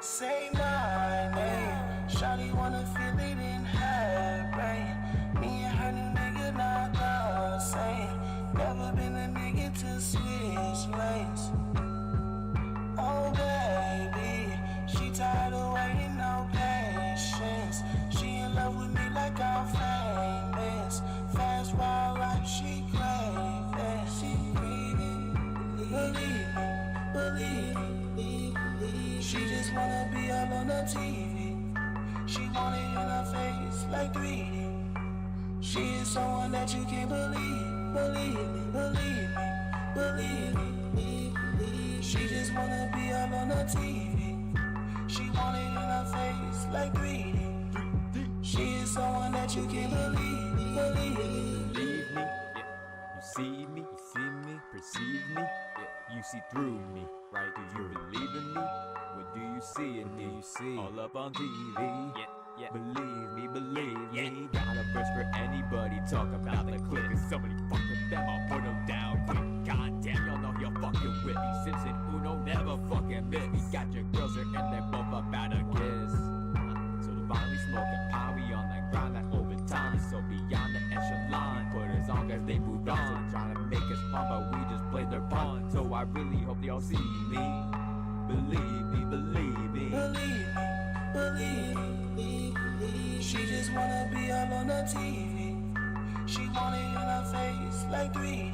Say my name. Shawty wanna feel it in her brain. Me and her new nigga not the same. Never been a nigga to switch lanes. Oh baby, she tired of waiting, no patience. She in love with me like I'm famous. Fast wild life, she craving. She breathing. Believe me. She just wanna be all on the TV. She want it in her face like 3D. She is someone that you can't believe. Believe me. She just wanna be all on the TV. She want it in her face like 3D. She is someone that you can't believe. Believe me, yeah. You see me, perceive me, yeah. You see through me, right? Do you believe in me? What do you see in me? All up on TV, yeah. Believe me. Got a verse for anybody, talk about the clip. If somebody fuck with them, I'll put them down quick. Goddamn, y'all know you're fucking with me. Simpson, Uno, never fucking miss me. Got your girls here and they're both about to kiss. So divinely smoking pie, we on that grind, that overtime. So beyond the echelon, put us on cause they moved on. Trying to make us fun, but we just played their pawn. So I really hope y'all see me. Believe me. She just wanna be all on the TV. She want it in her face like 3D.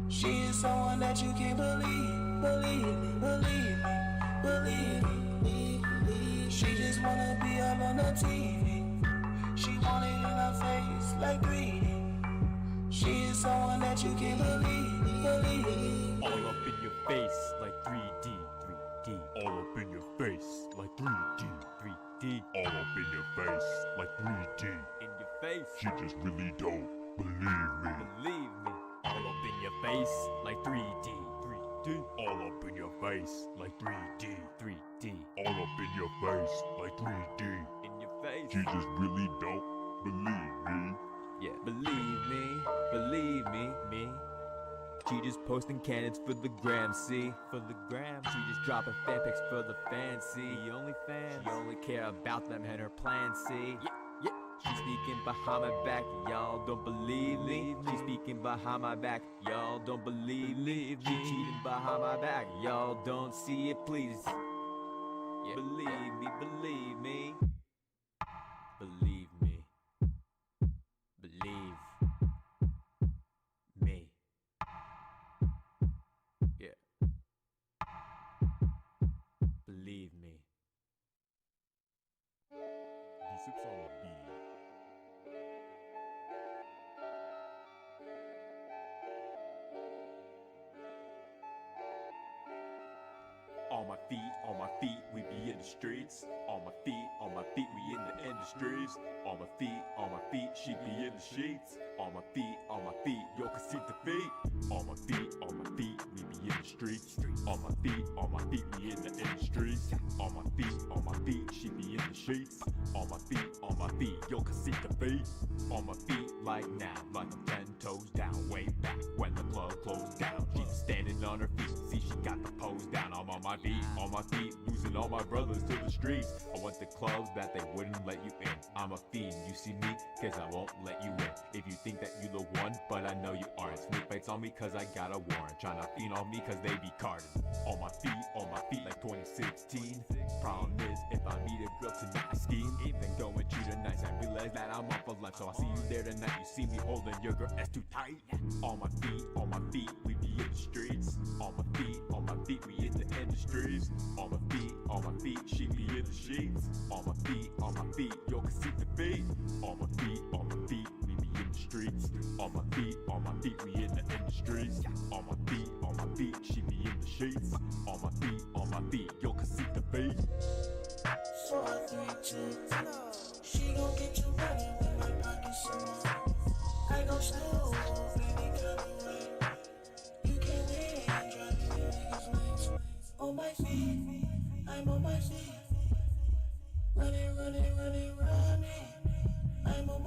She is someone that you can't believe. Believe me. She just wanna be all on the TV. She want it in her face like 3D. She is someone that you can't believe. All up in your face like 3D. All up in your face like 3D. All up in your face like 3D. In your face. She just really don't believe me. All up in your face like 3D. All up in your face like 3D. All up in your face like 3D. In your face. She just really don't believe me. Yeah, believe me. She just posting cannons for the gram, see? For the gram. She just dropping fan pics for the fans, see? The only fans. She only care about them and her plans, see? Yeah. She speaking behind my back, y'all don't believe me. She speaking behind my back, y'all don't believe me. She cheating behind my back, y'all don't see it, please. Yeah, believe me. Believe me. Yeah. Believe me. V-CiPz on the beat. On my feet, we be in the streets. On my feet, we in the industries. On my feet, she be in the sheets. On my feet, yo can see the feet. On my feet, we be in the streets. On my feet, we in the industries. On my feet, she be in the sheets. On my feet, yo can see the feet. On my feet, like now, like I'm 10 toes down. Way back when the club closed down, she's standing on her feet. See, she got the pose down. I'm on my feet, losing all my brothers to the streets. I went to clubs that they wouldn't let you in. I'm a fiend, you see me, cause I won't let you in. If you think that you the one, but I know you aren't. Snake bites on me cause I got a warrant. Tryna fiend on me cause they be carded. On my feet like 2016. Problem is, if I meet a girl tonight, I scheme. Then going to the nights, I realize that I'm off of lunch. So I see you there tonight, you see me holding your girl ass too tight. On my feet, we be in the streets. On my feet, we in the industries. On my feet, she be in the sheets. On my feet, yo can see the feet. On my feet, we be in the streets. On my feet, we in the industries. On my feet, she be in the sheets. On my feet, yo can see the feet. 4, 3, 2, she gon' get you running when my pocket's full. I go slow, baby, come away. You can't win, driving your niggas lanes. On my feet, I'm on my feet. Running. I'm on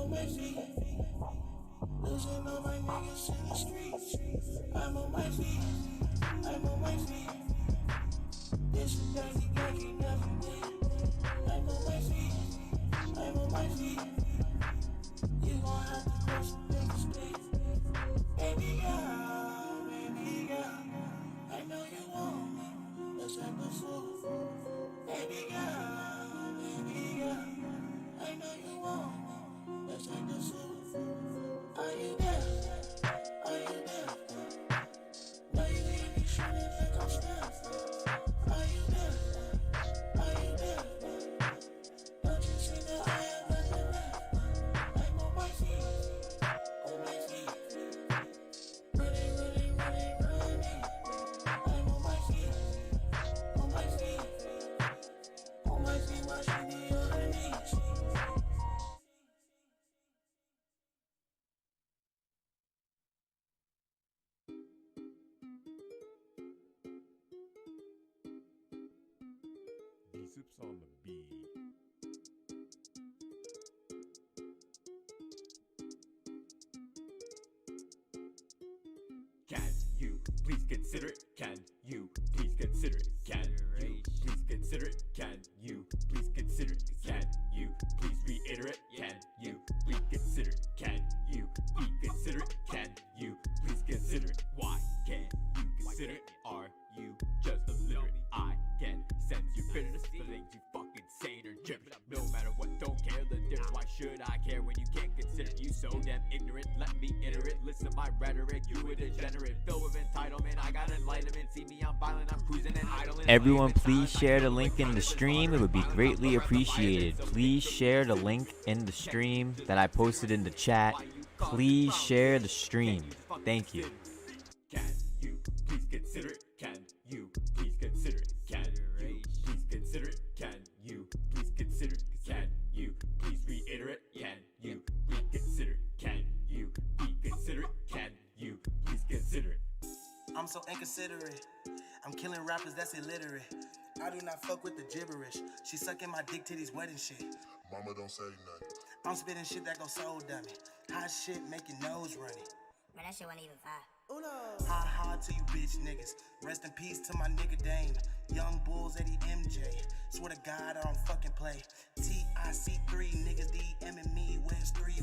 my feet. Losing all my niggas in the streets. I'm on my feet. It's a dirty game, you never win. I'm on my feet, I'm on my feet. You gon' have to cross some big streets. Baby girl, I know you want me. Let's act a fool. Baby girl, I know you want me. Let's act a fool. Are you there? Are you there? Know you hear me shooting like I'm Steph. Are you there? Are you there? Don't you see that I have nothing left? I'm on my feet, on my feet. Running. I'm on my feet, on my feet. On my feet, watching the other knees. V-CiPz on the beat. Can you please consider it? Can you please consider it? Can you please consider it? Can you please consider it? Can you please reiterate? Can you please consider it? Can you please consider it? Can you please consider it? Why can't you consider it? Are you just illiterate? I can sense your bitterness, feelings you fucking sane or gibberish. No matter what, don't care the difference. Why should I care when you can't consider it? You so damn ignorant, let me iterate. Listen to my rhetoric, you a degenerate. Filled with entitlement, I got enlightenment. See me, I'm violent, I'm cruising and idling. Everyone, please share the link in the stream. It would be greatly appreciated. Please share the link in the stream that I posted in the chat. Please share the stream. Thank you. Can you please consider it? Can you please consider it? Can you please consider it? Can you please consider it? Can you please reiterate? Can you please consider it? Can you please consider it? Can you please consider it? I'm so inconsiderate. I'm killing rappers that's illiterate. I do not fuck with the gibberish. She sucking my dick to these wedding shit. Mama don't say nothing. I'm spitting shit that go soul dummy. Hot shit make your nose runny. Man, that shit wasn't even fire. Ha to you bitch niggas. Rest in peace to my nigga Dame. Young Bulls, Eddie MJ. Swear to God, I don't fucking play. TIC3 niggas DMing me. Where's 3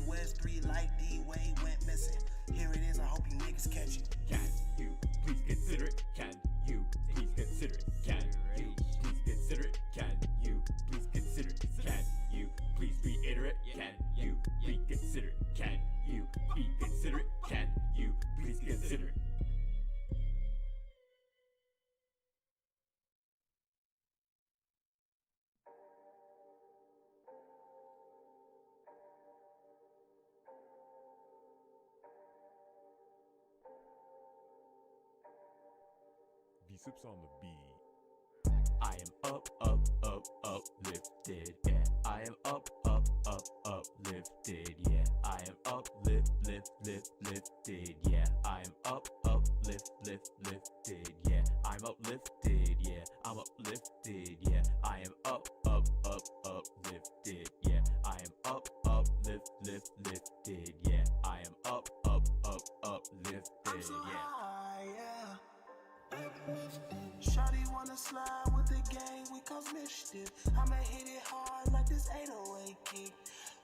like D-Way went missing. Here it is, I hope you niggas catch it. Can you please consider it? Can you please consider it? Can you please consider it? Can you please consider it? Can you please reiterate? Can you please consider it? Can you please consider it? Can you please consider it? V-CiPz on the beat. I am uplifted, yeah. I am uplifted, yeah. I am lifted, yeah. I am lifted, yeah. I'm uplifted, yeah. I'm uplifted, yeah. I am uplifted, yeah. I am lifted, yeah. I am uplifted, yeah. Shawty wanna slide with the gang, we cause mischief. I'ma hit it hard like this 808 kick.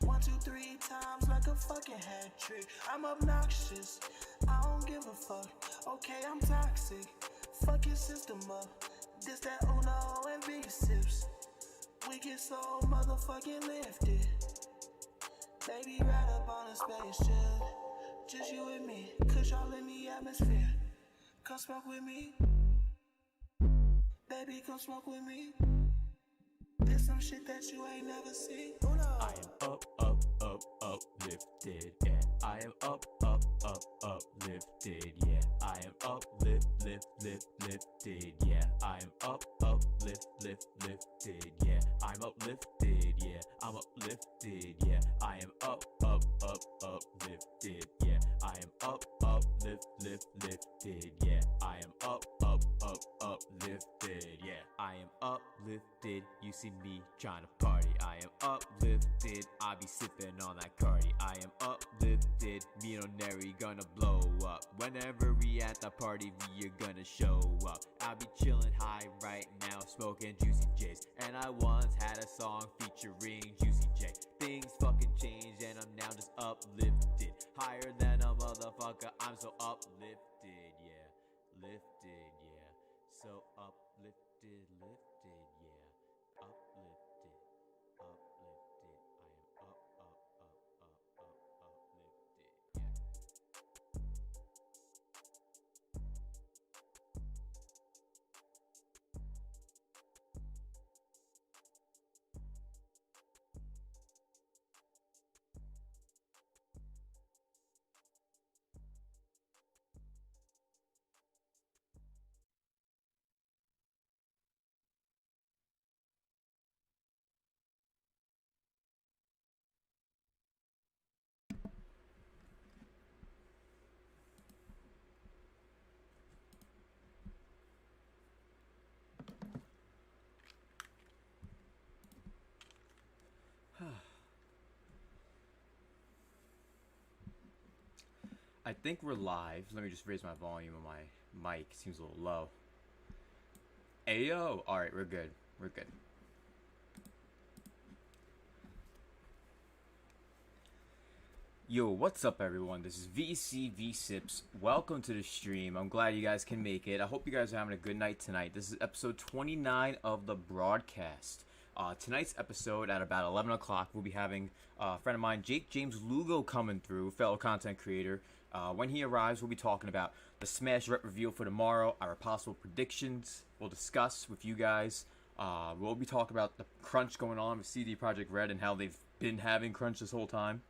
1, 2, 3 times like a fucking hat trick. I'm obnoxious, I don't give a fuck. Okay, I'm toxic, fuck your system up. This that Uno and V-CiPz. We get so motherfucking lifted. Baby, right up on a spaceship. Just you and me, cause y'all in the atmosphere. Come smoke with me. Baby, come smoke with me. There's some shit that you ain't never seen. I am uplifted, yeah. I am uplifted, yeah. I am lifted, yeah. I am uplifted, yeah. I'm uplifted, yeah. I'm uplifted, yeah. I am uplifted, yeah. I am uplifted, yeah. I am uplifted, yeah. I am uplifted, You see me trying to party. I am uplifted. I be sipping on that Cardi. I am uplifted. Me and Neri gonna blow up. Whenever we at the party, we are gonna show up. I be chilling high right now, smoking Juicy J's. And I once had a song featuring Juicy J. Things fucking changed and I'm now just uplifted. Higher than a motherfucker, I'm so uplifted, yeah. Lifted, yeah. So uplifted, lifted, yeah. Uplifted, uplifted. I am uplifted, yeah. I think we're live. Let me just raise my volume on my mic. Seems a little low. Ayo! Alright, we're good. We're good. Yo, what's up everyone? This is V-CiPz. Welcome to the stream. I'm glad you guys can make it. I hope you guys are having a good night tonight. This is episode 29 of the broadcast. Tonight's episode at about 11 o'clock, we'll be having a friend of mine, JakeJames Lugo, coming through, fellow content creator. When he arrives, we'll be talking about the Smash rep reveal for tomorrow, our possible predictions we'll discuss with you guys. We'll be talking about the crunch going on with CD Projekt Red and how they've been having crunch this whole time,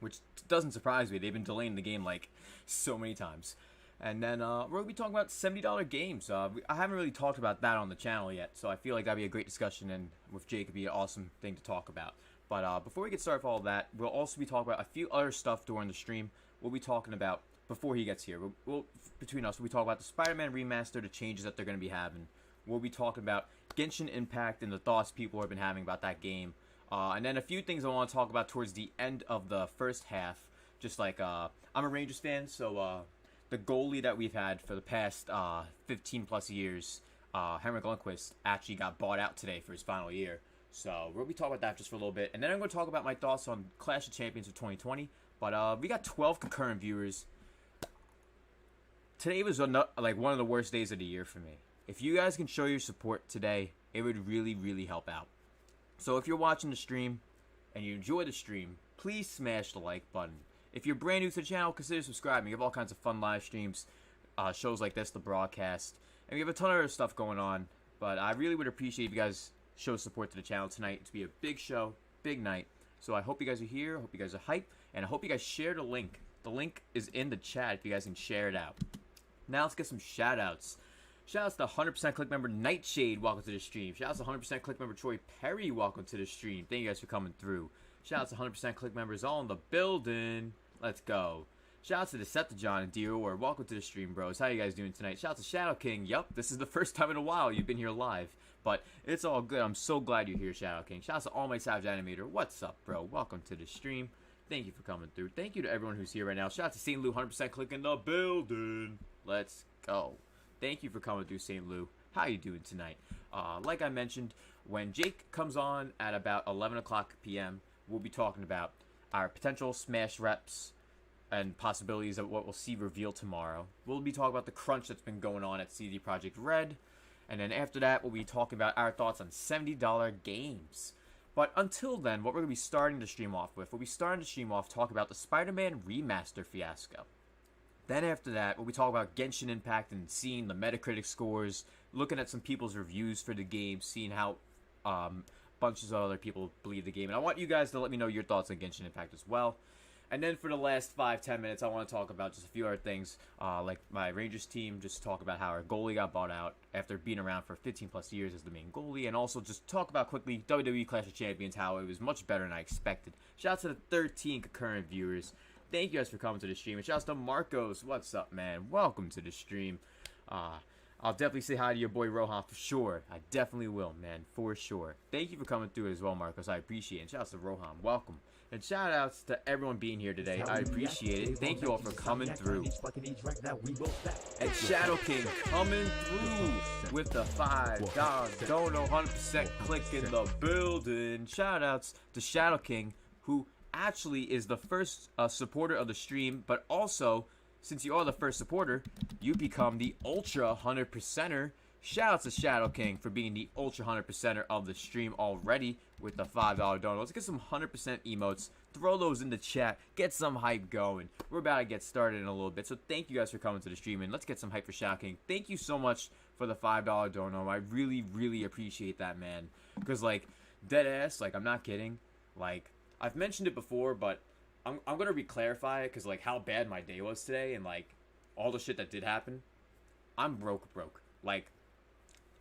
which doesn't surprise me. They've been delaying the game like so many times. And then we're going to be talking about $70 games. I haven't really talked about that on the channel yet, so I feel like that'd be a great discussion, and with Jake it'd be an awesome thing to talk about. But before we get started with all that, we'll also be talking about a few other stuff during the stream. We'll be talking about, before he gets here, between us, we'll be talking about the Spider-Man remaster, the changes that they're going to be having. We'll be talking about Genshin Impact and the thoughts people have been having about that game. And then a few things I want to talk about towards the end of the first half. Just like, I'm a Rangers fan, so the goalie that we've had for the past 15 plus years, Henrik Lundqvist, actually got bought out today for his final year. So we'll be talking about that just for a little bit. And then I'm going to talk about my thoughts on Clash of Champions of 2020. But we got 12 concurrent viewers. Today was like one of the worst days of the year for me. If you guys can show your support today, it would really, really help out. So if you're watching the stream and you enjoy the stream, please smash the like button. If you're brand new to the channel, consider subscribing. We have all kinds of fun live streams, shows like this, the broadcast, and we have a ton of other stuff going on. But I really would appreciate if you guys show support to the channel tonight. It's be a big show, big night. So I hope you guys are here. I hope you guys are hyped. And I hope you guys share the link. The link is in the chat if you guys can share it out. Now let's get some shout-outs. Shout-outs to 100% Click member Nightshade, welcome to the stream. Shout-outs to 100% Click member Troy Perry, welcome to the stream. Thank you guys for coming through. Shout-outs to 100% Click members all in the building. Let's go. Shout-outs to Decepticon and Dior, welcome to the stream, bros. How you guys doing tonight? Shout-outs to Shadow King. Yup, this is the first time in a while you've been here live. But it's all good. I'm so glad you're here, Shadow King. Shout-outs to All My Savage Animator. What's up, bro? Welcome to the stream. Thank you for coming through. Thank you to everyone who's here right now. Shout out to St. Lou, 100% Click in the building. Let's go. Thank you for coming through, St. Lou. How you doing tonight? Like I mentioned, when Jake comes on at about 11 o'clock p.m., we'll be talking about our potential Smash reps and possibilities of what we'll see revealed tomorrow. We'll be talking about the crunch that's been going on at CD Projekt Red. And then after that, we'll be talking about our thoughts on $70 games. But until then, what we're going to be starting the stream off with, we'll be starting the stream off talking about the Spider-Man remaster fiasco. Then after that, we'll be talking about Genshin Impact and seeing the Metacritic scores, looking at some people's reviews for the game, seeing how bunches of other people believe the game. And I want you guys to let me know your thoughts on Genshin Impact as well. And then for the last 5-10 minutes, I want to talk about just a few other things, like my Rangers team, just talk about how our goalie got bought out after being around for 15 plus years as the main goalie, and also just talk about quickly WWE Clash of Champions, how it was much better than I expected. Shout out to the 13 concurrent viewers. Thank you guys for coming to the stream. And shout out to Marcos. What's up, man? Welcome to the stream. I'll definitely say hi to your boy Rohan for sure. I definitely will, man, for sure. Thank you for coming through as well, Marcos. I appreciate it. And shout outs to Rohan. Welcome. And shout outs to everyone being here today. I appreciate it. Thank you all for coming through. And Shadow King coming through with the $5 dono 100% click in the building. Shout outs to Shadow King, who actually is the first supporter of the stream, but also, since you are the first supporter, you become the Ultra 100%er. Shout out to Shadow King for being the Ultra 100%er of the stream already with the $5 donor. Let's get some 100% emotes. Throw those in the chat. Get some hype going. We're about to get started in a little bit. So thank you guys for coming to the stream, and let's get some hype for Shadow King. Thank you so much for the $5 donor. I really, really appreciate that, man. Because, like, dead ass, like, I'm not kidding. Like, I've mentioned it before, but I'm going to re-clarify it because, like, how bad my day was today and, like, all the shit that did happen. I'm broke. Like,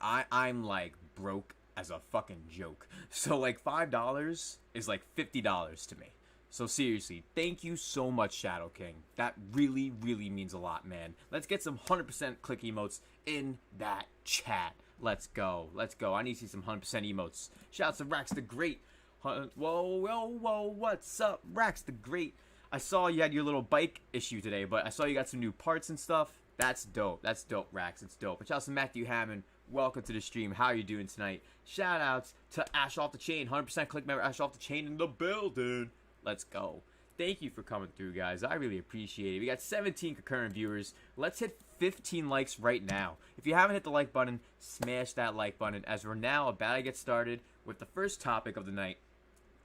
I'm, like, broke as a fucking joke. So, like, $5 is, like, $50 to me. So, seriously, thank you so much, Shadow King. That really, really means a lot, man. Let's get some 100% click emotes in that chat. Let's go. I need to see some 100% emotes. Shouts to Rax the Great. Whoa, what's up, Rax the Great? I saw you had your little bike issue today, but I saw you got some new parts and stuff. That's dope, Rax. It's dope. And shout out to Matthew Hammond. Welcome to the stream. How are you doing tonight? Shout outs to Ash Off the Chain. 100% click member Ash Off the Chain in the building. Let's go. Thank you for coming through, guys. I really appreciate it. We got 17 concurrent viewers. Let's hit 15 likes right now. If you haven't hit the like button, smash that like button, as we're now about to get started with the first topic of the night.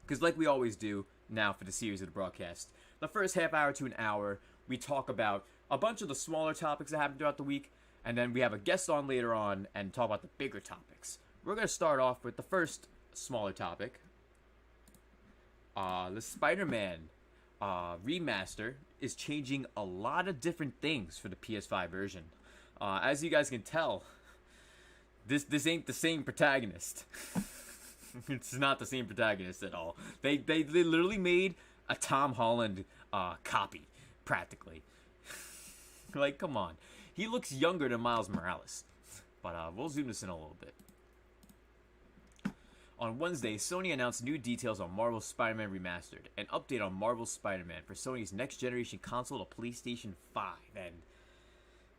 Because like we always do now for the series of the broadcast, the first half hour to an hour, we talk about a bunch of the smaller topics that happened throughout the week, and then we have a guest on later on and talk about the bigger topics. We're going to start off with the first smaller topic. The Spider-Man remaster is changing a lot of different things for the PS5 version. As you guys can tell, this ain't the same protagonist. It's not the same protagonist at all. They literally made a Tom Holland copy, practically. Like, come on. He looks younger than Miles Morales. But we'll zoom this in a little bit. On Wednesday, Sony announced new details on Marvel's Spider-Man Remastered, an update on Marvel's Spider-Man for Sony's next-generation console, the PlayStation 5. And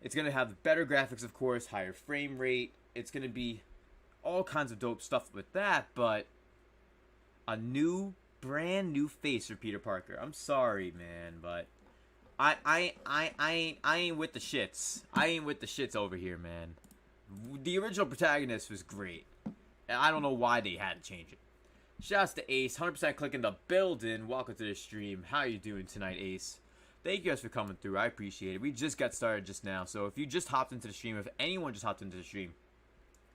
it's going to have better graphics, of course, higher frame rate. It's going to be all kinds of dope stuff with that, but a brand new face for Peter Parker. I'm sorry, man, but I ain't with the shits. I ain't with the shits over here, man. The original protagonist was great. And I don't know why they had to change it. Shouts to Ace, 100% click in the building. Welcome to the stream. How you doing tonight, Ace? Thank you guys for coming through. I appreciate it. We just got started just now, so if you just hopped into the stream, if anyone just hopped into the stream,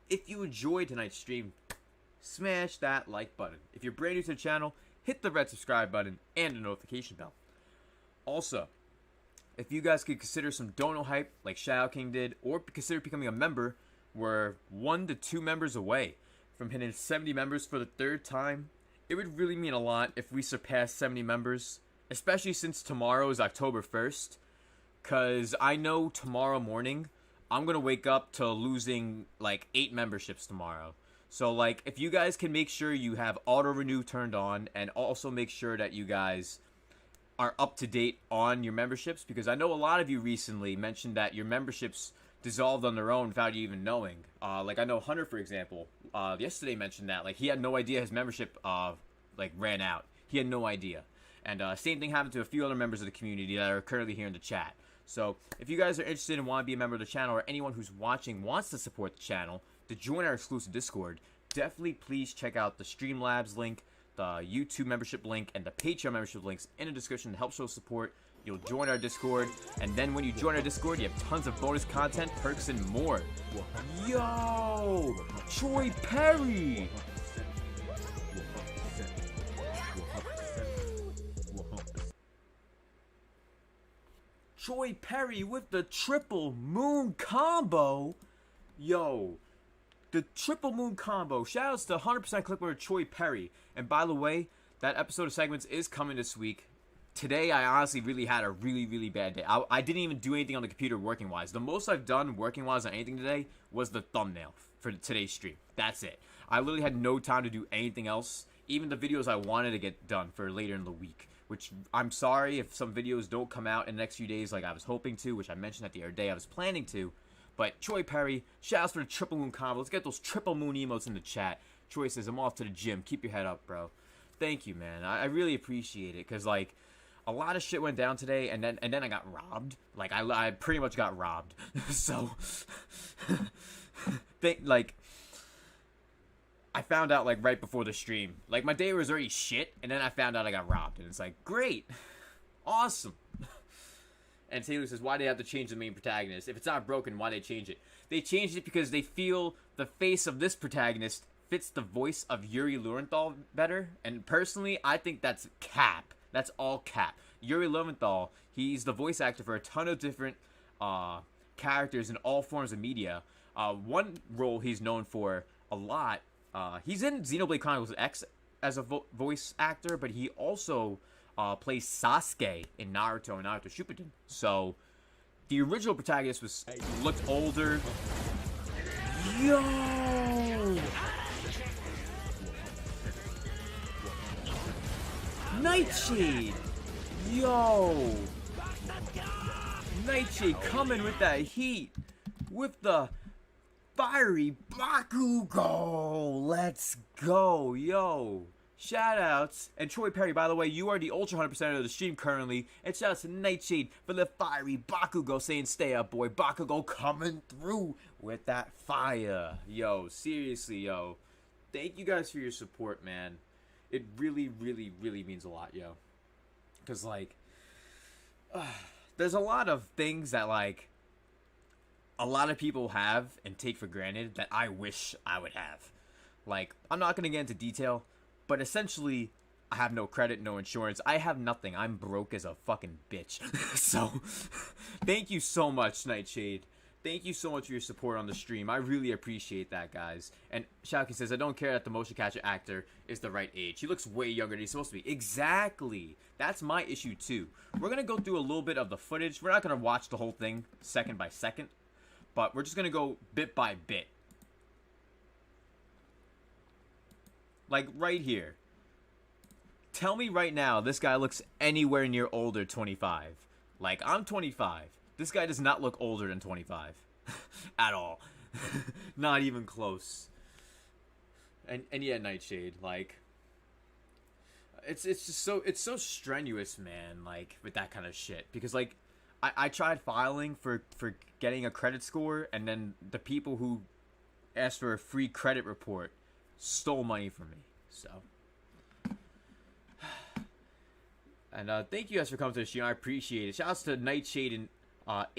if you enjoyed tonight's stream, smash that like button. If you're brand new to the channel, hit the red subscribe button and the notification bell. Also, if you guys could consider some dono hype like Shadow King did, or consider becoming a member, we're 1 to 2 members away from hitting 70 members for the 3rd time. It would really mean a lot if we surpass 70 members, especially since tomorrow is October 1st, because I know tomorrow morning I'm going to wake up to losing like 8 memberships tomorrow. So like, if you guys can make sure you have auto renew turned on, and also make sure that you guys are up to date on your memberships, because I know a lot of you recently mentioned that your memberships dissolved on their own without you even knowing. Like I know Hunter, for example, yesterday mentioned that like he had no idea his membership like ran out. He had no idea. And same thing happened to a few other members of the community that are currently here in the chat. So if you guys are interested and want to be a member of the channel, or anyone who's watching wants to support the channel to join our exclusive Discord, definitely please check out the Streamlabs link, the YouTube membership link, and the Patreon membership links in the description to help show support. You'll join our Discord, and then when you join our Discord, you have tons of bonus content, perks, and more. Yo! Troy Perry! Troy Perry with the triple moon combo. Yo, the triple moon combo. Shoutouts to 100% click with Troy Perry. And by the way, that episode of Segments is coming this week. today I honestly really had a really bad day. I didn't even do anything on the computer working wise. The most I've done working wise on anything today was the thumbnail for today's stream. That's it. I literally had no time to do anything else, even the videos I wanted to get done for later in the week, which I'm sorry if some videos don't come out in the next few days like I was hoping to, which I mentioned that the other day I was planning to. But Troy Perry, shout outs for the triple moon combo. Let's get those triple moon emotes in the chat. Troy says, I'm off to the gym. Keep your head up, bro. Thank you, man. I really appreciate it, because like a lot of shit went down today, and then I got robbed. Like I pretty much got robbed. So like I found out like right before the stream. Like my day was already shit, and then I found out I got robbed, and it's like great, awesome. And Taylor says, why do they have to change the main protagonist? If it's not broken, why they change it? They changed it because they feel the face of this protagonist fits the voice of Yuri Lowenthal better. And personally, I think that's cap. That's all cap. Yuri Lowenthal, he's the voice actor for a ton of different characters in all forms of media. One role he's known for a lot, he's in Xenoblade Chronicles X as a voice actor, but he also plays Sasuke in Naruto and Naruto Shippuden. So the original protagonist looked older. Yo! Nightshade! Yo! Nightshade coming with that heat. With the fiery Bakugo! Let's go, yo! Shoutouts. And Troy Perry, by the way, you are the Ultra 100% of the stream currently. And shoutouts to Nightshade for the fiery Bakugo saying, stay up, boy. Bakugo coming through with that fire. Yo, seriously, yo. Thank you guys for your support, man. It really means a lot, yo. Because, like, there's a lot of things that, like, a lot of people have and take for granted that I wish I would have. Like, I'm not going to get into detail, but essentially, I have no credit, no insurance. I have nothing. I'm broke as a fucking bitch. So, thank you so much, Nightshade. Thank you so much for your support on the stream. I really appreciate that, guys. And Shouky says, I don't care that the motion capture actor is the right age. He looks way younger than he's supposed to be. Exactly. That's my issue, too. We're going to go through a little bit of the footage. We're not going to watch the whole thing second by second, but we're just going to go bit by bit. Like, right here. Tell me right now this guy looks anywhere near older 25. Like, I'm 25. This guy does not look older than 25. At all. Not even close. And yeah, Nightshade, like, it's just so strenuous, man, like, with that kind of shit. Because, like, I tried filing for getting a credit score, and then the people who asked for a free credit report stole money from me. So, and thank you guys for coming to the stream. I appreciate it. Shoutouts to Nightshade and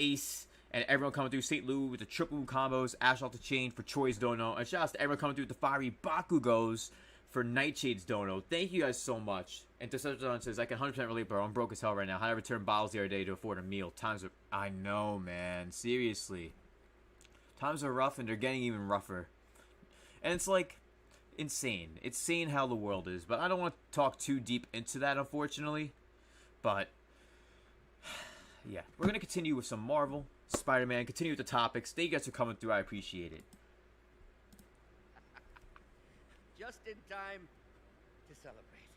Ace and everyone coming through. St. Lou with the triple combos. Ash off the chain for Troy's dono. And shoutouts to everyone coming through with the fiery Bakugos for Nightshade's dono. Thank you guys so much. And Decepticon says, I can 100% relate, bro. I'm broke as hell right now. How did I return bottles the other day to afford a meal? Times are... I know, man. Seriously. Times are rough, and they're getting even rougher. And it's like... insane. It's insane how the world is. But I don't want to talk too deep into that, unfortunately. But... yeah. We're going to continue with some Marvel, Spider-Man, continue with the topics. Thank you guys for coming through. I appreciate it. Just in time to celebrate.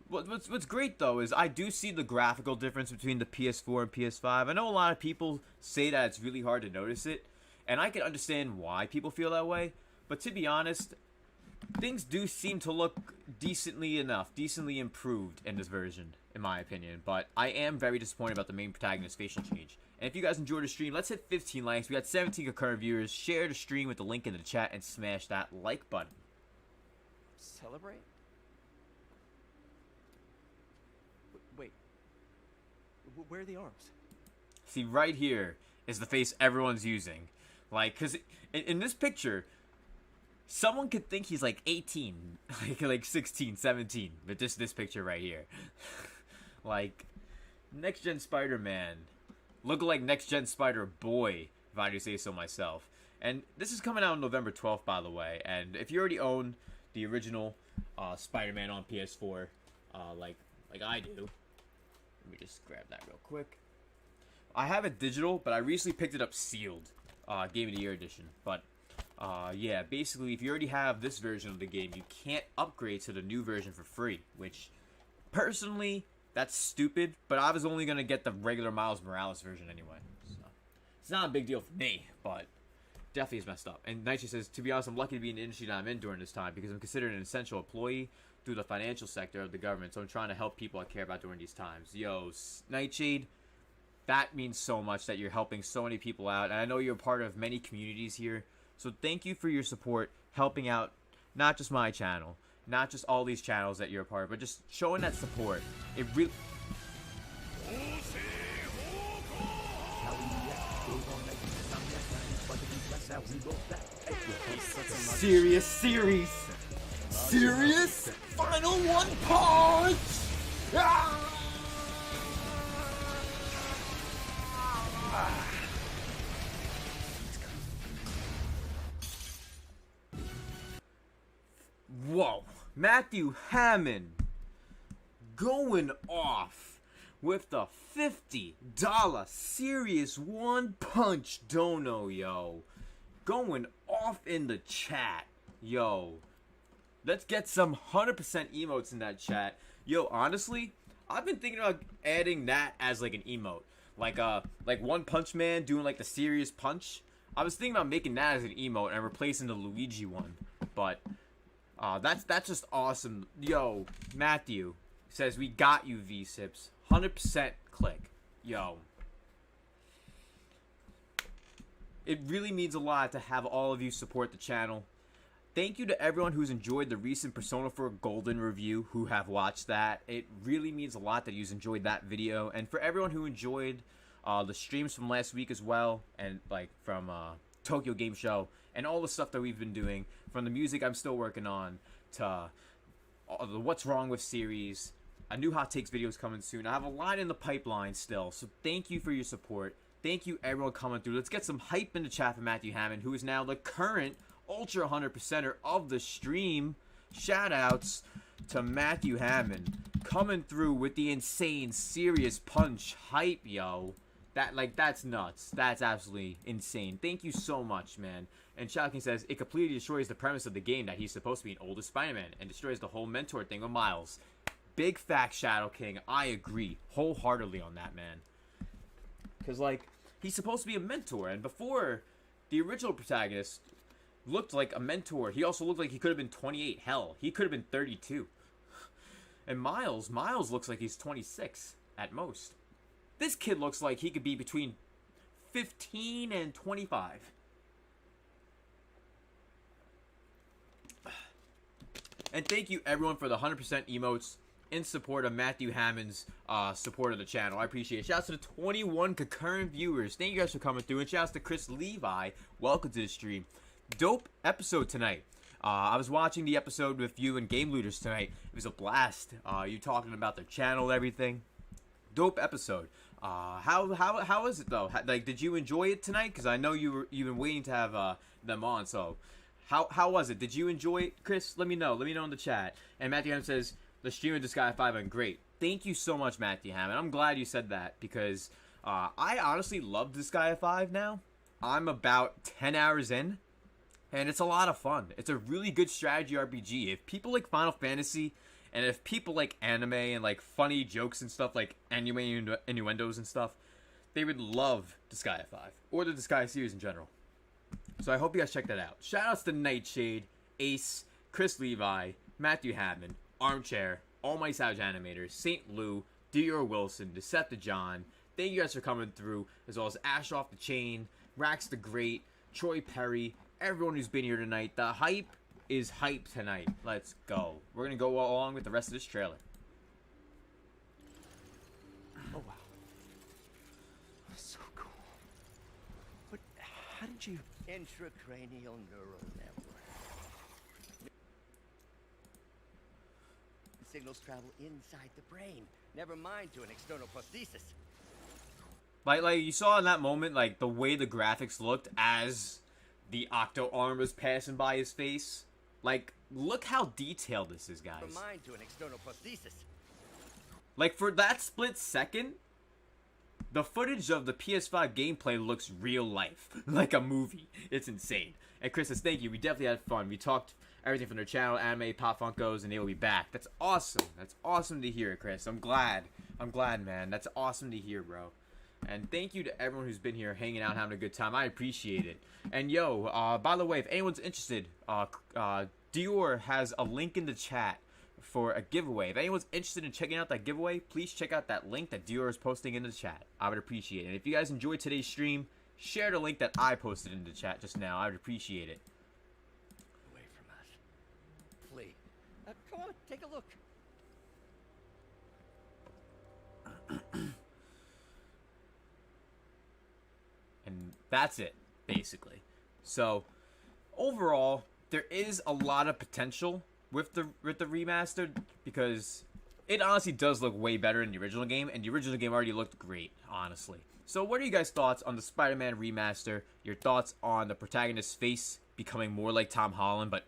What's great, though, is I do see the graphical difference between the PS4 and PS5. I know a lot of people say that it's really hard to notice it, and I can understand why people feel that way. But to be honest, things do seem to look decently improved in this version, in my opinion. But I am very disappointed about the main protagonist's facial change. And if you guys enjoyed the stream, let's hit 15 likes. We got 17 concurrent viewers. Share the stream with the link in the chat and smash that like button. Celebrate? Wait. Where are the arms? See, right here is the face everyone's using. Like, because in this picture, someone could think he's like 18, like 16, 17. But this picture right here. Like, next-gen Spider-Man. Look like next-gen Spider-Boy, if I do say so myself. And this is coming out on November 12th, by the way. And if you already own the original Spider-Man on PS4, like I do, Let me just grab that real quick. I have it digital, but I recently picked it up sealed. Game of the Year edition. But, yeah, basically, if you already have this version of the game, you can't upgrade to the new version for free. Which, personally, that's stupid. But I was only going to get the regular Miles Morales version anyway. So, it's not a big deal for me, but definitely is messed up. And Nightshade says, to be honest, I'm lucky to be in the industry that I'm in during this time because I'm considered an essential employee through the financial sector of the government. So I'm trying to help people I care about during these times. Yo, Nightshade, that means so much that you're helping so many people out. And I know you're a part of many communities here. So thank you for your support, helping out not just my channel, not just all these channels that you're a part of, but just showing that support. It really... Serious series. Serious final one punch. Whoa, Matthew Hammond going off with the $50 Serious One Punch dono, yo. Going off in the chat, yo. Let's get some 100% emotes in that chat. Yo, honestly, I've been thinking about adding that as like an emote. Like One Punch Man doing like the serious punch. I was thinking about making that as an emote and replacing the Luigi one. But that's just awesome. Yo, Matthew says we got you, V-CiPz. 100% click. Yo. It really means a lot to have all of you support the channel. Thank you to everyone who's enjoyed the recent Persona 4 Golden review, who have watched that. It really means a lot that you've enjoyed that video. And for everyone who enjoyed the streams from last week as well, and like from Tokyo Game Show, and all the stuff that we've been doing, from the music I'm still working on, to the What's Wrong With series, a new Hot Takes video is coming soon. I have a lot in the pipeline still, so thank you for your support. Thank you everyone coming through. Let's get some hype in the chat for Matthew Hammond, who is now the current Ultra 100%er of the stream. Shoutouts to Matthew Hammond coming through with the insane serious punch hype, yo. That's nuts. That's absolutely insane. Thank you so much, man. And Shadow King says, it completely destroys the premise of the game that he's supposed to be an older Spider-Man and destroys the whole mentor thing with Miles. Big fact, Shadow King. I agree wholeheartedly on that, man. Because, like, he's supposed to be a mentor. And before, the original protagonist looked like a mentor. He also looked like he could have been 28. Hell, he could have been 32. And Miles looks like he's 26 at most. This kid looks like he could be between 15 and 25. And thank you everyone for the 100% emotes in support of Matthew Hammond's support of the channel. I appreciate it. Shouts to the 21 concurrent viewers. Thank you guys for coming through. And shouts to Chris Levi. Welcome to the stream. Dope episode tonight. I was watching the episode with you and Game Looters tonight. It was a blast. You talking about their channel, everything. Dope episode. How was it though? Like, did you enjoy it tonight? Because I know you've been waiting to have them on. So, how was it? Did you enjoy it, Chris? Let me know. Let me know in the chat. And Matthew Hammond says the stream of Disgaea 5 went great. Thank you so much, Matthew Hammond. I'm glad you said that because I honestly love Disgaea 5 now. I'm about 10 hours in, and it's a lot of fun. It's a really good strategy RPG. If people like Final Fantasy, and if people like anime and like funny jokes and stuff, like anime innuendos and stuff, they would love Disgaea 5 or the Disgaea series in general. So I hope you guys check that out. Shoutouts to Nightshade, Ace, Chris Levi, Matthew Hammond, Armchair, All My Savage Animators, St. Lou, Dior Wilson, Decepticon. Thank you guys for coming through, as well as Ash Off the Chain, Rax the Great, Troy Perry, everyone who's been here tonight. The hype is hype tonight. Let's go. We're going to go along with the rest of this trailer. Oh, wow. So cool. But how did you... Intracranial neural network. Signals travel inside the brain. Never mind to an external prosthesis. Like you saw in that moment, like the way the graphics looked as the Octo arm was passing by his face. Like, look how detailed this is, guys. Never mind to an external prosthesis. Like, for that split second, the footage of the PS5 gameplay looks real life, like a movie. It's insane. And Chris says, thank you. We definitely had fun. We talked everything from their channel, anime, pop funkos, and they will be back. That's awesome. That's awesome to hear, Chris. I'm glad. I'm glad, man. That's awesome to hear, bro. And thank you to everyone who's been here hanging out, having a good time. I appreciate it. And yo, by the way, if anyone's interested, Dior has a link in the chat for a giveaway. If anyone's interested in checking out that giveaway, please check out that link that Dior is posting in the chat. I would appreciate it. And if you guys enjoyed today's stream, share the link that I posted in the chat just now. I would appreciate it. Away from us. Flee. Come on, take a look. And that's it, basically. So, overall, there is a lot of potential with the remastered, because it honestly does look way better in the original game, and the original game already looked great, honestly. So what are you guys' thoughts on the Spider-Man remaster? Your thoughts on the protagonist's face becoming more like Tom Holland, but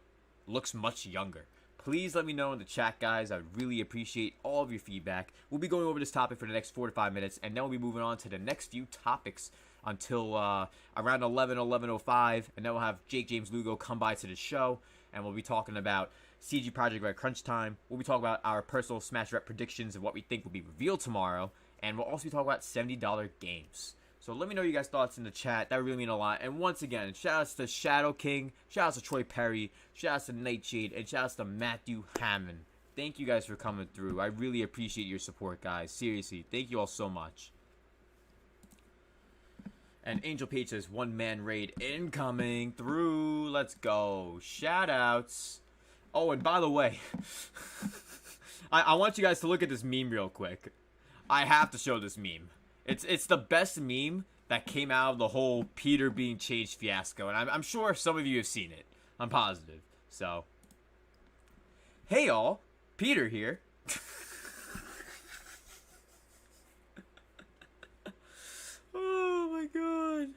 looks much younger? Please let me know in the chat, guys. I would really appreciate all of your feedback. We'll be going over this topic for the next 4 to 5 minutes, and then we'll be moving on to the next few topics until around 11:05, and then we'll have JakeJames Lugo come by to the show, and we'll be talking about CG Projekt Red Crunch Time. We'll be talking about our personal Smash Rep predictions of what we think will be revealed tomorrow, and we'll also be talking about $70 games. So let me know your guys' thoughts in the chat. That would really mean a lot. And once again, shout-outs to Shadow King, shout-outs to Troy Perry, shout-outs to Nightshade, and shout-outs to Matthew Hammond. Thank you guys for coming through. I really appreciate your support, guys. Seriously, thank you all so much. And Angel Page says, one-man raid incoming through. Let's go. Shout-outs. Oh, and by the way, I want you guys to look at this meme real quick. I have to show this meme. It's the best meme that came out of the whole Peter being changed fiasco, and I'm sure some of you have seen it. I'm positive. So, hey y'all, Peter here. Oh my god.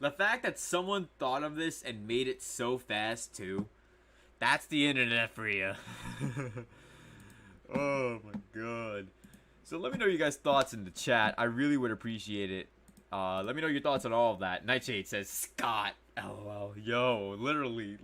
The fact that someone thought of this and made it so fast, too. That's the internet for you. Oh, my God. So let me know your guys' thoughts in the chat. I really would appreciate it. Let me know your thoughts on all of that. Nightshade says, Scott. LOL. Yo, literally.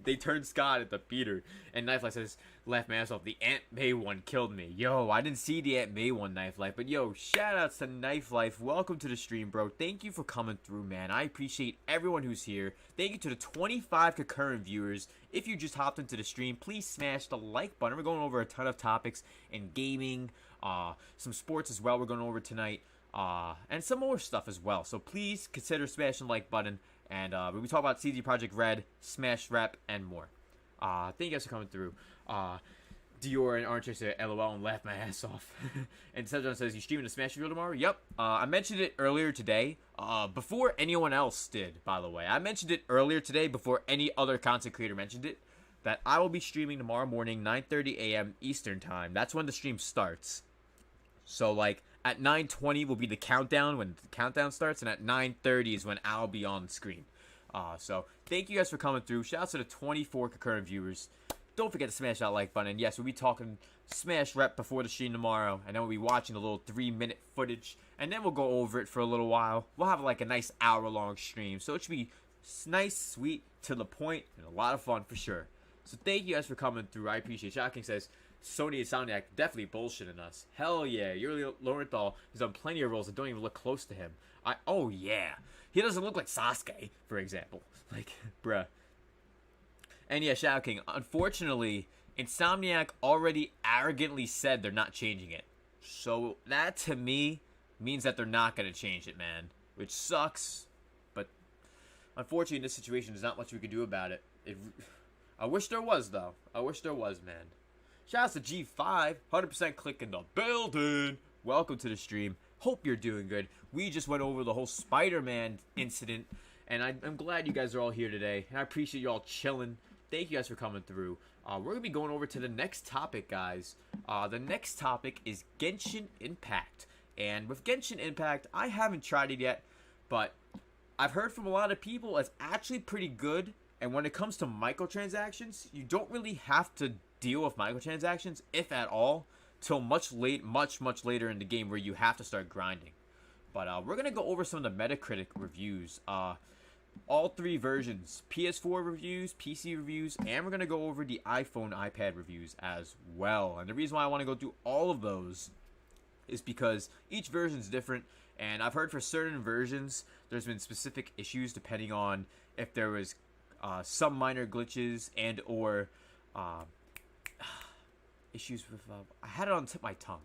They turned Scott into Peter. And Knife Life says, laugh my ass off. The Aunt May one killed me. Yo, I didn't see the Aunt May one, Knife Life. But yo, shout outs to Knife Life. Welcome to the stream, bro. Thank you for coming through, man. I appreciate everyone who's here. Thank you to the 25 concurrent viewers. If you just hopped into the stream, please smash the like button. We're going over a ton of topics in gaming, some sports as well we're going over tonight, and some more stuff as well. So please consider smashing the like button. And we talk about CG Projekt Red, Smash Rep, and more. Thank you guys for coming through. Dior and Archer say LOL and laugh my ass off. And Sejan says, you streaming the Smash reveal tomorrow? Yep. I mentioned it earlier today. Before anyone else did, by the way. I mentioned it earlier today before any other content creator mentioned it. That I will be streaming tomorrow morning, 9:30 a.m. Eastern Time. That's when the stream starts. So, like, at 9:20 will be the countdown, when the countdown starts, and at 9:30 is when I'll be on the screen. So, thank you guys for coming through. Shout out to the 24 concurrent viewers. Don't forget to smash that like button. And yes, we'll be talking Smash Rep before the stream tomorrow, and then we'll be watching the little 3-minute footage, and then we'll go over it for a little while. We'll have like a nice hour-long stream, so it should be nice, sweet, to the point, and a lot of fun for sure. So, thank you guys for coming through. I appreciate it. Shocking says, Sony and Insomniac definitely bullshitting us. Hell yeah. Yuri Lowenthal has done plenty of roles that don't even look close to him. Oh yeah. He doesn't look like Sasuke, for example. Like, bruh. And yeah, Shadow King. Unfortunately, Insomniac already arrogantly said they're not changing it. So that, to me, means that they're not going to change it, man. Which sucks. But unfortunately, in this situation, there's not much we can do about it. I wish there was, though. I wish there was, man. Shout out to G5, 100% click in the building. Welcome to the stream. Hope you're doing good. We just went over the whole Spider-Man incident, and I'm glad you guys are all here today. And I appreciate you all chilling. Thank you guys for coming through. We're going to be going over to the next topic, guys. The next topic is Genshin Impact. And with Genshin Impact, I haven't tried it yet, but I've heard from a lot of people it's actually pretty good. And when it comes to microtransactions, you don't really have to deal with microtransactions, if at all, till much later in the game where you have to start grinding. But we're gonna go over some of the Metacritic reviews. All three versions: PS4 reviews, PC reviews, and we're gonna go over the iPhone, iPad reviews as well. And the reason why I want to go through all of those is because each version is different, and I've heard for certain versions there's been specific issues depending on if there was some minor glitches and or issues with I had it on the tip of my tongue.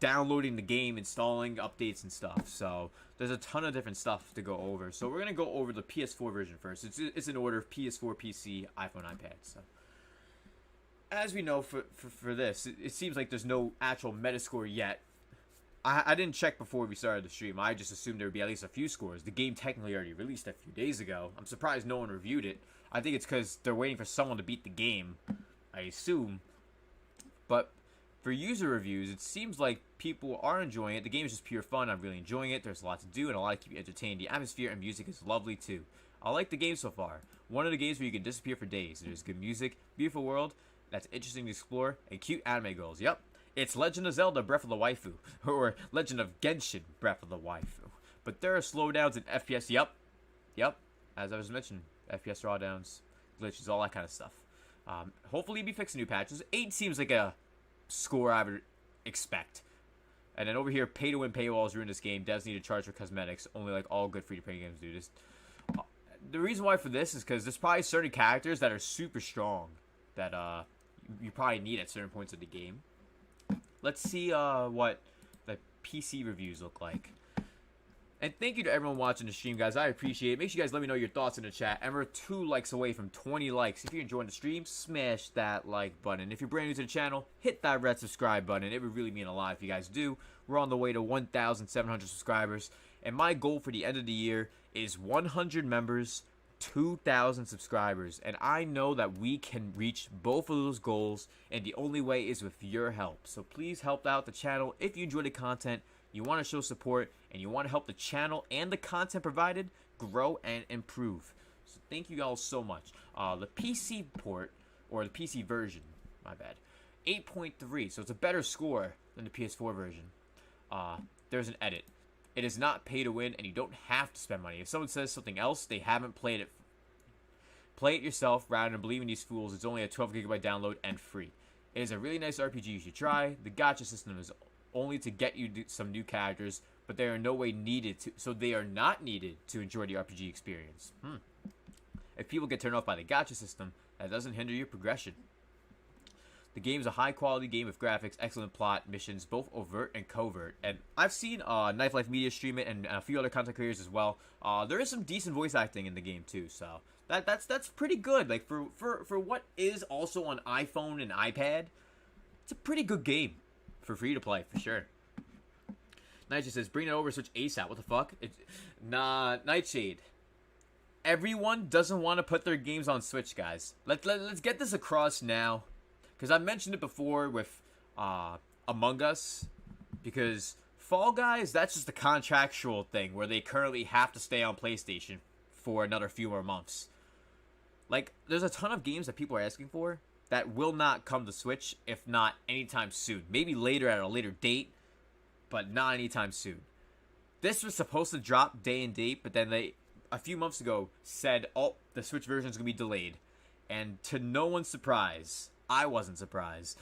Downloading the game, installing updates and stuff. So there's a ton of different stuff to go over. So we're gonna go over the PS4 version first. It's in order of PS4, PC, iPhone, iPad. So as we know, for this, it seems like there's no actual Metascore yet. I didn't check before we started the stream. I just assumed there would be at least a few scores. The game technically already released a few days ago. I'm surprised no one reviewed it. I think it's because they're waiting for someone to beat the game, I assume. But for user reviews, it seems like people are enjoying it. The game is just pure fun. I'm really enjoying it. There's a lot to do and a lot to keep you entertained. The atmosphere and music is lovely too. I like the game so far. One of the games where you can disappear for days. There's good music, beautiful world that's interesting to explore, and cute anime girls. Yep, it's Legend of Zelda Breath of the Waifu, or Legend of Genshin Breath of the Waifu. But there are slowdowns in FPS. Yep, as I was mentioning, FPS drawdowns, glitches, all that kind of stuff. Hopefully, be fixing new patches. 8 seems like a score I would expect. And then over here, pay to win paywalls ruin this game. Devs need to charge for cosmetics. Only like all good free to play games do this. The reason why for this is because there's probably certain characters that are super strong that you probably need at certain points of the game. Let's see what the PC reviews look like. And thank you to everyone watching the stream, guys. I appreciate it. Make sure you guys let me know your thoughts in the chat. And we're 2 likes away from 20 likes. If you're enjoying the stream, smash that like button. If you're brand new to the channel, hit that red subscribe button. It would really mean a lot if you guys do. We're on the way to 1,700 subscribers. And my goal for the end of the year is 100 members, 2,000 subscribers. And I know that we can reach both of those goals. And the only way is with your help. So please help out the channel if you enjoy the content. You want to show support, and you want to help the channel and the content provided grow and improve. So thank you all so much. The PC port, or the PC version, my bad, 8.3, so it's a better score than the PS4 version. There's an edit. It is not pay to win, and you don't have to spend money. If someone says something else, they haven't played it. Play it yourself rather than believing these fools. It's only a 12GB download and free. It is a really nice RPG you should try. The gacha system is only to get you some new characters, but they are no way needed to, so they are not needed to enjoy the RPG experience. If people get turned off by the gacha system, that doesn't hinder your progression. The game is a high quality game with graphics, excellent plot, missions, both overt and covert. And I've seen Knife Life Media stream it, and a few other content creators as well. There is some decent voice acting in the game too, so that's pretty good. Like for what is also on iPhone and iPad, it's a pretty good game. For free to play, for sure. Nightshade says, bring it over, switch ASAP. What the fuck? Nah, Nightshade. Everyone doesn't want to put their games on Switch, guys. Let's get this across now. Because I mentioned it before with Among Us. Because Fall Guys, that's just a contractual thing where they currently have to stay on PlayStation for another few more months. Like, there's a ton of games that people are asking for that will not come to Switch, if not anytime soon. Maybe later at a later date, but not anytime soon. This was supposed to drop day and date, but then they, a few months ago, said, oh, the Switch version is going to be delayed. And to no one's surprise, I wasn't surprised.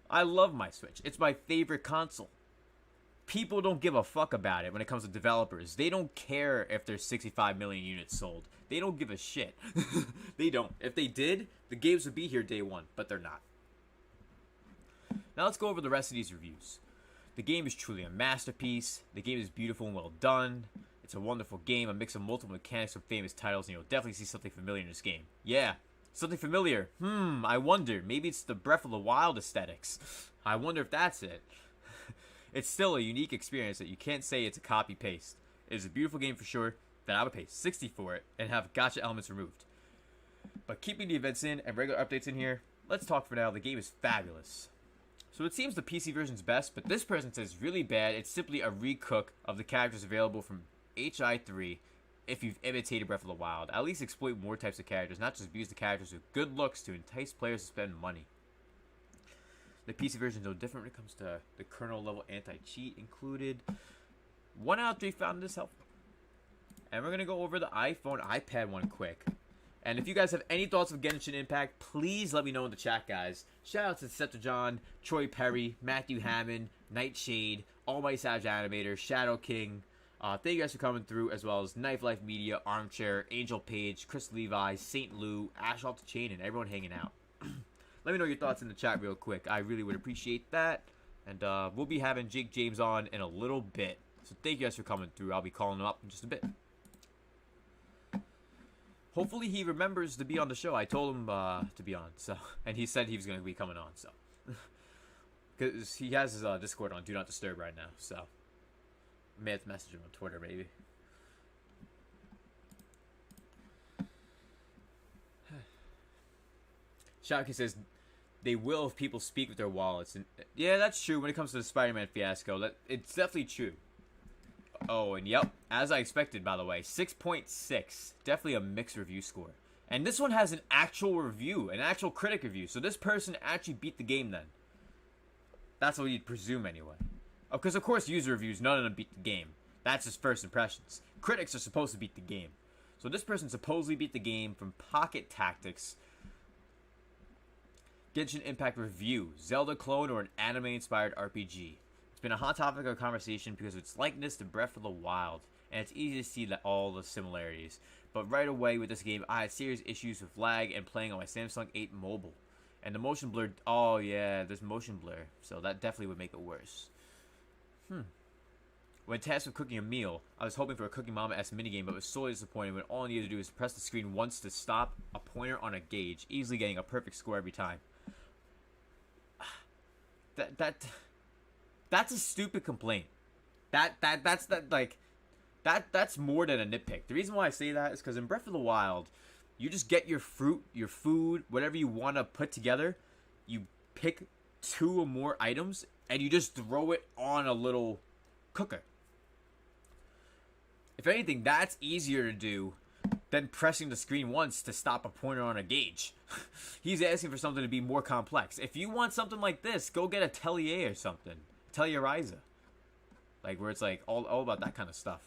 I love my Switch. It's my favorite console. People don't give a fuck about it when it comes to developers. They don't care if there's 65 million units sold. They don't give a shit. They don't. If they did, the games would be here day one, but they're not. Now let's go over the rest of these reviews. The game is truly a masterpiece. The game is beautiful and well done. It's a wonderful game, a mix of multiple mechanics from famous titles, and you'll definitely see something familiar in this game. Yeah, something familiar. I wonder. Maybe it's the Breath of the Wild aesthetics. I wonder if that's it. It's still a unique experience that you can't say it's a copy-paste. It is a beautiful game for sure, that I would pay $60 for it and have gacha elements removed. But keeping the events in and regular updates in here, let's talk for now. The game is fabulous. So it seems the PC version's best, but this person says really bad. It's simply a recook of the characters available from HI3 if you've imitated Breath of the Wild, at least exploit more types of characters, not just abuse the characters with good looks to entice players to spend money. The PC version is no different when it comes to the kernel level anti-cheat included. 1 out of 3 found this helpful. And we're going to go over the iPhone, iPad one quick. And if you guys have any thoughts of Genshin Impact, please let me know in the chat, guys. Shout out to Septujon, Troy Perry, Matthew Hammond, Nightshade, Almighty Savage Animator, Shadow King. Thank you guys for coming through, as well as Knife Life Media, Armchair, Angel Page, Chris Levi, St. Lou, Ash Off the Chain, and everyone hanging out. Let me know your thoughts in the chat real quick. I really would appreciate that. And we'll be having Jake James on in a little bit. So thank you guys for coming through. I'll be calling him up in just a bit. Hopefully he remembers to be on the show. I told him to be on, so, and he said he was going to be coming on, so. Because he has his Discord on Do Not Disturb right now, so. I may have to message him on Twitter, maybe. Shouty says, they will if people speak with their wallets. And yeah, that's true when it comes to the Spider-Man fiasco. It's definitely true. Oh, and yep, as I expected, by the way, 6.6. Definitely a mixed review score. And this one has an actual review, an actual critic review. So this person actually beat the game then. That's what you'd presume anyway. Because, of course, user reviews, none of them beat the game. That's just first impressions. Critics are supposed to beat the game. So this person supposedly beat the game from Pocket Tactics. Genshin Impact Review. Zelda clone or an anime-inspired RPG. It's been a hot topic of conversation because of its likeness to Breath of the Wild, and it's easy to see all the similarities. But right away with this game, I had serious issues with lag and playing on my Samsung 8 mobile. And the motion blur, oh yeah, there's motion blur, so that definitely would make it worse. When tasked with cooking a meal, I was hoping for a Cooking Mama-esque minigame, but was sorely disappointed when all I needed to do is press the screen once to stop a pointer on a gauge, easily getting a perfect score every time. That's a stupid complaint. That's more than a nitpick. The reason why I say that is because in Breath of the Wild, you just get your fruit, your food, whatever you want to put together. You pick 2 or more items, and you just throw it on a little cooker. If anything, that's easier to do than pressing the screen once to stop a pointer on a gauge. He's asking for something to be more complex. If you want something like this, go get a Tellier or something. Tellurizer. Like, where it's like all about that kind of stuff.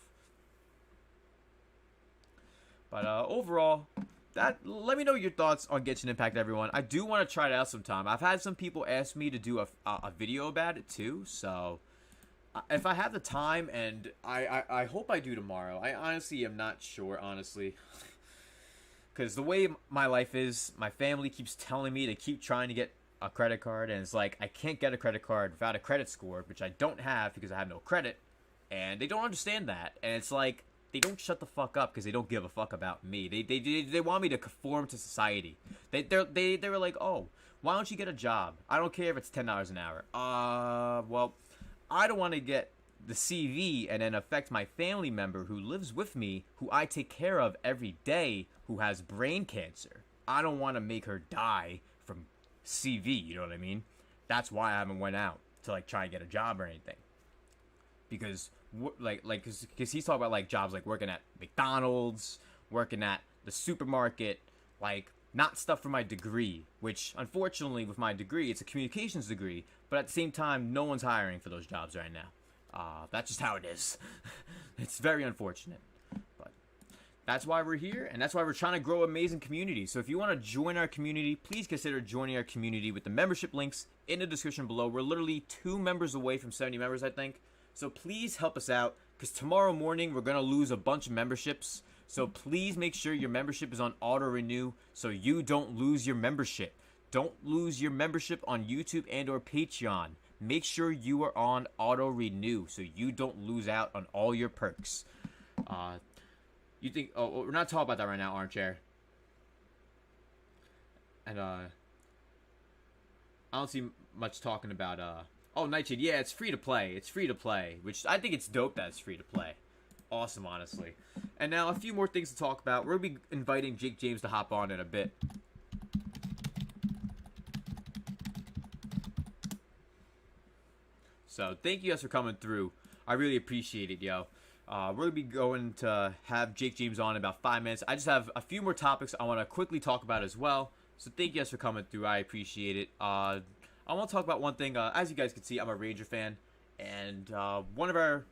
But overall, let me know your thoughts on Genshin Impact, everyone. I do want to try it out sometime. I've had some people ask me to do a video about it too, so if I have the time, and I hope I do tomorrow. I honestly am not sure, honestly. Because the way my life is, my family keeps telling me to keep trying to get a credit card, and it's like I can't get a credit card without a credit score, which I don't have because I have no credit, and they don't understand that, and it's like they don't shut the fuck up because they don't give a fuck about me. They want me to conform to society. They were like, oh, why don't you get a job? I don't care if it's $10 an hour. Well, I don't want to get the CV and then affect my family member who lives with me, who I take care of every day, who has brain cancer. I don't want to make her die from CV, you know what I mean? That's why I haven't went out to like try and get a job or anything. Because because he's talking about like jobs like working at McDonald's, working at the supermarket, like not stuff for my degree, which unfortunately with my degree, it's a communications degree, but at the same time, no one's hiring for those jobs right now. That's just how it is. It's very unfortunate, but that's why we're here, and that's why we're trying to grow amazing community. So if you want to join our community, please consider joining our community with the membership links in the description below. We're literally 2 members away from 70 members, I think. So please help us out, because tomorrow morning we're going to lose a bunch of memberships. So please make sure your membership is on auto renew so you don't lose your membership. Don't lose your membership on YouTube and or Patreon. Make sure you are on auto renew so you don't lose out on all your perks. You think, oh, we're not talking about that right now, Armchair. And I don't see much talking about oh, Nightshade, yeah, it's free to play. It's free to play, which I think it's dope that it's free to play. Awesome, honestly. And now a few more things to talk about. We're going to be inviting Jake James to hop on in a bit. So, thank you guys for coming through. I really appreciate it, yo. We're going to be going to have Jake James on in about 5 minutes. I just have a few more topics I want to quickly talk about as well. So thank you guys for coming through. I appreciate it. I want to talk about one thing. As you guys can see, I'm a Ranger fan. And one of our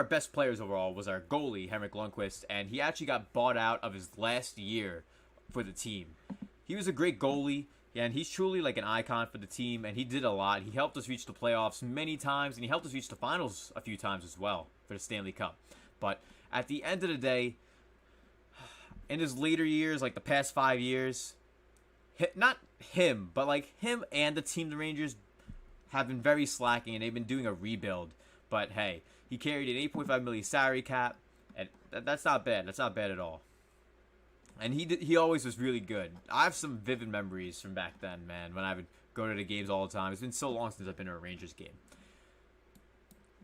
best players overall was our goalie, Henrik Lundqvist. And he actually got bought out of his last year for the team. He was a great goalie. And he's truly like an icon for the team, and he did a lot. He helped us reach the playoffs many times, and he helped us reach the finals a few times as well for the Stanley Cup. But at the end of the day, in his later years, like the past 5 years, not him, but like him and the team, the Rangers, have been very slacking, and they've been doing a rebuild. But hey, he carried an $8.5 million salary cap, and that's not bad. That's not bad at all. And he always was really good. I have some vivid memories from back then, man, when I would go to the games all the time. It's been so long since I've been to a Rangers game.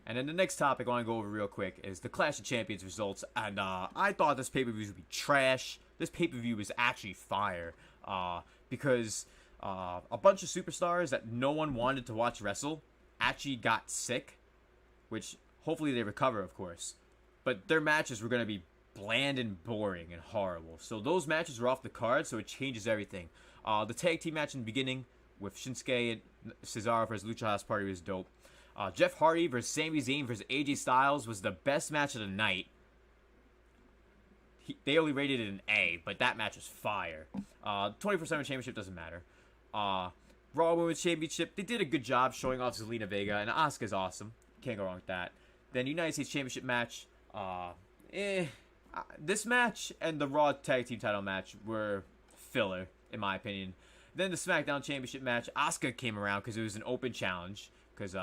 And then the next topic I want to go over real quick is the Clash of Champions results. And I thought this pay-per-view would be trash. This pay-per-view was actually fire. Because a bunch of superstars that no one wanted to watch wrestle actually got sick. Which, hopefully they recover, of course. But their matches were going to be bland and boring and horrible. So those matches were off the card, so it changes everything. The tag team match in the beginning with Shinsuke and Cesaro versus Lucha House Party was dope. Jeff Hardy versus Sami Zayn versus AJ Styles was the best match of the night. They only rated it an A, but that match was fire. 24/7 Championship doesn't matter. Raw Women's Championship, they did a good job showing off Zelina Vega, and Asuka's awesome. Can't go wrong with that. Then United States Championship match, this match and the Raw Tag Team title match were filler, in my opinion. Then the SmackDown Championship match, Asuka came around because it was an open challenge, because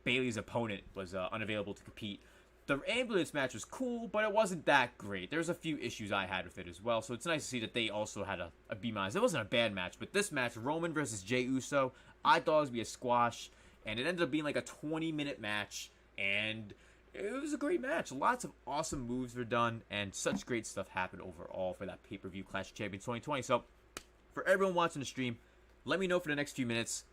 Bayley's opponent was unavailable to compete. The ambulance match was cool, but it wasn't that great. There's a few issues I had with it as well, so it's nice to see that they also had a B-. It wasn't a bad match, but this match, Roman versus Jey Uso, I thought it was going to be a squash, and it ended up being like a 20-minute match, and it was a great match. Lots of awesome moves were done, and such great stuff happened overall for that pay-per-view Clash of Champions 2020. So, for everyone watching the stream, let me know for the next few minutes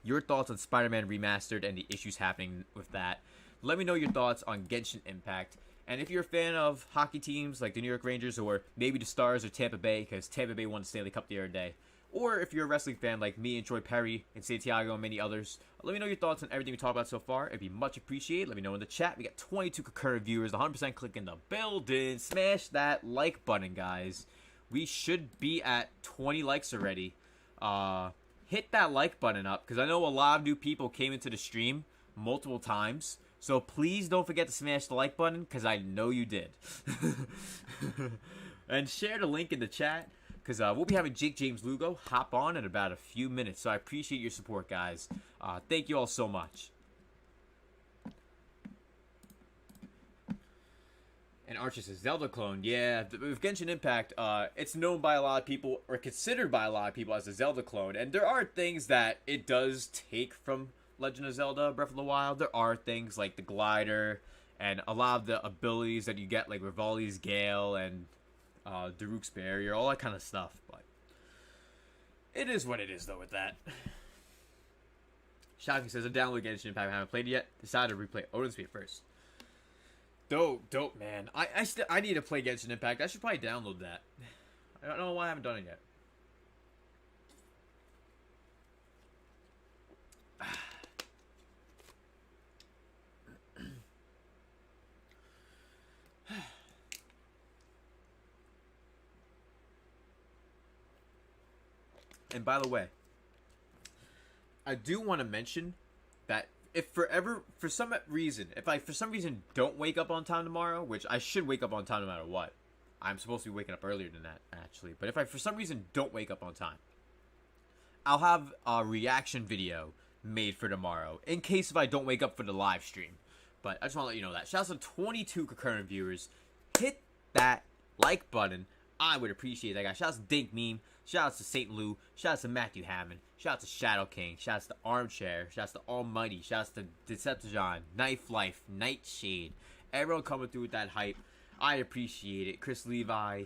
your thoughts on Spider-Man Remastered and the issues happening with that. Let me know your thoughts on Genshin Impact. And if you're a fan of hockey teams like the New York Rangers or maybe the Stars or Tampa Bay, because Tampa Bay won the Stanley Cup the other day, or if you're a wrestling fan like me and Troy Perry and Santiago and many others, let me know your thoughts on everything we talked about so far. It'd be much appreciated. Let me know in the chat. We got 22 concurrent viewers, 100% click in the building. Smash that like button, guys. We should be at 20 likes already. Hit that like button up, because I know a lot of new people came into the stream multiple times. So please don't forget to smash the like button, because I know you did. And share the link in the chat, because we'll be having JakeJames Lugo hop on in about a few minutes. So I appreciate your support, guys. Thank you all so much. And Archer says, Zelda clone. Yeah, with Genshin Impact, it's known by a lot of people, or considered by a lot of people as a Zelda clone. And there are things that it does take from Legend of Zelda Breath of the Wild. There are things like the glider and a lot of the abilities that you get, like Rivali's Gale and Daruk's Barrier, all that kind of stuff. But it is what it is, though, with that. Shocking says, I downloaded Genshin Impact, I haven't played it yet. Decided to replay Odin Sphere first. Dope, man. I need to play Genshin Impact. I should probably download that. I don't know why I haven't done it yet. And by the way, I do want to mention that if for some reason don't wake up on time tomorrow, which I should wake up on time no matter what. I'm supposed to be waking up earlier than that, actually. But if I for some reason don't wake up on time, I'll have a reaction video made for tomorrow in case if I don't wake up for the live stream. But I just want to let you know that. Shouts to 22 concurrent viewers. Hit that like button. I would appreciate that, guys. Shouts to Dink Meme. Shouts to St. Lou. Shouts to Matthew Hammond. Shouts to Shadow King. Shouts to Armchair. Shouts to Almighty. Shouts to Decepticon. Knife Life. Nightshade. Everyone coming through with that hype. I appreciate it. Chris Levi.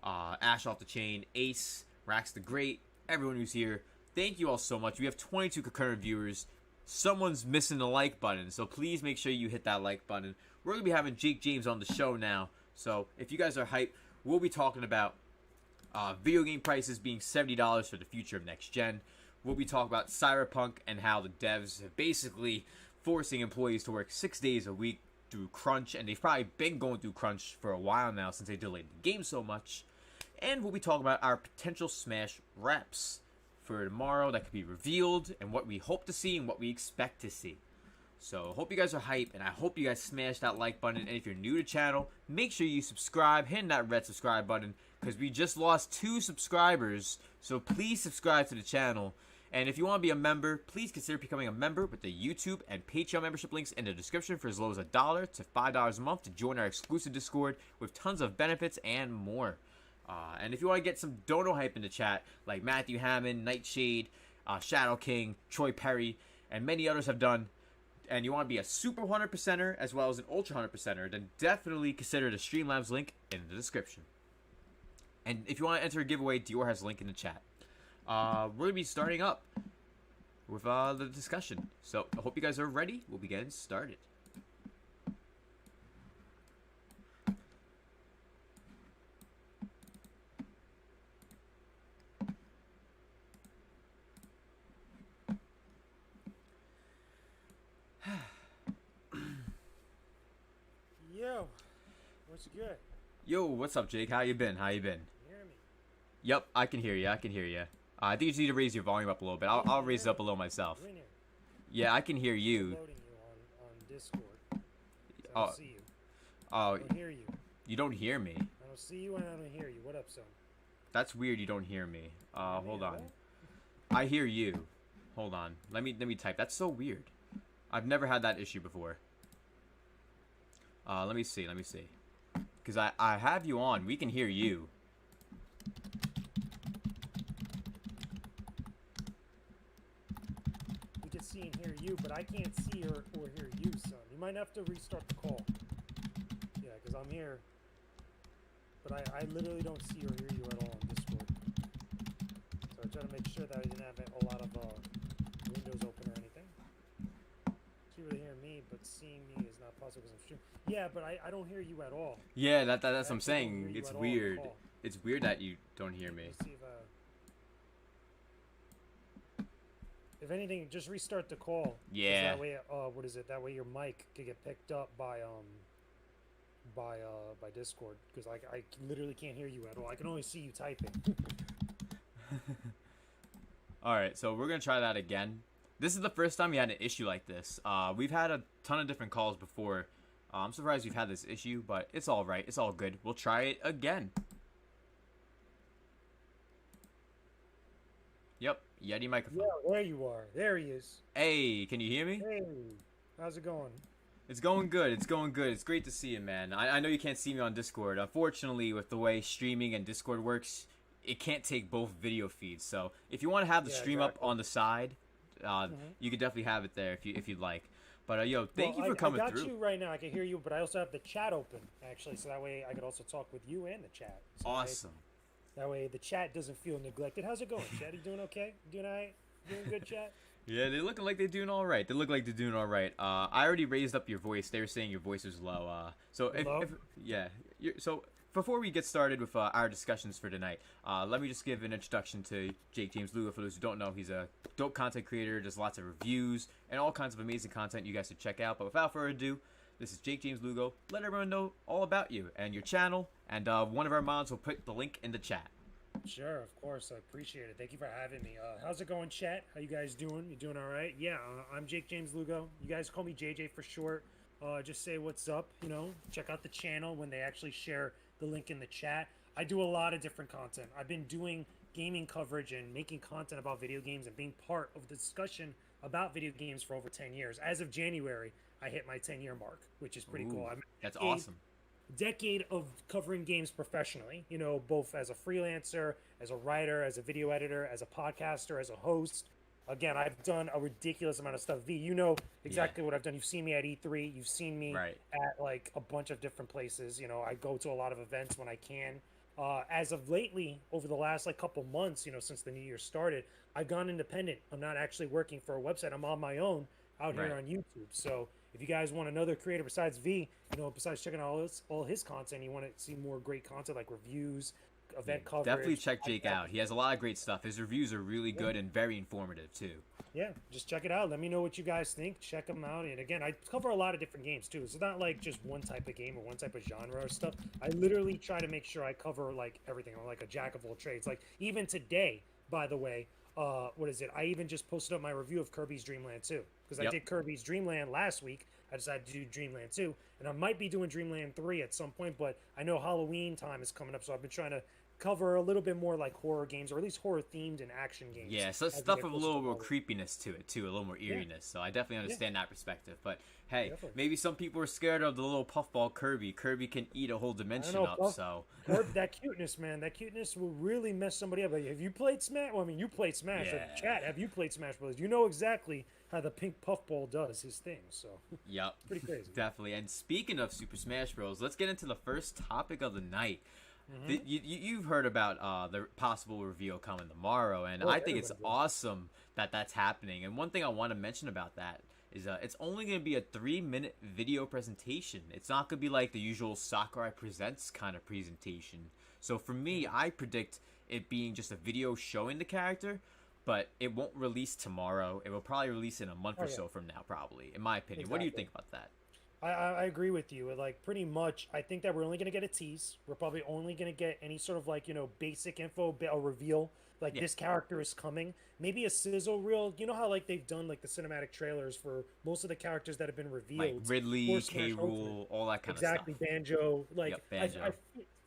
Ash Off the Chain. Ace. Rax the Great. Everyone who's here. Thank you all so much. We have 22 concurrent viewers. someone's missing the like button. So please make sure you hit that like button. We're going to be having Jake James on the show now. So if you guys are hyped, we'll be talking about video game prices being $70 for the future of next gen. We'll be talking about Cyberpunk and how the devs have basically forcing employees to work 6 days a week through crunch, and they've probably been going through crunch for a while now since they delayed the game so much. And we'll be talking about our potential Smash reps for tomorrow that could be revealed, and what we hope to see and what we expect to see. So hope you guys are hyped, and I hope you guys smash that like button. And if you're new to the channel, make sure you subscribe, hit that red subscribe button, because we just lost 2 subscribers. So please subscribe to the channel. And if you want to be a member, please consider becoming a member with the YouTube and Patreon membership links in the description for as low as $1 to $5 a month to join our exclusive Discord with tons of benefits and more. And if you want to get some dono hype in the chat, like Matthew Hammond, Nightshade, Shadow King, Troy Perry, and many others have done, and you want to be a super 100%er as well as an ultra 100%er, then definitely consider the Streamlabs link in the description. And if you want to enter a giveaway, Dior has a link in the chat. We're going to be starting up with the discussion. So I hope you guys are ready. We'll be getting started. Yo, what's good? Yo, what's up, Jake? How you been? How you been? You hear me? Yep, I can hear you. I can hear you. I think you just need to raise your volume up a little bit. I'll raise it up a little myself. You in here? Yeah, I can hear you. Loading you on Discord. So I Oh. don't see you. Oh, I don't hear you. you don't hear me. I don't see you and I don't hear you. What up, son? That's weird. You don't hear me. Hold Yeah, on. what? I hear you. Hold on. Let me type. That's so weird. I've never had that issue before. Let me see. Because I have you on. We can hear you. We can see and hear you, but I can't see or hear you, son. You might have to restart the call. Yeah, because I'm here. But I literally don't see or hear you at all on Discord. So I try to make sure that I didn't have a lot of windows open or anything. You really hear me, but seeing me is not possible because I'm streaming. Yeah, but I don't hear you at all. Yeah, that's what I'm I don't hear saying. you It's at all on the weird. call. It's weird that you don't hear me. Let's see if anything, just restart the call. 'Cause Yeah. That way, what is it? That way your mic could get picked up by Discord. Because I literally can't hear you at all. I can only see you typing. All right, so we're gonna try that again. This is the first time we had an issue like this. We've had a ton of different calls before. I'm surprised we've had this issue, but it's all right. It's all good. We'll try it again. Yep, Yeti microphone. Yeah, there you are. There he is. Hey, can you hear me? Hey, how's it going? It's going good. It's going good. It's great to see you, man. I know you can't see me on Discord. Unfortunately, with the way streaming and Discord works, it can't take both video feeds. So if you want to have the Yeah, stream exactly. up on the side, you could definitely have it there if you'd like. But yo, thank you for coming I got through. you right now. I can hear you, but I also have the chat open, actually. So that way I could also talk with you and the chat. So Awesome. That way the chat doesn't feel neglected. How's it going, chat? You doing okay? Doing all right? Doing good, chat? Yeah, they're looking like they're doing all right. They look like they're doing all right. I already raised up your voice. They were saying your voice was low. So Low? so before we get started with our discussions for tonight, let me just give an introduction to JakeJames Lugo. For those who don't know, he's a dope content creator. Does lots of reviews and all kinds of amazing content you guys should check out. But without further ado, this is JakeJames Lugo. Let everyone know all about you and your channel. And one of our mods will put the link in the chat. Sure, of course. I appreciate it. Thank you for having me. How's it going, chat? How you guys doing? You doing all right? Yeah, I'm JakeJames Lugo. You guys call me JJ for short. Just say what's up, you know. Check out the channel when they actually share the link in the chat. I do a lot of different content. I've been doing gaming coverage and making content about video games and being part of the discussion about video games for over 10 years. As of January, I hit my 10-year mark, which is pretty cool. That's awesome. Decade of covering games professionally, you know, both as a freelancer, as a writer, as a video editor, as a podcaster, as a host. Again, I've done a ridiculous amount of stuff. V, you know exactly what I've done. You've seen me at E3. You've seen me at like a bunch of different places. You know, I go to a lot of events when I can. As of lately, over the last like couple months, you know, since the new year started, I've gone independent. I'm not actually working for a website. I'm on my own, out here Right. on YouTube. So if you guys want another creator besides V, besides checking out all his content, you want to see more great content like reviews, event coverage. Definitely check Jake podcasts. out. He has a lot of great stuff. His reviews are really good and very informative too. Yeah, just check it out. Let me know what you guys think. Check them out. And again, I cover a lot of different games too. It's not like just one type of game or one type of genre or stuff. I literally try to make sure I cover like everything. I'm like a jack of all trades. Like even today, by the way, what is it? I even just posted up my review of Kirby's Dream Land 2 because I Yep. did Kirby's Dream Land last week. I decided to do Dream Land 2, and I might be doing Dream Land 3 at some point, but I know Halloween time is coming up, so I've been trying to cover a little bit more like horror games, or at least horror themed and action games. Yeah, so as we stuff get with a closer little to more Halloween. creepiness to it too, a little more eeriness. So I definitely understand that perspective. But hey, Definitely. maybe some people are scared of the little puffball Kirby. Kirby can eat a whole dimension know, up. Puff- So That cuteness, man. That cuteness will really mess somebody up. Like, have you played Smash? Well, I mean, you played Smash. Yeah. Chat, have you played Smash Brothers? You know exactly how the pink puffball does his thing. So yep, pretty crazy. definitely. And speaking of Super Smash Bros, let's get into the first topic of the night. You've heard about the possible reveal coming tomorrow, and Oh, I think it's everybody awesome that that's happening. And one thing I want to mention about that is it's only going to be a 3-minute video presentation. It's not going to be like the usual Sakurai Presents kind of presentation. So for me, I predict it being just a video showing the character, but it won't release tomorrow. It will probably release in a month or yeah. so from now, probably, in my opinion. What do you Exactly. think about that? I agree with you. Like pretty much, I think that we're only going to get a tease. We're probably only going to get any sort of like basic info, a reveal. Like this character is coming. Maybe a sizzle reel. You know how like they've done like the cinematic trailers for most of the characters that have been revealed. Like Ridley, for Smash K. Ultimate. Rool, all that kind Exactly, of stuff. Banjo. Like Yep, Banjo.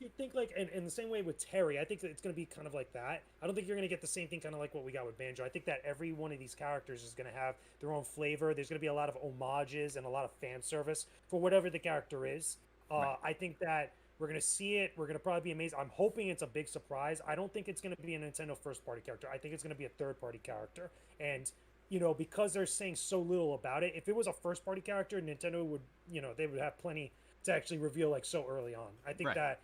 I think like in the same way with Terry, I think that it's going to be kind of like that. I don't think you're going to get the same thing kind of like what we got with Banjo. I think that every one of these characters is going to have their own flavor. There's going to be a lot of homages and a lot of fan service for whatever the character is. I think that we're going to see it. We're going to probably be amazed. I'm hoping it's a big surprise. I don't think it's going to be a Nintendo first-party character. I think it's going to be a third-party character. And because they're saying so little about it, if it was a first-party character, Nintendo would, they would have plenty to actually reveal like so early on. I think Right. that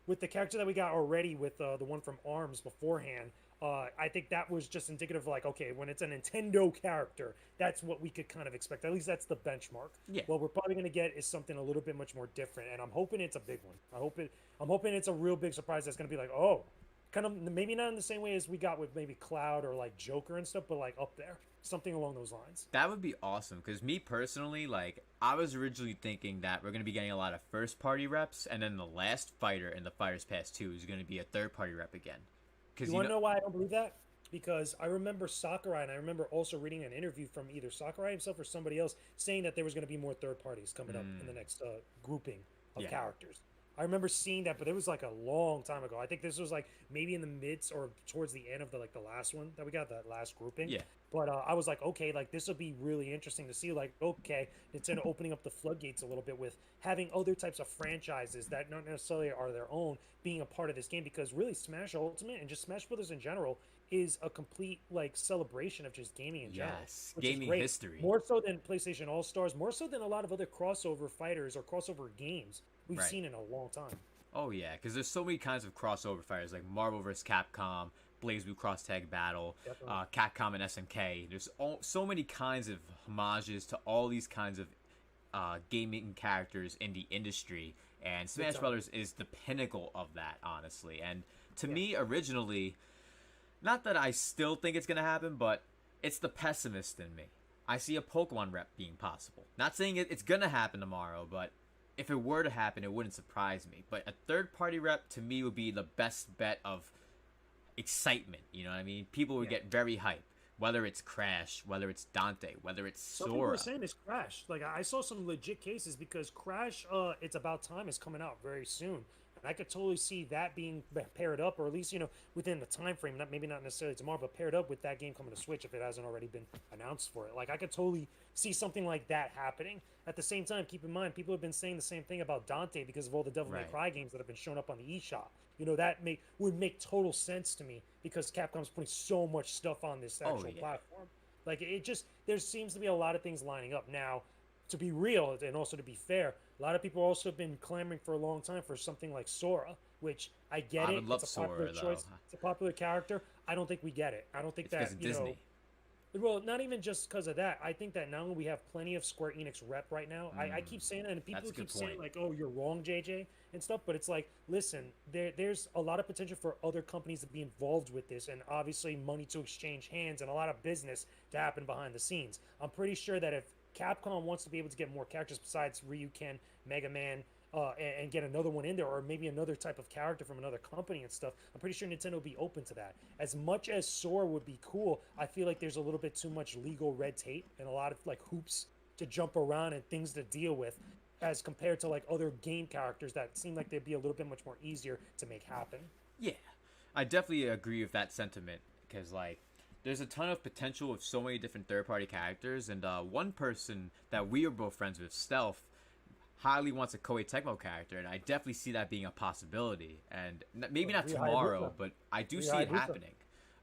with the character that we got already with the one from ARMS beforehand, I think that was just indicative of like, okay, when it's a Nintendo character, that's what we could kind of expect. At least that's the benchmark. Yeah. What we're probably going to get is something a little bit much more different, and I'm hoping it's a big one. I'm hoping it's a real big surprise that's going to be like, oh, kind of maybe not in the same way as we got with maybe Cloud or like Joker and stuff, but like up there, something along those lines. That would be awesome, because me personally, like, I was originally thinking that we're going to be getting a lot of first-party reps, and then the last fighter in the Fighters Pass 2 is going to be a third-party rep again. Because You want to know why I don't believe that? Because I remember Sakurai, and I remember also reading an interview from either Sakurai himself or somebody else saying that there was going to be more third parties coming up in the next grouping of Yeah. characters. I remember seeing that, but it was like a long time ago. I think this was like maybe in the midst or towards the end of the last one that we got, that last grouping. Yeah. But I was like, okay, like this will be really interesting to see. Like, okay, Nintendo opening up the floodgates a little bit with having other types of franchises that not necessarily are their own being a part of this game, because really Smash Ultimate and just Smash Brothers in general is a complete like celebration of just gaming in general. Yes, which is gaming great. history. More so than PlayStation All Stars, more so than a lot of other crossover fighters or crossover games we've Right. seen in a long time. Oh, yeah, because there's so many kinds of crossover fighters, like Marvel vs. Capcom, BlazBlue Cross Tag Battle, Definitely. Capcom and SNK. There's so many kinds of homages to all these kinds of gaming characters in the industry, and Smash time. Brothers is the pinnacle of that, honestly. And to me, originally, not that I still think it's going to happen, but it's the pessimist in me. I see a Pokemon rep being possible. Not saying it's going to happen tomorrow, but if it were to happen, it wouldn't surprise me. But a third-party rep, to me, would be the best bet of excitement. You know what I mean? People would get very hyped. Whether it's Crash, whether it's Dante, whether it's Some people are Sora. saying it's Crash. Like I saw some legit cases because Crash, It's About Time is coming out very soon, and I could totally see that being paired up, or at least within the time frame. Maybe not necessarily tomorrow, but paired up with that game coming to Switch if it hasn't already been announced for it. Like I could totally see something like that happening. At the same time, keep in mind people have been saying the same thing about Dante because of all the Devil May Right. Cry games that have been shown up on the eShop. That would make total sense to me because Capcom's putting so much stuff on this actual yeah. platform. Like there seems to be a lot of things lining up now. To be real and also to be fair, a lot of people also have been clamoring for a long time for something like Sora, which I get I it. would love it's a popular Sora, choice. though. It's a popular character. I don't think we get it. I don't think It's because that of Disney. Well, not even just because of that. I think that now we have plenty of Square Enix rep right now. I keep saying that, and people That's a good keep saying point. like, "Oh, you're wrong, JJ," and stuff. But it's like, listen, there's a lot of potential for other companies to be involved with this, and obviously money to exchange hands and a lot of business to happen behind the scenes. I'm pretty sure that if Capcom wants to be able to get more characters besides Ryuken, Mega Man, and get another one in there, or maybe another type of character from another company and stuff, I'm pretty sure Nintendo would be open to that. As much as Sora would be cool, I feel like there's a little bit too much legal red tape and a lot of like hoops to jump around and things to deal with, as compared to like other game characters that seem like they'd be a little bit much more easier to make happen. Yeah, I definitely agree with that sentiment because like there's a ton of potential with so many different third-party characters, and one person that we are both friends with, Stealth, highly wants a Koei Tecmo character, and I definitely see that being a possibility. And maybe not Ryu tomorrow, Hayabusa. but I do Ryu see it Hayabusa. happening.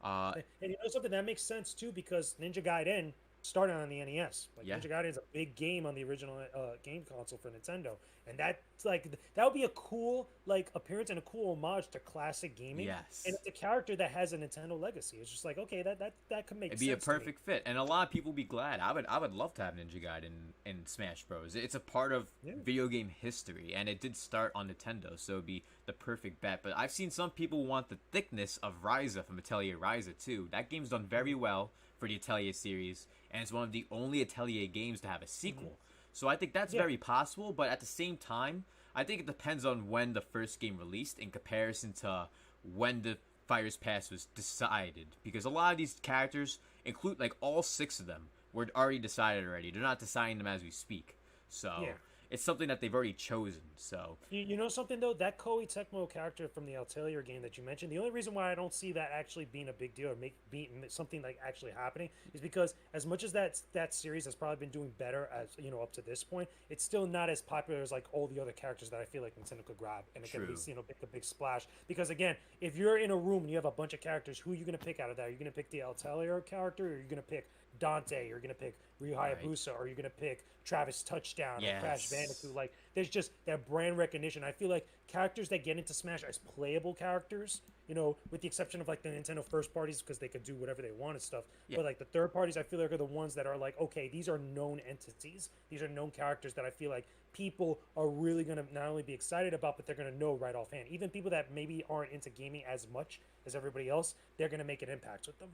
Uh, And you know something that makes sense too, because Ninja Gaiden started on the NES. Like Yeah. Ninja Gaiden is a big game on the original game console for Nintendo, and that's like that would be a cool like appearance and a cool homage to classic gaming. Yes. And it's a character that has a Nintendo legacy. It's just like okay, that could make It'd sense. be a to me. perfect fit, and a lot of people would be glad. I would love to have Ninja Gaiden in Smash Bros. It's a part of video game history, and it did start on Nintendo, so it'd be the perfect bet. But I've seen some people want the thickness of Ryza from Atelier Ryza too. That game's done very well for the Atelier series, and it's one of the only Atelier games to have a sequel. So I think that's very possible, but at the same time, I think it depends on when the first game released in comparison to when the Fighters Pass was decided, because a lot of these characters include like all 6 of them were already decided already. They're not deciding them as we speak, so it's something that they've already chosen. So You know something though, that Koei Tecmo character from the Atelier game that you mentioned, the only reason why I don't see that actually being a big deal or being something like actually happening is because as much as that series has probably been doing better as up to this point, it's still not as popular as like all the other characters that I feel like Nintendo could grab and it could at least make a big splash. Because again, if you're in a room and you have a bunch of characters, who are you gonna pick out of that? Are you gonna pick the Atelier character, or are you gonna pick Dante? You're gonna pick Ryu Hayabusa, or you're gonna pick Travis Touchdown or Crash Bandicoot. Like, there's just that brand recognition. I feel like characters that get into Smash as playable characters, with the exception of like the Nintendo first parties because they could do whatever they want and stuff. But like the third parties, I feel like are the ones that are like, okay, these are known entities. These are known characters that I feel like people are really gonna not only be excited about, but they're gonna know right offhand. Even people that maybe aren't into gaming as much as everybody else, they're gonna make an impact with them.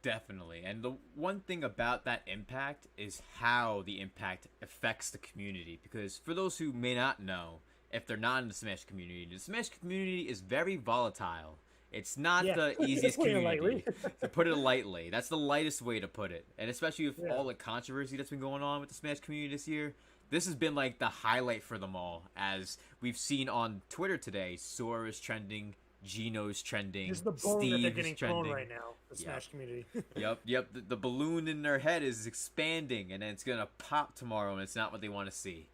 definitely. And the one thing about that impact is how the impact affects the community. Because for those who may not know, if they're not in the Smash community is very volatile. It's not the easiest Putting it community. lightly. To put it lightly. That's the lightest way to put it. And especially with all the controversy that's been going on with the Smash community this year, this has been like the highlight for them all. As we've seen on Twitter today, Sora is trending, Gino's trending, This is the bone that Steve they're is getting thrown trending. right now. The Smash community. Yep. The balloon in their head is expanding, and then it's gonna pop tomorrow, and it's not what they want to see.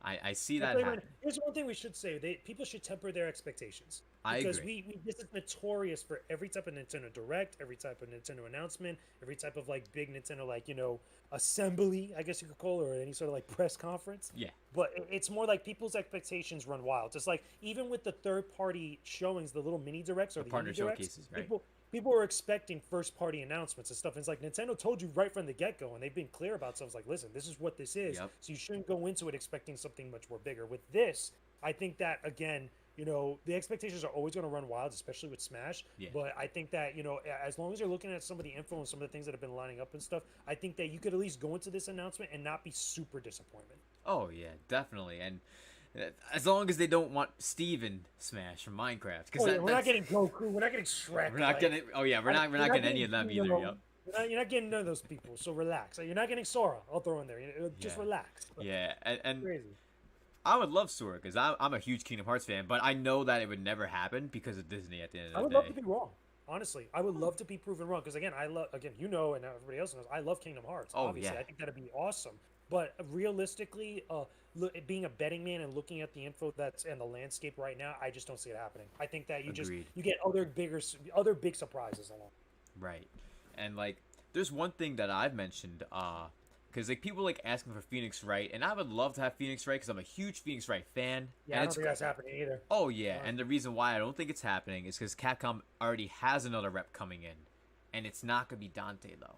I see that happen. Here's one thing we should say: people should temper their expectations. I Because agree. this is notorious for every type of Nintendo Direct, every type of Nintendo announcement, every type of like big Nintendo assembly, I guess you could call it, or any sort of like press conference. Yeah. But it's more like people's expectations run wild. Just like even with the third-party showings, the little mini directs or the partner indie directs, showcases, right? people are expecting first-party announcements and stuff. And it's like Nintendo told you right from the get-go, and they've been clear about stuff. It's like, listen, this is what this is, Yep. so you shouldn't go into it expecting something much more bigger. With this, I think that again, the expectations are always going to run wild, especially with Smash. Yeah. But I think that as long as you're looking at some of the info and some of the things that have been lining up and stuff, I think that you could at least go into this announcement and not be super disappointed. Oh yeah, definitely. And as long as they don't want Steve in Smash from Minecraft, because We're not getting Goku. We're not getting Shrek. we're not getting. Oh yeah, we're not getting any of them either. Yep. You're not getting none of those people. So relax. You're not getting Sora. I'll throw in there. Just Yeah. relax. Yeah, and Crazy. I would love Sora because I'm a huge Kingdom Hearts fan, but I know that it would never happen because of Disney at the end I of would the love day. to be wrong. Honestly, I would love to be proven wrong because again, and everybody else knows, I love Kingdom Hearts. Oh, Obviously, yeah. I think that'd be awesome. But realistically, being a betting man and looking at the info that's in the landscape right now, I just don't see it happening. I think that Agreed. you get other big surprises along. Right. And like there's one thing that I've mentioned because like people like asking for Phoenix Wright, and I would love to have Phoenix Wright because I'm a huge Phoenix Wright fan. Yeah, and I don't it's think that's happening either. Oh yeah, and the reason why I don't think it's happening is because Capcom already has another rep coming in, and it's not gonna be Dante though.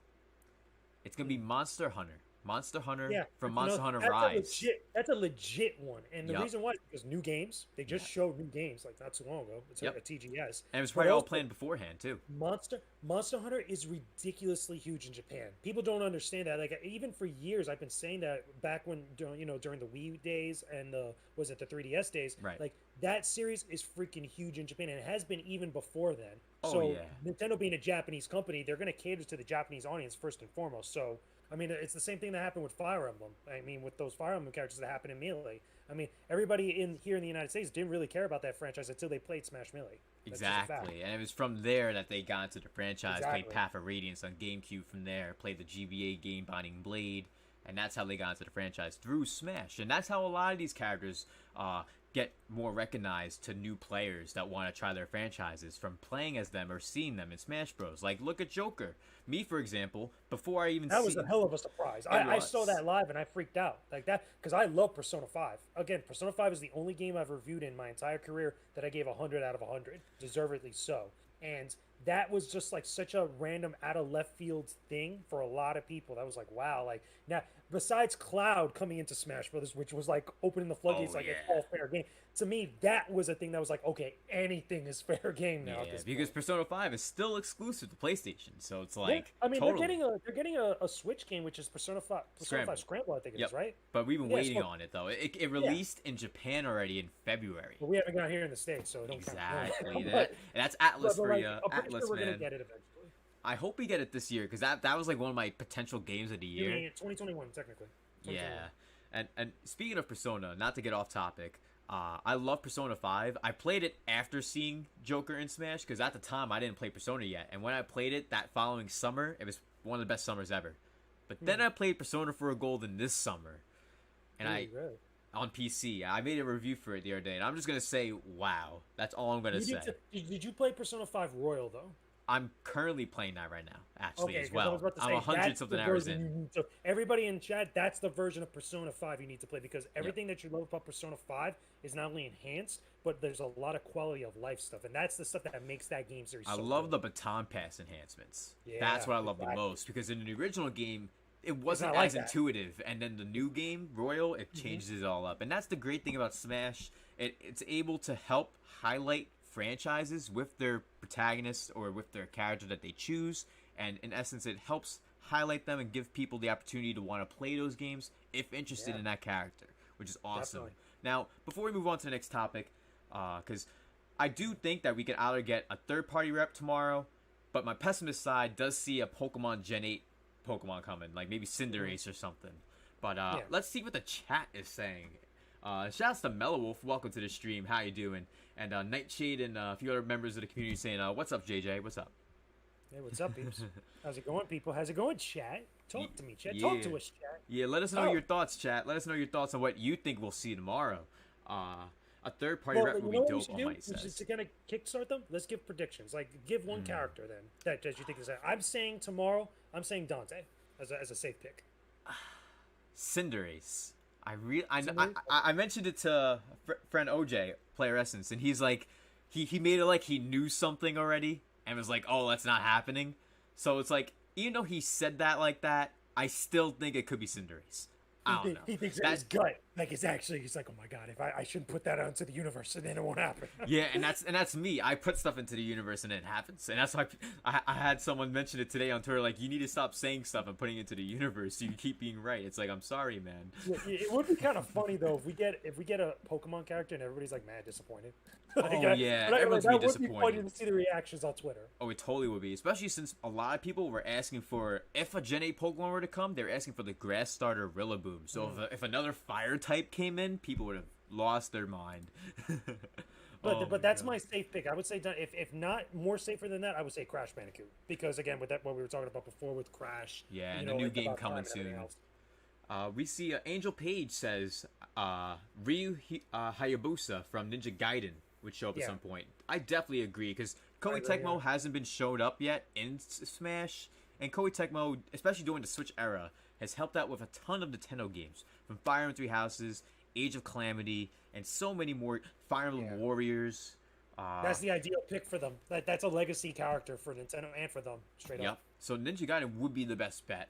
It's gonna be Monster Hunter. Monster Hunter Yeah, from you know, Monster Hunter that's Rise. that's a legit one, and the Yup. reason why is because new games. They just showed new games like not too long ago. It's Yep. a TGS, And it was but probably all also planned beforehand too. Monster Hunter is ridiculously huge in Japan. People don't understand that. Like even for years, I've been saying that back when during the Wii days and the 3DS days. Right. Like that series is freaking huge in Japan, and it has been even before then. Oh, So yeah. Nintendo being a Japanese company, they're going to cater to the Japanese audience first and foremost. So I mean, it's the same thing that happened with Fire Emblem. I mean, with those Fire Emblem characters that happened in Melee. I mean, everybody here in the United States didn't really care about that franchise until they played Smash Melee. That's just a fact. Exactly, and it was from there that they got into the franchise. Played Exactly. Path of Radiance on GameCube from there. Played the GBA game Binding Blade, and that's how they got into the franchise through Smash. And that's how a lot of these characters get more recognized to new players that want to try their franchises from playing as them or seeing them in Smash Bros. Like look at Joker. Me, for example, before I even That was a hell of a surprise. I saw was. that live and I freaked out like that because I love Persona 5. Again, Persona 5 is the only game I've reviewed in my entire career that I gave 100 out of 100, deservedly so. And that was just like such a random out of left field thing for a lot of people. That was like, wow. Like now, besides Cloud coming into Smash Brothers, which was like opening the floodgates, Oh, like it's yeah. all fair game. To me, that was a thing that was like, okay, anything is fair game now. At Yeah, this because point. Persona 5 is still exclusive to PlayStation, so it's Yeah, like I mean, totally. they're getting a Switch game, which is Persona 5 Scramble, I think it Yep. is, right? But we've been Yeah, waiting so- on it though. It released in Japan already in February. But we haven't got here in the States, so it don't Exactly. count. and that's Atlas for like, you. I'm pretty Atlas, sure we're man. gonna get it eventually. I hope we get it this year because that was like one of my potential games of the You year. mean 2021, technically. 2021. Yeah. And speaking of Persona, not to get off topic, I love Persona 5. I played it after seeing Joker in Smash because at the time I didn't play Persona yet. And when I played it that following summer, it was one of the best summers ever. But then I played Persona 4 Golden this summer. And Really? on PC. I made a review for it the other day. And I'm just going to say, wow. That's all I'm going to say. Did you play Persona 5 Royal, though? I'm currently playing that right now, actually, as 'cause I well. was about to I'm say, 100 that's something the hours version in. you need to- everybody in chat, that's the version of Persona 5 you need to play because everything that you love about Persona 5 is not only enhanced, but there's a lot of quality of life stuff, and that's the stuff that makes that game series. I so love good. the baton pass enhancements. Yeah, That's what I love exactly. the most because in the original game, it wasn't not like as that. intuitive, and then the new game, Royal, it changes it all up. And that's the great thing about Smash. It's able to help highlight franchises with their protagonists or with their character that they choose, and in essence, it helps highlight them and give people the opportunity to want to play those games if interested in that character, which is awesome. Definitely. Now, before we move on to the next topic, because I do think that we can either get a third-party rep tomorrow, but my pessimist side does see a Pokemon Gen 8 Pokemon coming, like maybe Cinderace or something. But let's see what the chat is saying. Shouts to Mellow Wolf, welcome to the stream. How you doing? And Nightshade and a few other members of the community saying, "What's up, JJ? What's up?" Hey, what's up, peeps? How's it going, people? How's it going, chat? Talk to me, chat. Yeah. Talk to us, chat. Yeah, let us know Oh. your thoughts, chat. Let us know your thoughts on what you think we'll see tomorrow. A third-party Well, rep you would know be what we dope. should On do? my We should, says. to kind of kickstart them, let's give predictions. Like, give Hmm. one character then that you think is. I'm saying tomorrow. I'm saying Dante as a safe pick. Cinderace. I Cinderace? mentioned it to friend OJ, Player Essence, and he's like, he made it like he knew something already, and was like, oh, that's not happening. So it's like, even though he said that like that, I still think it could be Cinderace. I don't know. He thinks in his gut, like it's actually. He's like, oh my god, if I shouldn't put that out into the universe, and then it won't happen. Yeah, and that's me. I put stuff into the universe and it happens, and that's why I had someone mention it today on Twitter. Like, you need to stop saying stuff and putting it into the universe so you keep being right. It's like, I'm sorry, man. Yeah, it would be kind of funny though if we get a Pokemon character and everybody's like mad disappointed. Like, Oh, yeah, like, everyone's that gonna be would be funny disappointed. to see the reactions on Twitter. Oh, it totally would be, especially since a lot of people were asking for, if a Gen 8 Pokemon were to come, they were asking for the Grass Starter Rillaboom. So if another Fire type came in, people would have lost their mind. But that's my safe pick. I would say if not more safer than that, I would say Crash Bandicoot because again with that what we were talking about before with Crash. Yeah, you and know, the new it's game about coming time and everything soon. else. We see Angel Page says Ryu Hayabusa from Ninja Gaiden would show up at some point. I definitely agree because Koei Tecmo hasn't been showed up yet in Smash, and Koei Tecmo, especially during the Switch era, has helped out with a ton of Nintendo games from Fire Emblem Three Houses, Age of Calamity, and so many more. Fire Emblem Warriors. That's the ideal pick for them. That's a legacy character for Nintendo and for them, straight Yep. up. So Ninja Gaiden would be the best bet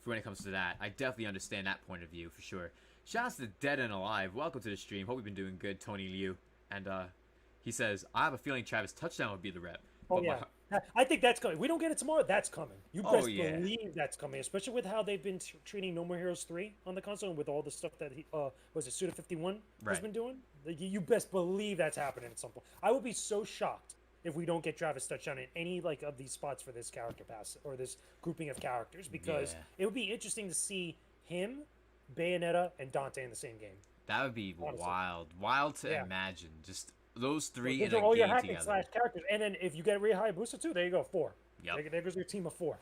when it comes to that. I definitely understand that point of view for sure. Shouts to Dead and Alive. Welcome to the stream. Hope you've been doing good, Tony Liu. And he says, I have a feeling Travis Touchdown would be the rep. Oh But yeah, I think that's coming. We don't get it tomorrow. That's coming. You Oh, best yeah. believe that's coming, especially with how they've been treating No More Heroes 3 on the console and with all the stuff that was it Suda 51 has Right. been doing. You best believe that's happening at some point. I would be so shocked if we don't get Travis Touchdown in any like of these spots for this character pass or this grouping of characters, because Yeah. it would be interesting to see him, Bayonetta, and Dante in the same game. That would be Honestly. wild to Yeah. imagine. Just those three Those in are a all your game hacking together. slash characters, and then if you get Rei Hayabusa too, there you go, 4. Yep. There goes your team of 4.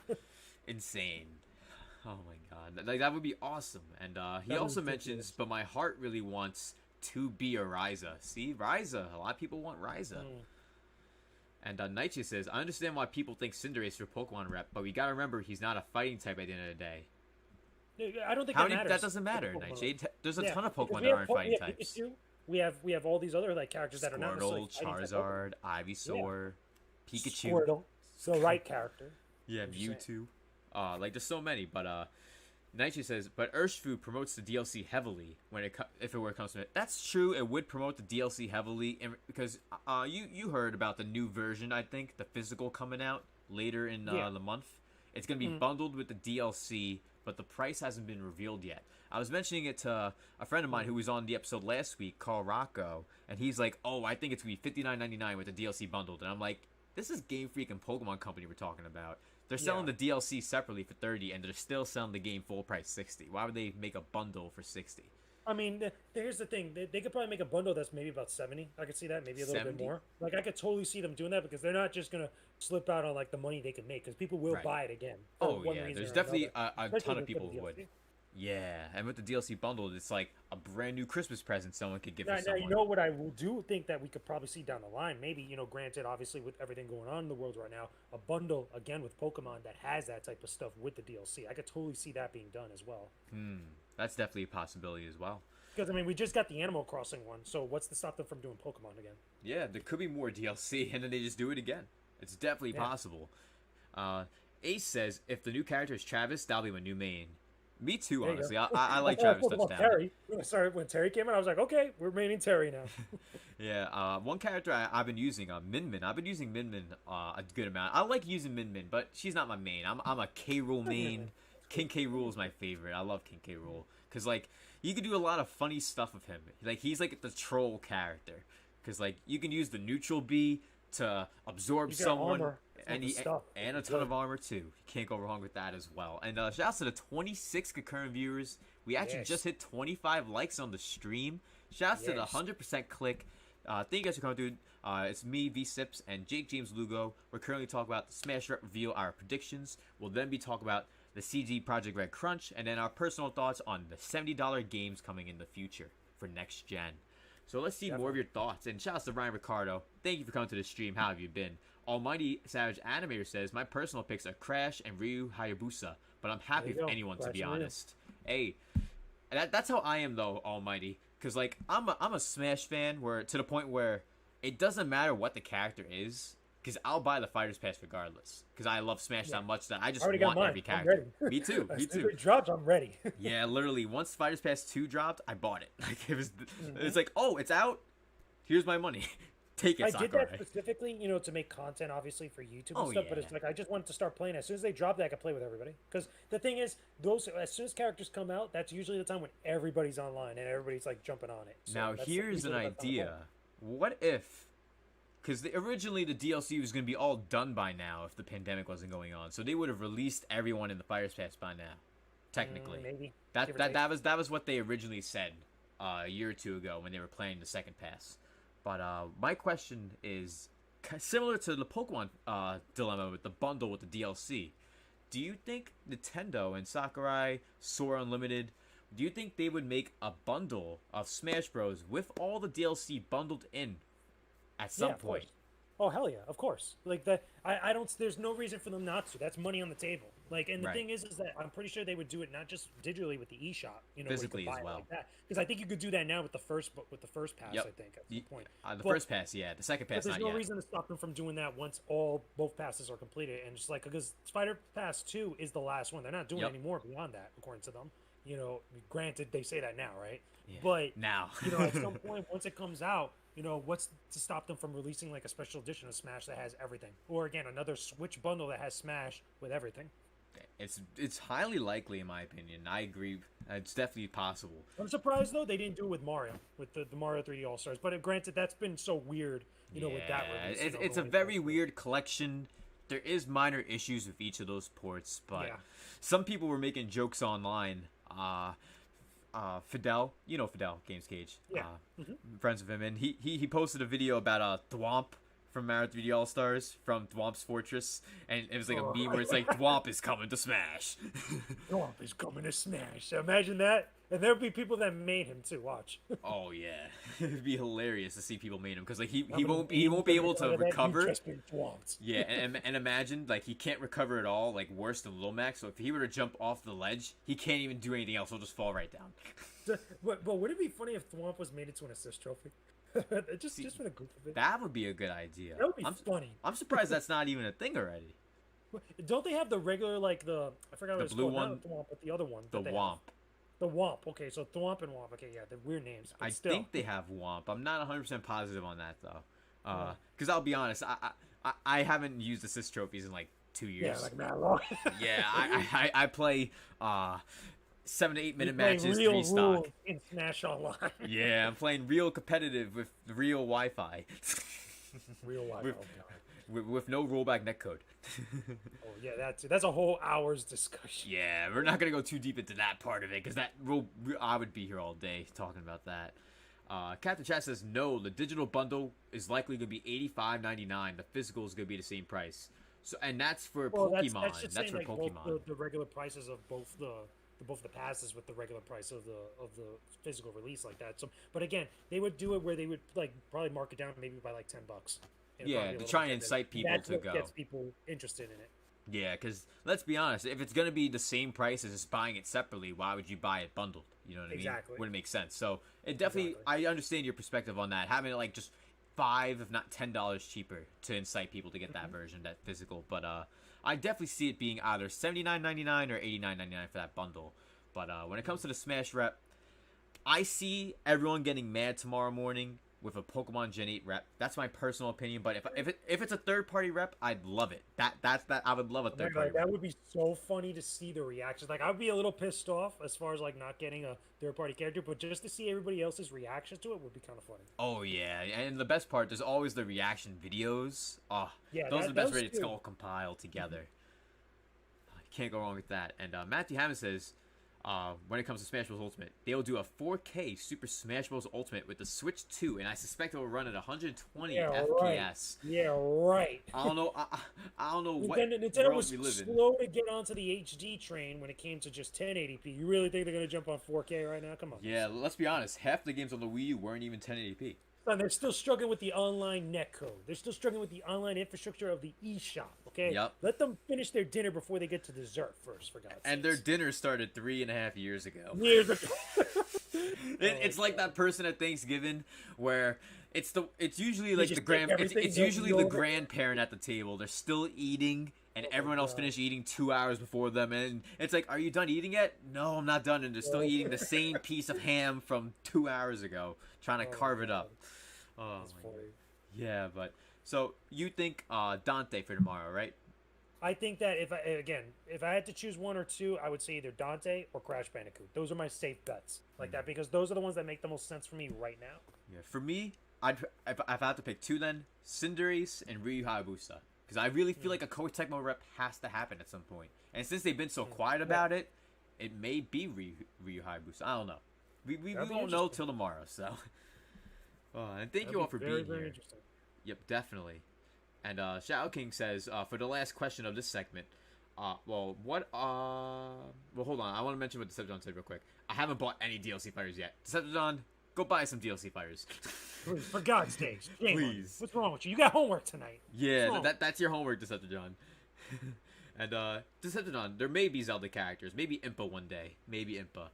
Insane. Oh my god, like that would be awesome. And he That also is mentions, ridiculous. but my heart really wants to be a Ryza. See, Ryza. A lot of people want Ryza. And Naichi says, I understand why people think Cinderace for Pokemon rep, but we gotta remember he's not a fighting type at the end of the day. I don't think How that many? matters. That doesn't matter, Pokemon. Nightshade. There's a Yeah, ton of because Pokemon we that have aren't Po- fighting we have types. Pikachu, we have all these other like characters that are not necessarily Squirtle, fighting type Charizard, Ivysaur, Pikachu. Squirtle, the right character. Yeah, I'm just Mewtwo. Like there's so many, but Naichi says, but Urshifu promotes the DLC heavily when if it were comes to it. That's true. It would promote the DLC heavily, because you heard about the new version. I think the physical coming out later in Yeah. the month. It's gonna be bundled with the DLC, but the price hasn't been revealed yet. I was mentioning it to a friend of mine who was on the episode last week, Carl Rocco, and he's like, "Oh, I think it's gonna be $59.99 with the DLC bundled," and I'm like, "This is Game Freak and Pokemon Company we're talking about. They're selling Yeah. the DLC separately for $30, and they're still selling the game full price $60. Why would they make a bundle for $60? I mean, here's the thing: they could probably make a bundle that's maybe about 70. I could see that, maybe a little 70? bit more. Like I could totally see them doing that because they're not just gonna slip out on like the money they can make, because people will Right. buy it again. for Oh one yeah, reason there's or definitely another. a Especially ton of with the people who would. DLC. Yeah, and with the DLC bundled, it's like a brand new Christmas present someone could give Now, to someone. you know what I do think that we could probably see down the line? Maybe, granted, obviously with everything going on in the world right now, a bundle again with Pokemon that has that type of stuff with the DLC. I could totally see that being done as well. That's definitely a possibility as well. Because I mean, we just got the Animal Crossing one, so what's to stop them from doing Pokemon again? Yeah, there could be more DLC, and then they just do it again. It's definitely Yeah. possible. Ace says, if the new character is Travis, that'll be my new main. Me too, There you honestly. go. I like I Travis thought about Touchdown. Terry. Sorry, when Terry came in, I was like, okay, we're maining Terry now. Yeah, one character I've been using, Min Min. I've been using Min Min a good amount. I like using Min Min, but she's not my main. I'm a K. Rool main. King K. Rool is my favorite. I love King K. Rool. Because, like, you can do a lot of funny stuff with him. Like, he's like the troll character. Because, like, you can use the neutral B to absorb He's got someone. armor. And, He's got stuff. and a ton of armor, too. You can't go wrong with that as well. And shouts to the 26 concurrent viewers. We actually Yes. just hit 25 likes on the stream. Shouts to the Yes. 100% click. Thank you guys for coming through. It's me, V-CiPz, and JakeJames Lugo. We're currently talking about the Smash Rep reveal, our predictions. We'll then be talking about the CG Projekt Red Crunch, and then our personal thoughts on the $70 games coming in the future for next gen. So let's see more of your thoughts. And shouts to Ryan Ricardo. Thank you for coming to the stream. How have you been? Almighty Savage Animator says, my personal picks are Crash and Ryu Hayabusa, but I'm happy There you with go. anyone, to Crash be and Ryu. honest. Hey, that's how I am, though, Almighty. Because, like, I'm a Smash fan where to the point where it doesn't matter what the character is, because I'll buy the Fighter's Pass regardless. Because I love Smash that much that I just already got want mine. every I'm character. ready. Me too, As me soon as too. it drops, I'm ready. Yeah, literally, once Fighter's Pass 2 dropped, I bought it. Like, it's like, oh, it's out? Here's my money. Take it, I did Sakurai. that specifically, to make content, obviously, for YouTube and Oh, stuff. But yeah. it's like I just wanted to start playing. As soon as they drop that, I can play with everybody. Because the thing is, as soon as characters come out, that's usually the time when everybody's online and everybody's like jumping on it. So Now, that's here's an usually the best time to idea. What if... Because originally the DLC was going to be all done by now if the pandemic wasn't going on. So they would have released everyone in the Fighter's Pass by now. Technically. maybe. That Give or that, take. that was what they originally said a year or two ago when they were playing the second pass. But my question is similar to the Pokemon dilemma with the bundle with the DLC. Do you think Nintendo and Sakurai, Sora Unlimited, do you think they would make a bundle of Smash Bros with all the DLC bundled in at some Yeah, of point? course. Oh hell yeah, of course. Like that, I don't. There's no reason for them not to. That's money on the table. Like, and the Right. thing is that I'm pretty sure they would do it not just digitally with the eShop, where you Physically could as buy it well. like that. Because I think you could do that now with the first, but with the first pass, Yep. I think at some point. The But- first pass, yeah. The second But pass, there's not no yet. reason to stop them from doing that once both passes are completed, and just like because Spider Pass 2 is the last one, they're not doing Yep. any more beyond that, according to them. Granted, they say that now, right? Yeah. But Now. at some point, once it comes out, what's to stop them from releasing like a special edition of Smash that has everything, or again another Switch bundle that has Smash with everything? It's highly likely, in my opinion. I agree. It's definitely possible. I'm surprised though they didn't do it with Mario, with the Mario 3D All Stars. But granted, that's been so weird, with that Yeah, release. it's a going very forward. weird collection. There is minor issues with each of those ports, but Yeah. some people were making jokes online. Fidel, Fidel, Games Cage. Yeah. Friends with him, and he posted a video about Thwomp from Mario 3D All Stars from Thwomp's Fortress, and it was like a meme where it's like Thwomp is coming to Smash. Trump is coming to Smash. So imagine that, and there'll be people that made him too. Watch. Oh yeah, it'd be hilarious to see people made him because like he won't be able to recover. Yeah, and imagine like he can't recover at all, like worse than Lil Max. So if he were to jump off the ledge, he can't even do anything else. He'll just fall right down. But would it be funny if Thwomp was made into an assist trophy? just for the goof of it. That would be a good idea. That would be funny. I'm surprised that's not even a thing already. Don't they have the regular I forgot what it's blue called. one? Not the Thwomp, but the other one. The that they have. Womp. The Womp. Okay, so Thwomp and Womp. Okay, yeah, they're weird names. But I still. think they have Womp. I'm not 100% positive on that though. Because I'll be honest, I haven't used assist trophies in like 2 years. Yeah, like mad long. Yeah, I play 7 to 8 minute You play matches, real 3 stock. rules in Smash Online. Yeah, I'm playing real competitive with real Wi-Fi. Real life. With- Oh god. with no rollback netcode. Oh yeah, that's a whole hour's discussion. Yeah, we're not gonna go too deep into that part of it because I would be here all day talking about that. Captain Chat says no. The digital bundle is likely gonna be $85.99. The physical is gonna be the same price. So and that's for Pokemon. That's just That's saying, for like, Pokemon. both the regular prices of both the passes with the regular price of the physical release like that. So, but again, they would do it where they would probably mark it down maybe by like $10. It'd Yeah, probably be a to little try and bit incite people That's to what go. Gets people interested in it. Yeah, because let's be honest, if it's gonna be the same price as just buying it separately, why would you buy it bundled? You know what I mean? Exactly. Wouldn't make sense. So it definitely, Exactly. I understand your perspective on that. Having it like just $5, if not $10 cheaper to incite people to get that version, that physical. But I definitely see it being either $79.99 or $89.99 for that bundle. But when it comes to the Smash rep, I see everyone getting mad tomorrow morning with a Pokemon Gen 8 rep. That's my personal opinion. But if it's a third party rep, I'd love it. That's I would love a third party That rep. would be so funny to see the reactions. Like, I'd be a little pissed off as far as like not getting a third party character, but just to see everybody else's reactions to it would be kind of funny. Oh yeah, and the best part, there's always the reaction videos. Oh, Yeah, those are the best those way it's too. all compiled together. Can't go wrong with that. And Matthew Hammond says, when it comes to Smash Bros. Ultimate, they'll do a 4K Super Smash Bros. Ultimate with the Switch 2, and I suspect it will run at 120 Yeah, FPS. right. Yeah, right. I don't know. I don't know what Nintendo world was we live in. slow to get onto the HD train when it came to just 1080p. You really think they're gonna jump on 4K right now? Come on. Yeah, let's be honest. Half the games on the Wii U weren't even 1080p. And they're still struggling with the online netcode. They're still struggling with the online infrastructure of the eShop. Okay. Yep. Let them finish their dinner before they get to dessert first, for God's And their sakes. dinner started 3.5 years ago. Years ago. It's like that person at Thanksgiving where it's usually like just the take everything, it's don't usually know the that- grandparent at the table. They're still eating, and everyone else finished eating 2 hours before them. And it's like, are you done eating yet? No, I'm not done. And they're still eating the same piece of ham from 2 hours ago, trying to carve it up. Oh, That's my funny. God. Yeah, but so you think Dante for tomorrow, right? I think that if I had to choose one or two, I would say either Dante or Crash Bandicoot. Those are my safe bets, like that, because those are the ones that make the most sense for me right now. Yeah, for me, if I had to pick two, then Cinderace and Ryu Hayabusa, because I really feel like a Koei Tecmo rep has to happen at some point. And since they've been so quiet about it, it may be Ryu Hayabusa. I don't know. We That'd be won't know interesting. till tomorrow. So, and thank That'd you all be for very, being very here. interesting. Yep, definitely. And Shadow King says, for the last question of this segment, well, hold on. I want to mention what Decepticon said real quick. I haven't bought any DLC fighters yet. Decepticon, Go buy some DLC fighters. Please, for God's sakes, James, Please. what's wrong with you? You got homework tonight. Yeah, that's your homework, Decepticon. And Decepticon, there may be Zelda characters. Maybe Impa one day. Maybe Impa.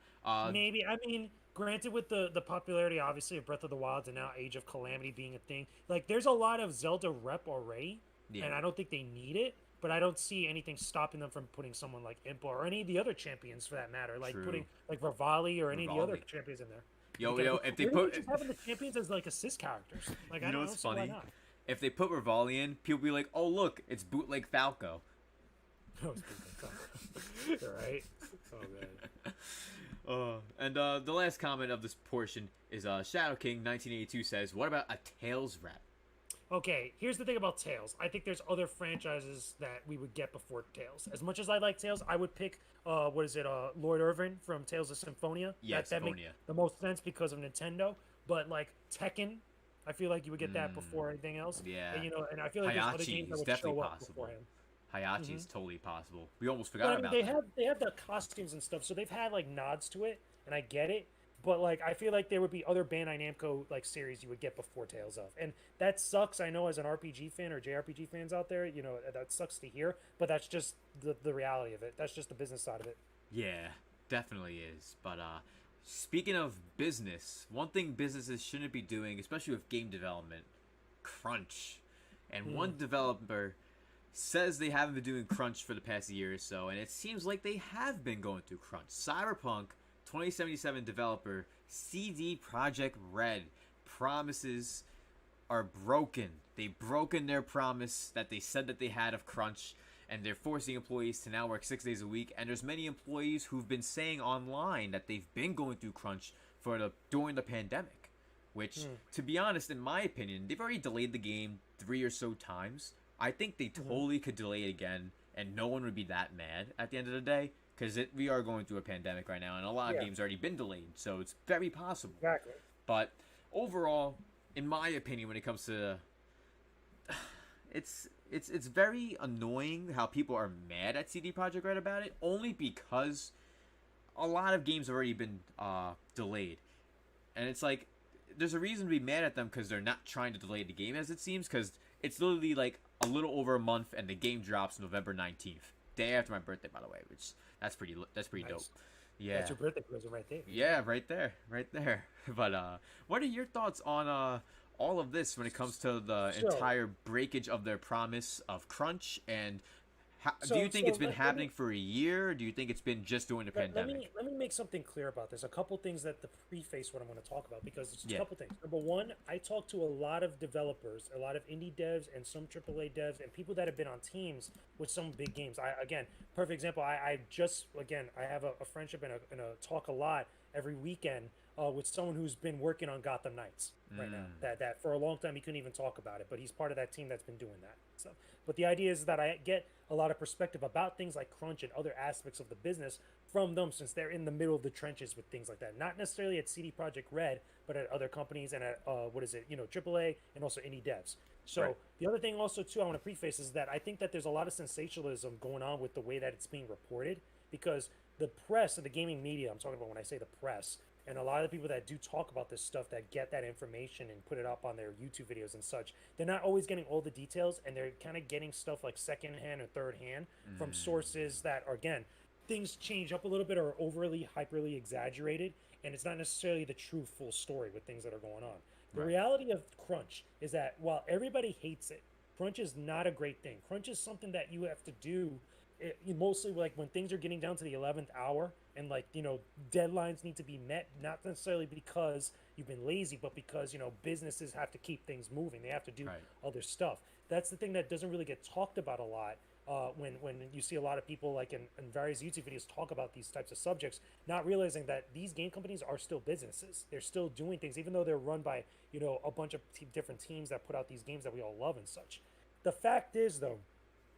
Maybe. I mean, granted, with the popularity, obviously, of Breath of the Wild and now Age of Calamity being a thing, like, there's a lot of Zelda rep already, and I don't think they need it. But I don't see anything stopping them from putting someone like Impa or any of the other champions, for that matter, like putting like Rivali or any of the other champions in there. Yo, if they put just having the champions as like assist characters, like I don't know what's funny. Why not? If they put Rivali in, people be like, "Oh, look, it's bootleg Falco." Oh, it's bootleg Falco. Right? Oh man. And the last comment of this portion is Shadow King 1982 says, "What about a Tails rep?" Okay, here's the thing about Tails. I think there's other franchises that we would get before Tails. As much as I like Tails, I would pick Lord Irvin from Tales of Symphonia. Yeah, that makes the most sense because of Nintendo. But like Tekken, I feel like you would get that before anything else. Yeah, and, and I feel like there's other games that would show up beforehand. Hayachi is totally possible. We almost forgot about that. They have the costumes and stuff, so they've had like nods to it, and I get it. But like, I feel like there would be other Bandai Namco like series you would get before Tales of, and that sucks. I know as an RPG fan or JRPG fans out there, that sucks to hear. But that's just the reality of it. That's just the business side of it. Yeah, definitely is. But speaking of business, one thing businesses shouldn't be doing, especially with game development, crunch. And one developer says they haven't been doing crunch for the past year or so, and it seems like they have been going through crunch. Cyberpunk 2077 developer CD Projekt Red promises are broken. They've broken their promise that they said that they had of crunch, and they're forcing employees to now work 6 days a week. And there's many employees who've been saying online that they've been going through crunch during the pandemic, which, to be honest, in my opinion, they've already delayed the game 3 or so times. I think they totally could delay it again, and no one would be that mad at the end of the day. Because we are going through a pandemic right now, and a lot of games already been delayed, so it's very possible. Exactly. But overall, in my opinion, when it comes to, it's very annoying how people are mad at CD Projekt Red about it, only because a lot of games have already been delayed, and it's like there's a reason to be mad at them because they're not trying to delay the game, as it seems, because it's literally like a little over a month, and the game drops November 19th, day after my birthday, by the way, which. That's pretty nice. Dope. Yeah. That's your birthday present right there. Yeah, right there. But what are your thoughts on all of this when it comes to the entire breakage of their promise of crunch? And do you think it's been happening for a year? Or do you think it's been just during the pandemic? Let me make something clear about this. A couple things that preface what I'm going to talk about, because it's a couple things. Number one, I talk to a lot of developers, a lot of indie devs, and some AAA devs, and people that have been on teams with some big games. Perfect example. I have a friendship and a talk a lot every weekend with someone who's been working on Gotham Knights right now. That for a long time he couldn't even talk about it, but he's part of that team that's been doing that. So, but the idea is that I get a lot of perspective about things like crunch and other aspects of the business from them, since they're in the middle of the trenches with things like that. Not necessarily at CD Projekt Red, but at other companies and at AAA and also indie devs. So the other thing also too I want to preface is that I think that there's a lot of sensationalism going on with the way that it's being reported, because the press and the gaming media, I'm talking about when I say the press, and a lot of the people that do talk about this stuff, that get that information and put it up on their YouTube videos and such, they're not always getting all the details, and they're kind of getting stuff like secondhand or third hand from sources that are, again, things change up a little bit or overly, hyperly exaggerated, and it's not necessarily the true full story with things that are going on. The reality of crunch is that while everybody hates it, crunch is not a great thing. Crunch is something that you have to do mostly like when things are getting down to the 11th hour and deadlines need to be met, not necessarily because you've been lazy, but because businesses have to keep things moving. They have to do other stuff. That's the thing that doesn't really get talked about a lot when you see a lot of people like in various YouTube videos talk about these types of subjects, not realizing that these game companies are still businesses. They're still doing things, even though they're run by a bunch of different teams that put out these games that we all love and such. The fact is, though,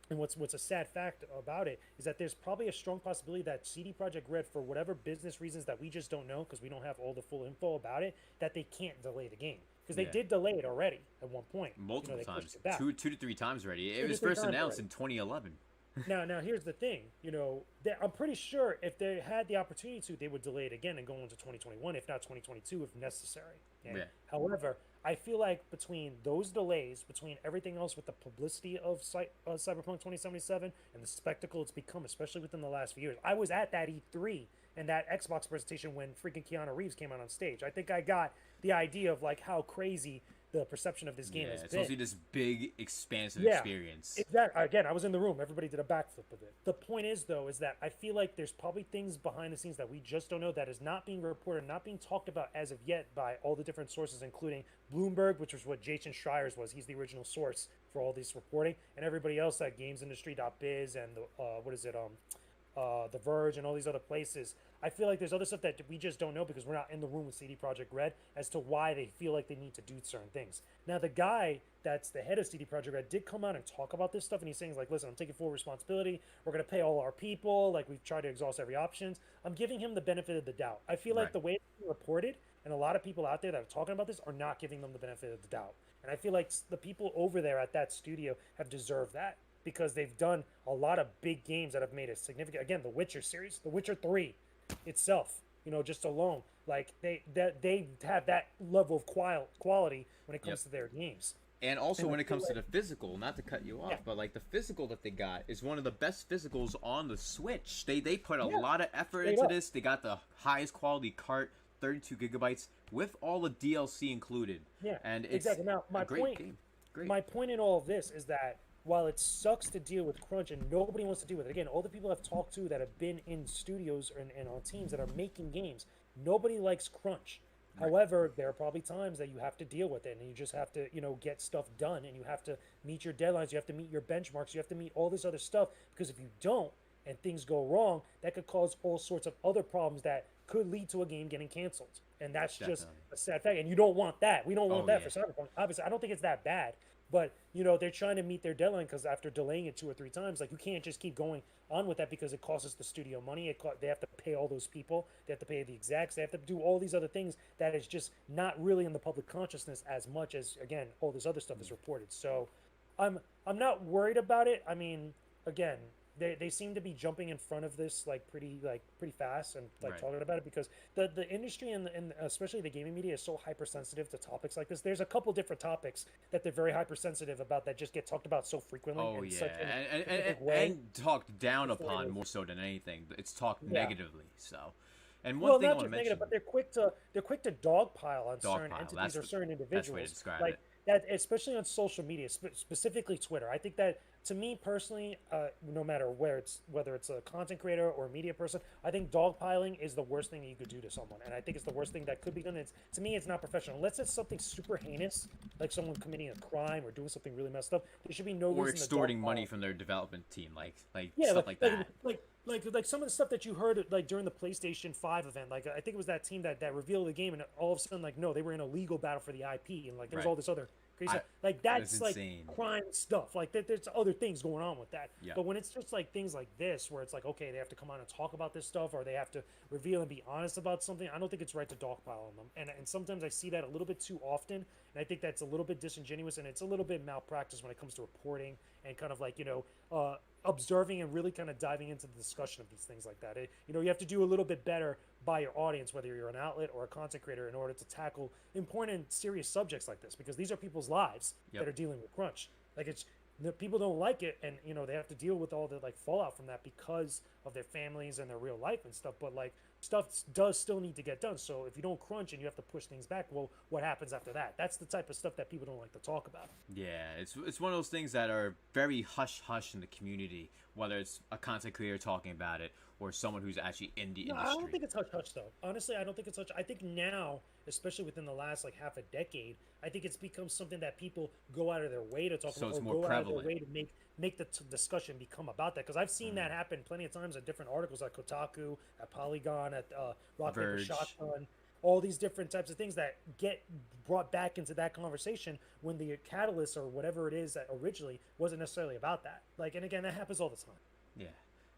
and what's a sad fact about it is that there's probably a strong possibility that CD Projekt Red, for whatever business reasons that we just don't know because we don't have all the full info about it, that they can't delay the game. Because they did delay it already at one point. Multiple times. Two to three times already. It was first announced in 2011. Now, here's the thing. I'm pretty sure if they had the opportunity to, they would delay it again and go into 2021, if not 2022, if necessary. Okay? Yeah. However, I feel like between those delays, between everything else with the publicity of Cyberpunk 2077 and the spectacle it's become, especially within the last few years, I was at that E3 and that Xbox presentation when freaking Keanu Reeves came out on stage. I think I got the idea of like how crazy the perception of this game has it's been. supposed to be this big, expansive Yeah, experience. exactly. Again, I was in the room. Everybody did a backflip of it. The point is, though, is that I feel like there's probably things behind the scenes that we just don't know that is not being reported, not being talked about as of yet by all the different sources, including Bloomberg, which was what Jason Schreier's was. He's the original source for all this reporting, and everybody else at GamesIndustry.biz and The Verge and all these other places. I feel like there's other stuff that we just don't know because we're not in the room with CD Projekt Red as to why they feel like they need to do certain things. Now, the guy that's the head of CD Projekt Red did come out and talk about this stuff, and he's saying, like, listen, I'm taking full responsibility. We're going to pay all our people. Like, we've tried to exhaust every options. I'm giving him the benefit of the doubt. I feel like Right. the way it's being reported, and a lot of people out there that are talking about this are not giving them the benefit of the doubt. And I feel like the people over there at that studio have deserved that because they've done a lot of big games that have made a significant, again, the Witcher series, the Witcher 3 itself, just alone, like they have that level of quality when it comes Yep. to their games. And also, And when I it comes feel to the physical, not to cut you off, Yeah. but like the physical that they got is one of the best physicals on the Switch. They put a Yeah, lot of effort straight into up. this. They got the highest quality cart, 32 gigabytes, with all the DLC included. Yeah, And it's exactly. Now, a great game. Great. my point in all of this is that while it sucks to deal with crunch and nobody wants to deal with it, again, all the people I've talked to that have been in studios and on teams that are making games, nobody likes crunch. However, there are probably times that you have to deal with it and you just have to, get stuff done and you have to meet your deadlines, you have to meet your benchmarks, you have to meet all this other stuff because if you don't and things go wrong, that could cause all sorts of other problems that could lead to a game getting canceled. And that's just Definitely. a sad fact. And you don't want that. We don't want Oh, that yeah. for Cyberpunk. Obviously, I don't think it's that bad. But, they're trying to meet their deadline because after delaying it 2 or 3 times, like, you can't just keep going on with that because it costs the studio money. They have to pay all those people. They have to pay the execs. They have to do all these other things that is just not really in the public consciousness as much as, again, all this other stuff is reported. So I'm not worried about it. I mean, again, they seem to be jumping in front of this pretty fast and Right. talking about it because the industry and especially the gaming media is so hypersensitive to topics like this. There's a couple different topics that they're very hypersensitive about that just get talked about so frequently. Oh in yeah, such a and, specific way. and talked down Before upon it is. more so than anything. It's talked Yeah. negatively. So, and one Well, thing I not want to just mention. negative, but they're quick to dogpile on certain Dogpile, entities that's or the certain best way to individuals. describe Like it. that, especially on social media, specifically Twitter. I think that to me personally, no matter whether it's a content creator or a media person, I think dogpiling is the worst thing you could do to someone, and I think it's the worst thing that could be done. To me, it's not professional. Unless it's something super heinous, like someone committing a crime or doing something really messed up. There should be no Or reason to extorting dogpile. money from their development team, like Yeah, stuff like that. like some of the stuff that you heard like during the PlayStation 5 event. Like I think it was that team that revealed the game, and all of a sudden, like no, they were in a legal battle for the IP, and like there was Right. all this other crazy I- stuff. Like that's that's like insane. crime stuff. Like there's other things going on with that. Yeah. But when it's just like things like this, where it's like okay, they have to come out and talk about this stuff, or they have to reveal and be honest about something, I don't think it's right to dogpile on them. And sometimes I see that a little bit too often, and I think that's a little bit disingenuous, and it's a little bit malpractice when it comes to reporting and kind of like observing and really kind of diving into the discussion of these things like that. You have to do a little bit better by your audience, whether you're an outlet or a content creator, in order to tackle important and serious subjects like this, because these are people's lives Yep. that are dealing with crunch. Like the people don't like it, and they have to deal with all the like fallout from that because of their families and their real life and stuff. But like stuff does still need to get done. So if you don't crunch and you have to push things back, well, what happens after that? That's the type of stuff that people don't like to talk about. Yeah, it's one of those things that are very hush hush in the community, whether it's a content creator talking about it or someone who's actually in the No, industry. I don't think it's hush hush though. Honestly, I don't think it's hush. I think now, especially within the last like half a decade, I think it's become something that people go out of their way to talk So about, it's or more go out of prevalent. their way to make the discussion become about that. Because I've seen that happen plenty of times at different articles, like Kotaku, at Polygon, at Rock Paper Verge. Shotgun. All these different types of things that get brought back into that conversation when the catalyst or whatever it is that originally wasn't necessarily about that. Like, and again, that happens all the time. Yeah,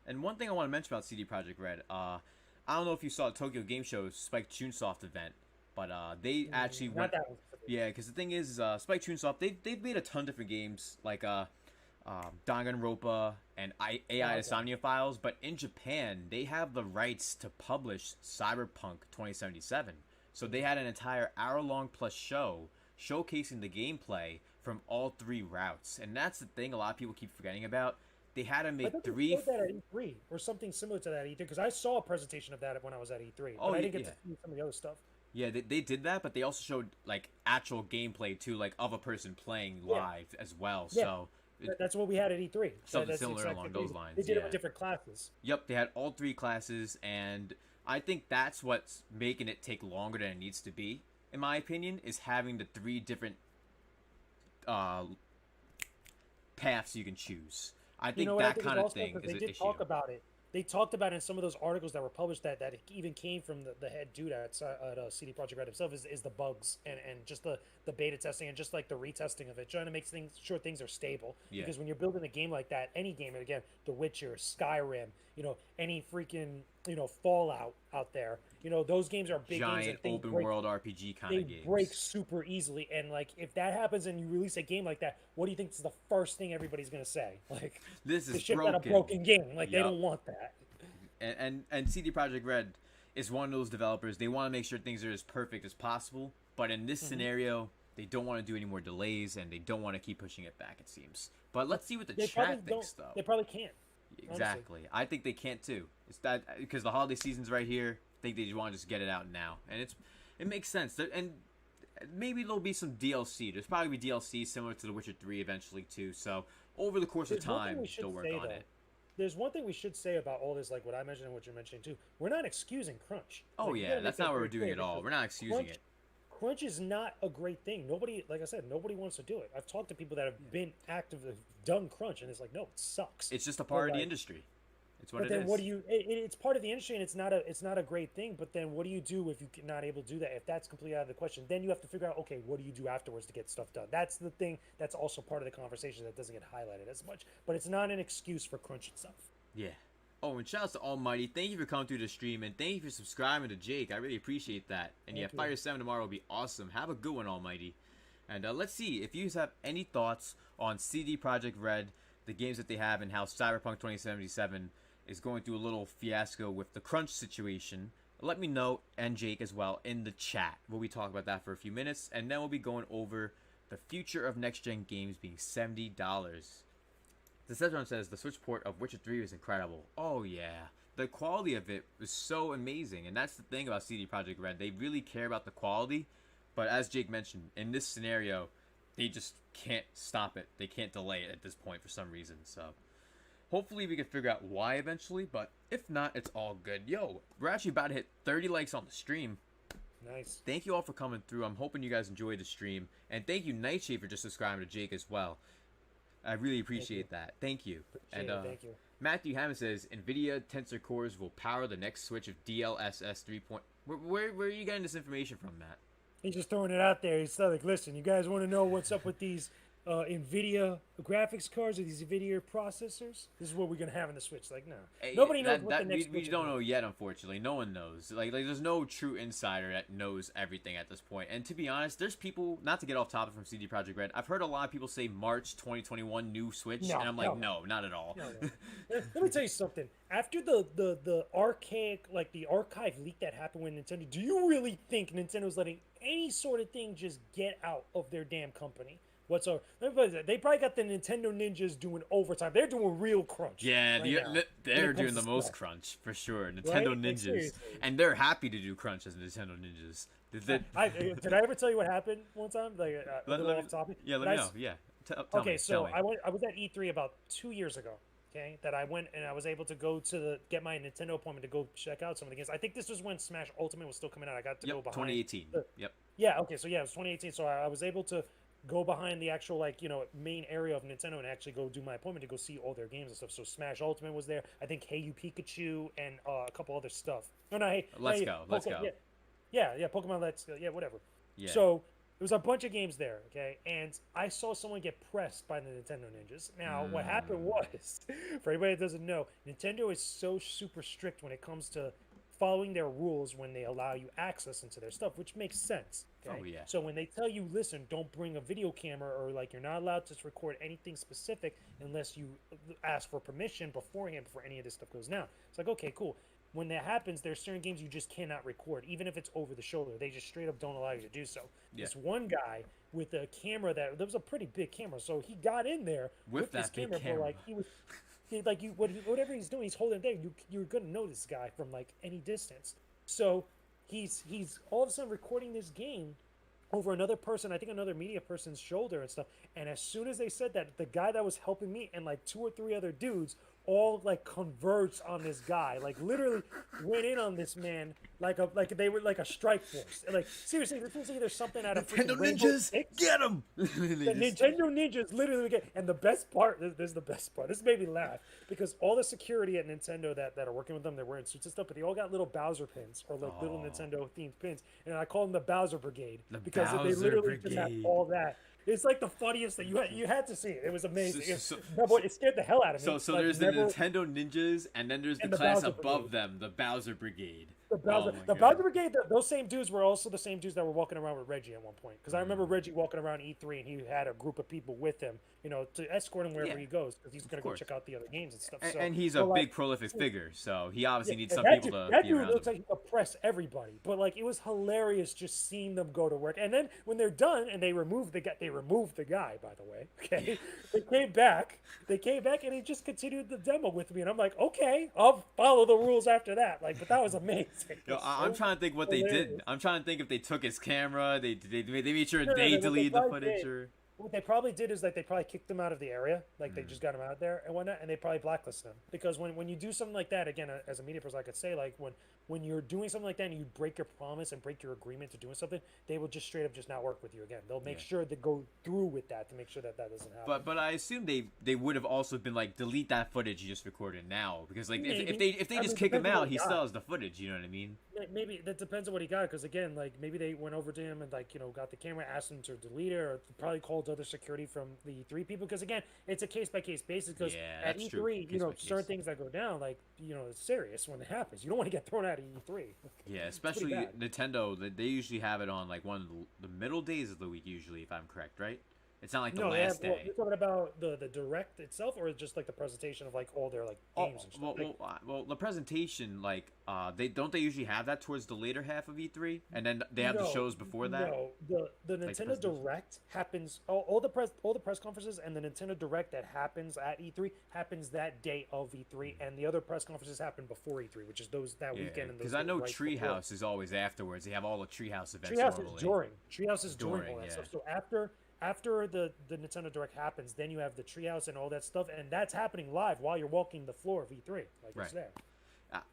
and one thing I want to mention about CD Projekt Red, I don't know if you saw the Tokyo Game Show Spike Chunsoft event, but they actually Not went. that one. Yeah, because the thing is, Spike Chunsoft, they've made a ton of different games. Like Danganronpa and AI okay. Insomnia Files, but in Japan they have the rights to publish Cyberpunk 2077. So they had an entire hour-long plus show showcasing the gameplay from all 3 routes, and that's the thing a lot of people keep forgetting about. They had to I make thought they 3. showed that at E3 or something similar to that at E3 because I saw a presentation of that when I was at E3, Oh, but I didn't get yeah. to see some of the other stuff. Yeah, they did that, but they also showed like actual gameplay too, like of a person playing Yeah. live as well. Yeah. So That's what we had at E3. Something That's similar exactly along what those they- lines, They did it yeah. with different classes. yep, they had all 3 classes, and I think that's what's making it take longer than it needs to be, in my opinion, is having the 3 different paths you can choose. I think What I that think kind is of also thing because is they an did issue. talk about it. They talked about it in some of those articles that were published that it even came from the head dude at CD Projekt Red himself is the bugs and just the beta testing and just like the retesting of it, trying to make sure things are stable. Yeah. Because when you're building a game like that, any game, and again, The Witcher, Skyrim, any freaking Fallout out there, those games are big games Giant and things open break world RPG kind they of games. break super easily, and like if that happens and you release a game like that, what do you think is the first thing everybody's gonna say? Like, This they is shipped out a broken. broken game. Like they Yup. don't want that. And CD Projekt Red is one of those developers. They want to make sure things are as perfect as possible, but in this scenario, they don't want to do any more delays, and they don't want to keep pushing it back. It seems. But let's see what the They probably chat don't. thinks, though. They probably can't. Exactly. I think they can't too. It's that because the holiday season's right here. I think they just want to just get it out now, and it makes sense. And maybe there'll be some DLC. There's probably be DLC similar to The Witcher 3 eventually too. So over the course of There's one thing time, we should they'll work say, on though. it. There's one thing we should say about all this, like what I mentioned and what you're mentioning too. We're not excusing crunch. Oh Like, you yeah, gotta that's make that not what very we're doing clear at all. because We're not excusing it. Crunch is not a great thing. Nobody, like I said, nobody wants to do it. I've talked to people that have been active, have done crunch, and it's like, no, it sucks. It's just a part of the like- industry. It's what But it then is. what do you? It's part of the industry, and it's not a great thing. But then what do you do if you're not able to do that? If that's completely out of the question, then you have to figure out, okay, what do you do afterwards to get stuff done? That's the thing. That's also part of the conversation that doesn't get highlighted as much. But it's not an excuse for crunch itself. Yeah. Oh, and shouts to Almighty. Thank you for coming through the stream, and thank you for subscribing to Jake. I really appreciate that. And yeah, Thank you. Fire 7 tomorrow will be awesome. Have a good one, Almighty. And let's see if you have any thoughts on CD Projekt Red, the games that they have, and how Cyberpunk 2077 is going through a little fiasco with the crunch situation. Let me know, and Jake as well, in the chat. We'll be talking about that for a few minutes, and then we'll be going over the future of next-gen games being $70. The Cedron says the Switch port of Witcher 3 is incredible. Oh yeah, the quality of it was so amazing, and that's the thing about CD Projekt Red. They really care about the quality, but as Jake mentioned, in this scenario, they just can't stop it. They can't delay it at this point for some reason. So hopefully we can figure out why eventually, but if not, it's all good. Yo, we're actually about to hit 30 likes on the stream. Nice. Thank you all for coming through. I'm hoping you guys enjoyed the stream, and thank you Nightshade for just subscribing to Jake as well. I really appreciate that. Thank you. Appreciate it, thank you. Matthew Hammond says NVIDIA Tensor Cores will power the next Switch of DLSS 3. Where are you getting this information from, Matt? He's just throwing it out there. He's like, listen, you guys want to know what's up with these NVIDIA graphics cards or these NVIDIA processors? This is what we're going to have in the Switch. Like, no. Nobody knows what the next we Switch don't is. know yet, unfortunately. No one knows. Like there's no true insider that knows everything at this point. And to be honest, there's people, not to get off topic from CD Projekt Red, I've heard a lot of people say March 2021 new Switch, No, and I'm like, no. no, not at all. No. Let me tell you something. After the archaic, like the archive leak that happened with Nintendo, do you really think Nintendo's letting any sort of thing just get out of their damn company whatsoever? Let me put it this way, they probably got the Nintendo ninjas doing overtime. They're doing real crunch. Yeah, right now they're when it doing comes the to most stuff. crunch for sure. Nintendo Right? Like, Ninjas, seriously. and they're happy to do crunch as Nintendo Ninjas. Did I ever tell you what happened one time? Like a little off topic. Yeah, let But me I know. s- Yeah. Tell Okay, me, so tell me. I was at E3 about 2 years ago. Okay, that I went and I was able to go to get my Nintendo appointment to go check out some of the games. I think this was when Smash Ultimate was still coming out. I got to go Yep, behind. 2018. the- Yep. Yeah. Okay. So yeah, it was 2018. So I was able to go behind the actual main area of Nintendo and actually go do my appointment to go see all their games and stuff. So Smash Ultimate was there. I think Hey You Pikachu and a couple other stuff. Oh no, hey, Let's hey, go. Let's go. Yeah, Pokemon Let's Go. Yeah, whatever. Yeah. So there was a bunch of games there, okay? And I saw someone get pressed by the Nintendo Ninjas. Now, what happened was, for anybody that doesn't know, Nintendo is so super strict when it comes to following their rules when they allow you access into their stuff, which makes sense. Okay? Oh, yeah. So when they tell you, listen, don't bring a video camera, or like you're not allowed to record anything specific unless you ask for permission beforehand before any of this stuff goes down. It's like, okay, cool. When that happens, there's certain games you just cannot record, even if it's over the shoulder. They just straight up don't allow you to do so. Yeah. This one guy with a camera that was a pretty big camera, so he got in there With this that big camera, camera. but like he was. Whatever he's doing, he's holding it there. You're gonna know this guy from like any distance. So he's all of a sudden recording this game over another person, I think another media person's shoulder and stuff. And as soon as they said that, the guy that was helping me and like 2 or 3 other dudes all like converged on this guy, like literally went in on this man like they were like a strike force. Like seriously, this was either something out of Nintendo freaking Rainbow Ninjas, Six. get him! The Nintendo Ninjas literally get, and the best part, this is the best part. This made me laugh because all the security at Nintendo that are working with them, they're wearing suits and stuff, but they all got little Bowser pins or like little Nintendo themed pins, and I call them the Bowser Brigade because they Bowser literally just have Brigade. all that. It's like the funniest thing. You had to see it. It was amazing. So- It scared the hell out of me. So Like, there's the never- Nintendo Ninjas, and then there's the And the class Bowser above Brigade. them, the Bowser Brigade. The Bowser, Oh my the God. Bowser Brigade, those same dudes were also the same dudes that were walking around with Reggie at one point. Because I remember Reggie walking around E3 and he had a group of people with him, to escort him wherever Yeah. he goes because he's going to go course. check out the other games and stuff. And, So, and he's a but, like, big prolific figure, so he obviously needs and some that people dude, to that be dude around looks him. like he could oppress everybody. But like it was hilarious just seeing them go to work. And then when they're done and they removed the guy, by the way. Okay, they came back and he just continued the demo with me, and I'm like, okay, I'll follow the rules after that. Like, but that was amazing. Yo, It's I'm so trying to think what they hilarious. did. I'm trying to think if they took his camera, they made sure No, they what deleted the probably footage did- or. What they probably did is like they probably kicked them out of the area, like they just got them out there and whatnot, and they probably blacklisted them because when you do something like that, again, as a media person, I could say like when you're doing something like that and you break your promise and break your agreement to doing something, they will just straight up just not work with you again. They'll make sure to go through with that to make sure that doesn't happen. But I assume they would have also been like delete that footage you just recorded now because like if Maybe. they I just mean, kick him depends on out, what he he still got. has the footage. You know what I mean? Maybe that depends on what he got because again, like maybe they went over to him and like got the camera, asked him to delete it, or probably called other security from the E3 people because again, it's a case by case basis because Yeah, at that's E3, true. Case by certain case. things that go down, like it's serious when it happens. You don't want to get thrown out of E3. Yeah, especially bad. Nintendo. They usually have it on like one of the middle days of the week, usually, if I'm correct, right? It's not like the No, they last have, well, day. you're talking about the direct itself, or just like the presentation of like all their like games and stuff. Well, the presentation, like, they usually have that towards the later half of E3, and then they have the No, shows before that. No, the Nintendo presentation. Direct happens. All the press conferences and the Nintendo Direct that happens at E3 happens that day of E3, and the other press conferences happen before E3, which is that Yeah, weekend. And because those I know right before. Treehouse is always afterwards. They have all the Treehouse events Treehouse normally. is during. Treehouse is during During, all that yeah. stuff. So after the Nintendo Direct happens, then you have the Treehouse and all that stuff, and that's happening live while you're walking the floor of E3, like Right. it's there.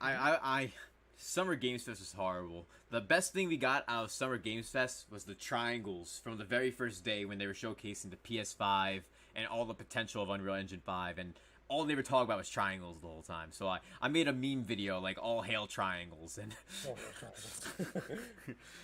I Summer Games Fest was horrible. The best thing we got out of Summer Games Fest was the triangles from the very first day when they were showcasing the PS5 and all the potential of Unreal Engine 5, and all they were talking about was triangles the whole time. So I made a meme video like all hail triangles and Oh,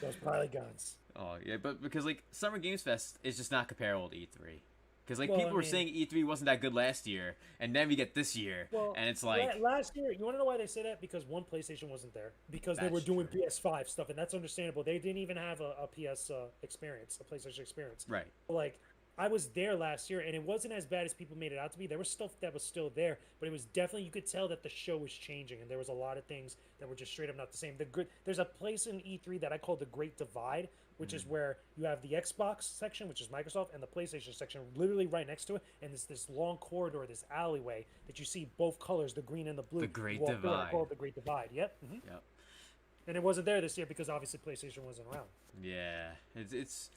those polygons. oh yeah, but because like Summer Games Fest is just not comparable to E3. Because like Well, people I were mean- saying E3 wasn't that good last year, and then we get this year, Well, and it's like last year, you want to know why they say that? Because one, PlayStation wasn't there because they were That's doing true. PS5 stuff, and that's understandable. They didn't even have a PS experience, a PlayStation experience. right. Like I was there last year, and it wasn't as bad as people made it out to be. There was stuff that was still there, but it was definitely you could tell that the show was changing, and there was a lot of things that were just straight up not the same. There's a place in E3 that I call the Great Divide, which is where you have the Xbox section, which is Microsoft, and the PlayStation section, literally right next to it, and it's this long corridor, this alleyway that you see both colors, the green and the blue. The Great You walk through it, I Divide. call it the Great Divide. Yep. Yep. And it wasn't there this year because obviously PlayStation wasn't around. Yeah, it's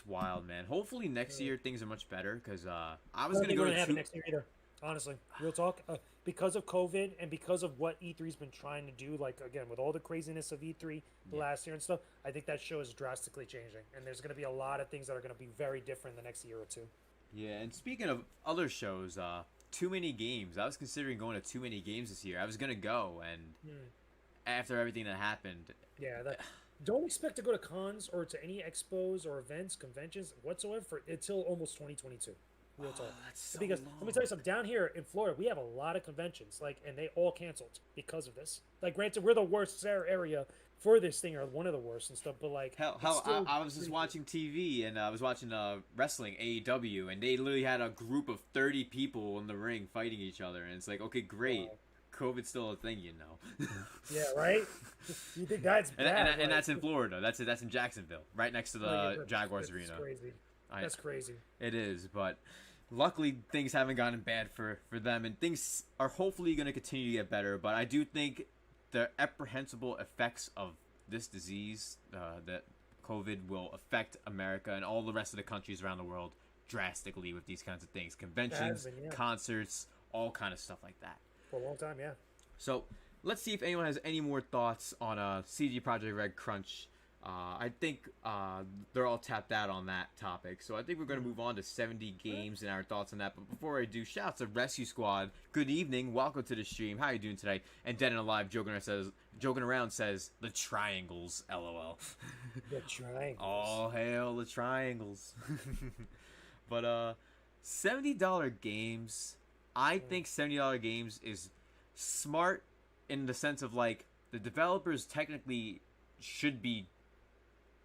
wild, man. Hopefully next year things are much better because I was I don't gonna think go we're to gonna have it two. next year either. Honestly, real talk. Because of COVID and because of what E3's been trying to do, like again with all the craziness of E3 the last year and stuff, I think that show is drastically changing, and there's going to be a lot of things that are going to be very different the next year or two. Yeah, and speaking of other shows, Too Many Games. I was considering going to Too Many Games this year. I was gonna go, and after everything that happened, Yeah, don't expect to go to cons or to any expos or events, conventions whatsoever until almost 2022. Real talk. that's so Because let me tell you something. Down here in Florida, we have a lot of conventions, like, and they all canceled because of this. Like, granted, we're the worst area for this thing, or one of the worst and stuff. But like, Hell, it's still I was just watching TV and I was watching wrestling AEW, and they literally had a group of 30 people in the ring fighting each other, and it's like, okay, great, Wow. COVID's still a thing, you know. Yeah, right. You think that's bad? And that's in Florida. That's in Jacksonville, right next to the Jaguars arena. That's crazy. That's crazy. It is, but luckily things haven't gotten bad for them, and things are hopefully going to continue to get better. But I do think the apprehensible effects of this disease, that COVID, will affect America and all the rest of the countries around the world drastically with these kinds of things. Conventions, Yeah. concerts, all kind of stuff like that. For a long time, yeah. So let's see if anyone has any more thoughts on CG Projekt Red Crunch. I think they're all tapped out on that topic. So I think we're going to move on to 70 games and our thoughts on that. But before I do, shouts to Rescue Squad. Good evening. Welcome to the stream. How are you doing today? And Dead and Alive joking around says, the triangles, LOL. The triangles. All hail the triangles. But $70 games, I think $70 games is smart in the sense of, like, the developers technically should be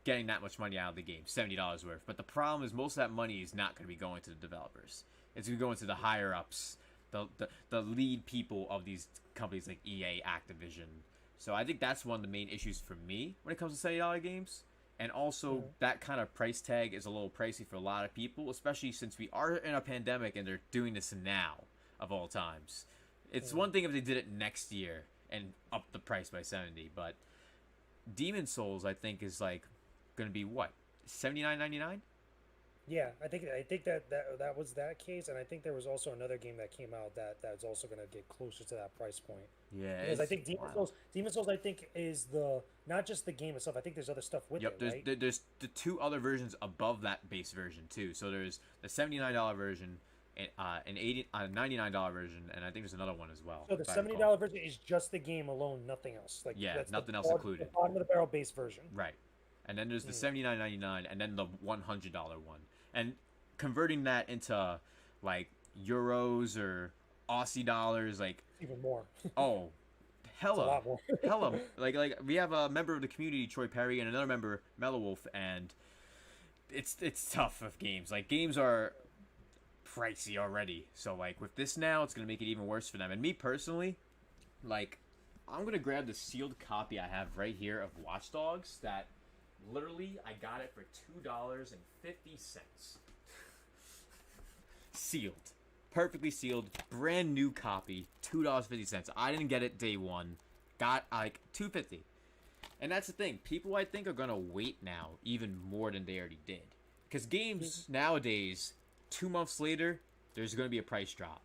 getting that much money out of the game, $70 worth. But the problem is most of that money is not going to be going to the developers. It's going to go into the higher ups, the lead people of these companies like EA, Activision. So I think that's one of the main issues for me when it comes to $70 games. And also, that kind of price tag is a little pricey for a lot of people, especially since we are in a pandemic and they're doing this now, of all times. It's one thing if they did it next year and up the price by 70, but Demon Souls, I think, is like going to be what, $79.99? Yeah, I think that was that case, and I think there was also another game that came out that's also going to get closer to that price point. Yeah, Because I think Demon Souls, I think, is not just the game itself. I think there's other stuff with it, right? There's the two other versions above that base version too. So there's the $79 version, an $99 version, and I think there's another one as well. So the $70 version is just the game alone, nothing else. Like, yeah, that's nothing else included. The bottom of the barrel base version. Right. And then there's the $79.99, and then the $100 one. And converting that into like euros or Aussie dollars, like even more. Oh, hella, a lot more. hella. Like we have a member of the community, Troy Perry, and another member, Mellow Wolf, and it's tough with games. Like, games are pricey already, so like with this now, it's gonna make it even worse for them. And me personally, like, I'm gonna grab the sealed copy I have right here of Watch Dogs that. Literally, I got it for $2.50. Sealed. Perfectly sealed. Brand new copy. $2.50. I didn't get it day one. Got, like, $2.50. And that's the thing. People, I think, are going to wait now even more than they already did. Because games nowadays, 2 months later, there's going to be a price drop.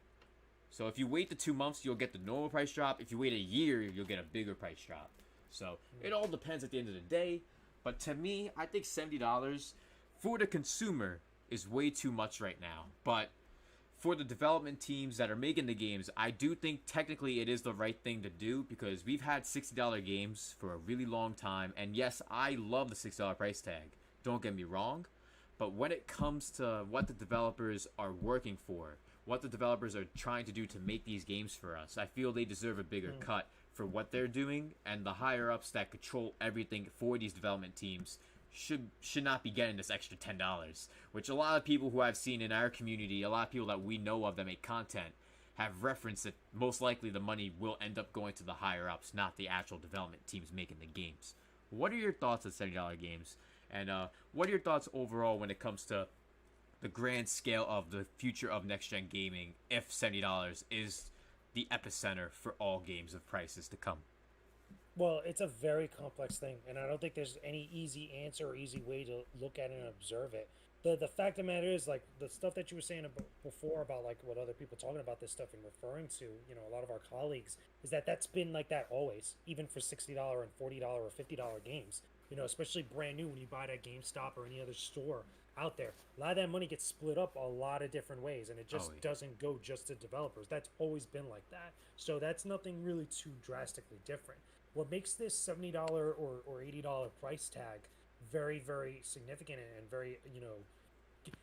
So if you wait the 2 months, you'll get the normal price drop. If you wait a year, you'll get a bigger price drop. So it all depends at the end of the day. But to me, I think $70 for the consumer is way too much right now. But for the development teams that are making the games, I do think technically it is the right thing to do, because we've had $60 games for a really long time. And yes, I love the $60 price tag. Don't get me wrong. But when it comes to what the developers are working for, what the developers are trying to do to make these games for us, I feel they deserve a bigger cut for what they're doing, and the higher ups that control everything for these development teams should not be getting this extra $10, which a lot of people who I've seen in our community, a lot of people that we know of that make content, have referenced that most likely the money will end up going to the higher ups, not the actual development teams making the games. What are your thoughts on $70 games? And what are your thoughts overall when it comes to the grand scale of the future of next-gen gaming, if $70 is the epicenter for all games of prices to come? Well, it's a very complex thing, and I don't think there's any easy answer or easy way to look at it and observe it. The fact of the matter is, like, the stuff that you were saying before about, like, what other people talking about this stuff and referring to, you know, a lot of our colleagues, is that's been like that always, even for $60 and $40 or $50 games. You know, especially brand new when you buy it at GameStop or any other store out there. A lot of that money gets split up a lot of different ways, and it just doesn't go just to developers. That's always been like that. So that's nothing really too drastically different. What makes this $70 or $80 price tag very, very significant and very, you know,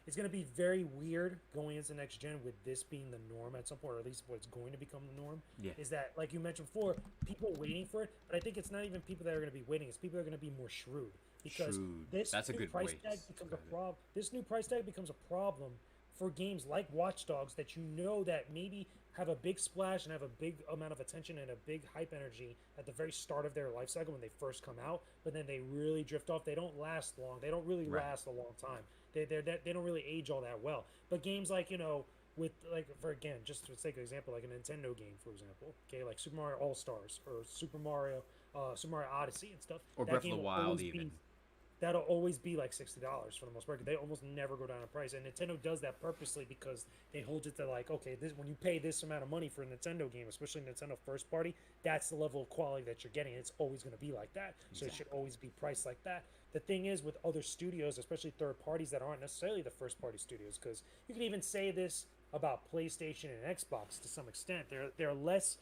it's gonna be very weird going into next gen with this being the norm at some point, or at least what's going to become the norm. Yeah. Is that, like you mentioned before, people waiting for it, but I think it's not even people that are gonna be waiting. It's people that are gonna be more shrewd because Shrewd. this That's a new good price way tag to becomes a describe it. problem. This new price tag becomes a problem for games like Watch Dogs that you know that maybe have a big splash and have a big amount of attention and a big hype energy at the very start of their life cycle when they first come out, but then they really drift off. They don't last long. They don't really Right. last a long time. They don't really age all that well. But games like, with, like, for again, just to take an example, like a Nintendo game, for example, okay, like Super Mario All Stars or Super Mario Odyssey and stuff. Or that Breath of game the will Wild, always even. be that'll always be like $60 for the most part. They almost never go down in price, and Nintendo does that purposely because they hold it to, like, okay, this, when you pay this amount of money for a Nintendo game, especially Nintendo first party, that's the level of quality that you're getting. It's always going to be like that, so it should always be priced like that. The thing is, with other studios, especially third parties that aren't necessarily the first party studios, because you can even say this about PlayStation and Xbox to some extent. They're less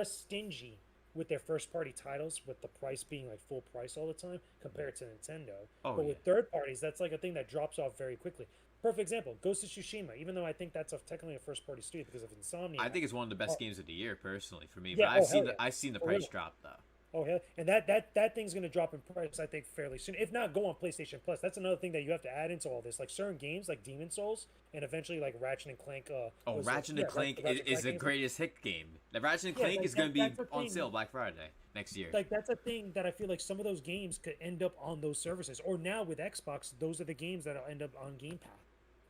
stingy with their first party titles, with the price being like full price all the time compared to Nintendo. Oh, But yeah. with third parties, that's like a thing that drops off very quickly. Perfect example, Ghost of Tsushima. Even though I think that's technically a first party studio because of Insomnia. I think it's one of the best games of the year, personally, for me. Yeah, But I've oh, seen hell yeah. I've seen the For price real. drop though. Oh hell, and that thing's gonna drop in price, I think, fairly soon. If not, go on PlayStation Plus. That's another thing that you have to add into all this. Like certain games, like Demon Souls, and eventually like Ratchet and Clank. Oh, was Ratchet yeah, and Clank Ratchet is the games. greatest hit game. The Ratchet and Yeah, Clank like is going to be that's the on thing. sale Black Friday next year. Like that's a thing that I feel like some of those games could end up on those services. Or now with Xbox, those are the games that'll end up on Game Pass.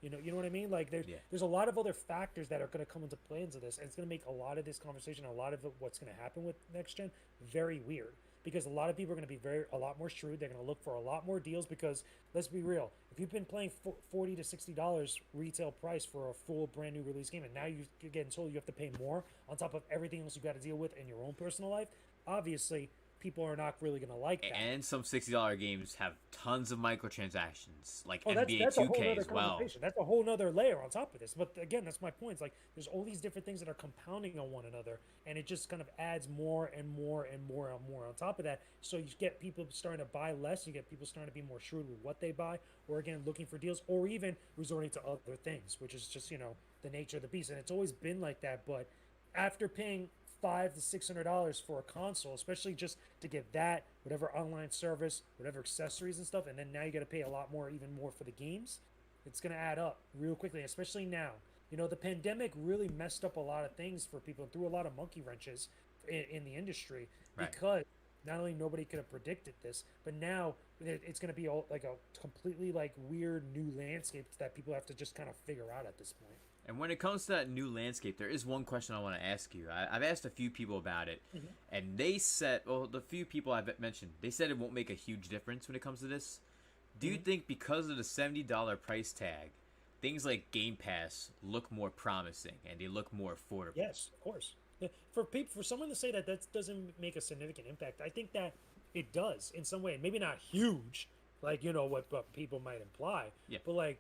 You know what I mean? Like there's a lot of other factors that are going to come into play into this, and it's going to make a lot of this conversation, a lot of what's going to happen with next gen, very weird. Because a lot of people are going to be a lot more shrewd. They're going to look for a lot more deals. Because let's be real, if you've been paying $40 to $60 retail price for a full brand new release game, and now you're getting told you have to pay more on top of everything else you got to deal with in your own personal life, obviously people are not really going to like that. And some $60 games have tons of microtransactions, like Oh, NBA that's a whole 2K nother as well. conversation. That's a whole nother layer on top of this. But again, that's my point. It's like there's all these different things that are compounding on one another, and it just kind of adds more and more and more and more on top of that. So you get people starting to buy less. You get people starting to be more shrewd with what they buy, or again looking for deals, or even resorting to other things, which is just the nature of the beast. And it's always been like that. But after paying $500 to $600 for a console, especially just to get that, whatever online service, whatever accessories and stuff, and then now you got to pay a lot more, even more for the games. It's gonna add up real quickly, especially now. The pandemic really messed up a lot of things for people and threw a lot of monkey wrenches in the industry Right. because not only nobody could have predicted this, but now it's gonna be all like a completely like weird new landscape that people have to just kind of figure out at this point. And when it comes to that new landscape, there is one question I want to ask you. I've asked a few people about it, and they said, well, the few people I've mentioned, they said it won't make a huge difference when it comes to this. Do you think because of the $70 price tag, things like Game Pass look more promising and they look more affordable? Yes, of course. Yeah, for someone to say that doesn't make a significant impact, I think that it does in some way. Maybe not huge, like what people might imply. Yeah. But like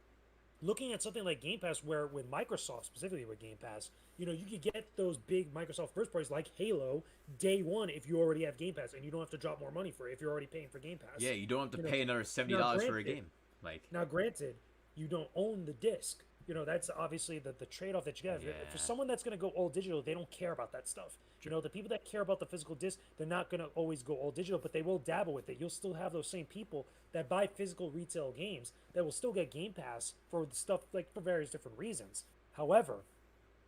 looking at something like Game Pass, where with Microsoft specifically with Game Pass, you could get those big Microsoft first parties like Halo day one if you already have Game Pass, and you don't have to drop more money for it if you're already paying for Game Pass. Yeah, you don't have to You know, pay another $70 for a granted- game. Like, Now, granted, you don't own the disc. That's obviously the trade-off that you get. Yeah. For someone that's going to go all digital, they don't care about that stuff. The people that care about the physical disc, they're not going to always go all digital, but they will dabble with it. You'll still have those same people that buy physical retail games that will still get Game Pass for the stuff, like, for various different reasons. However,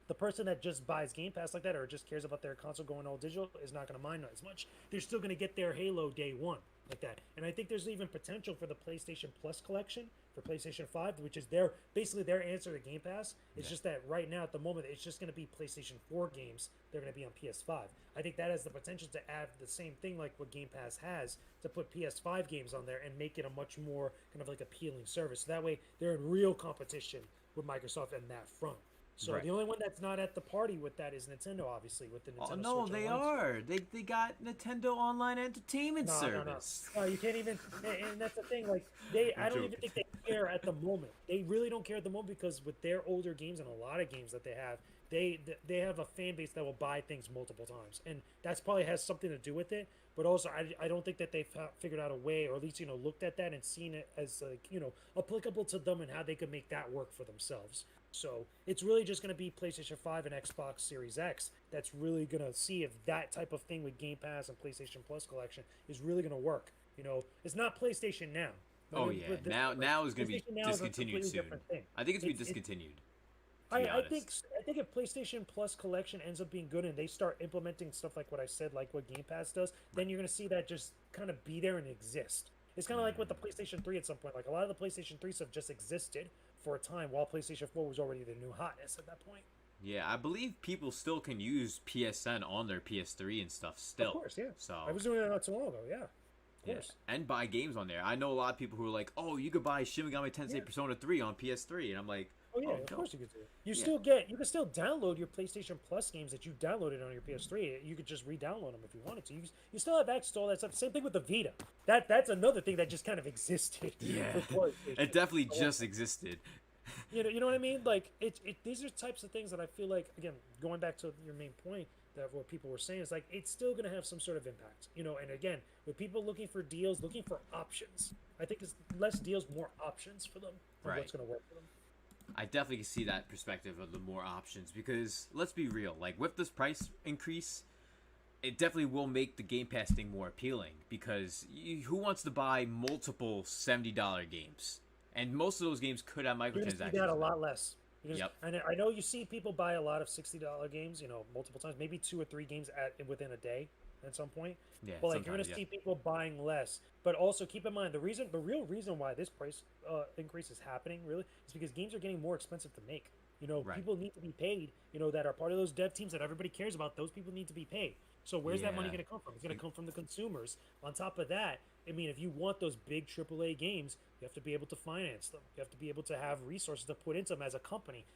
the person that just buys Game Pass like that or just cares about their console going all digital is not going to mind as much. They're still going to get their Halo day one like that. And I think there's even potential for the PlayStation Plus collection for PlayStation 5, which is basically their answer to Game Pass. It's just that right now at the moment it's just going to be PlayStation 4 games. They're going to be on PS5. I think that has the potential to add the same thing like what Game Pass has, to put PS5 games on there and make it a much more kind of like appealing service. So that way they're in real competition with Microsoft in that front. So Right. the only one that's not at the party with that is Nintendo, obviously, with the Nintendo Oh no, Switch they Online. are. They got Nintendo Online Entertainment No, no, no. Service. No, you can't even. And that's the thing. Like I don't even think they care at the moment. They really don't care at the moment because with their older games and a lot of games that they have, they have a fan base that will buy things multiple times, and that's probably has something to do with it. But also, I don't think that they've figured out a way, or at least looked at that and seen it as like applicable to them and how they could make that work for themselves. So it's really just going to be PlayStation 5 and Xbox Series X that's really going to see if that type of thing with Game Pass and PlayStation Plus collection is really going to work. It's not PlayStation Now. Oh yeah, now is going to be PlayStation Now is a discontinued completely soon. different thing. I think it's going to be It's- discontinued. To be I honest. think if PlayStation Plus collection ends up being good and they start implementing stuff like what I said, like what Game Pass does, then you're going to see that just kind of be there and exist. It's kind of like with the PlayStation 3 at some point. Like a lot of the PlayStation 3 stuff just existed for a time while PlayStation 4 was already the new hotness at that point. Yeah, I believe people still can use PSN on their PS3 and stuff still. Of course, yeah. So I was doing that not too long ago, yeah. Of yeah, course. and buy games on there. I know a lot of people who are like, "Oh, you could buy Shin Megami Tensei Yeah. Persona 3 on PS3," and I'm like, Oh yeah, of dope. course you could do it. You can still download your PlayStation Plus games that you downloaded on your PS3. You could just re-download them if you wanted to. You still have access to all that stuff. Same thing with the Vita. That's another thing that just kind of existed. Yeah, for PlayStation. it definitely just existed. You know what I mean? Like these are types of things that I feel like, again, going back to your main point that what people were saying is like it's still going to have some sort of impact. And again, with people looking for deals, looking for options, I think it's less deals, more options for them. Right. What's going to work for them. I definitely can see that perspective of the more options because let's be real, like with this price increase, it definitely will make the Game Pass thing more appealing because who wants to buy multiple $70 games? And most of those games could have You're going to see microtransactions. that a lot less. Because, Yep. And I know you see people buy a lot of $60 games, multiple times, maybe 2 or 3 games within a day at some point. Yeah, But like you're sometimes, gonna yeah. see people buying less. But also keep in mind the real reason why this price increase is happening really is because games are getting more expensive to make. Right. People need to be paid. That are part of those dev teams that everybody cares about. Those people need to be paid. So where's that money Yeah. going to come from? It's going to come from the consumers. On top of that, I mean, if you want those big AAA games, you have to be able to finance them. You have to be able to have resources to put into them as a company,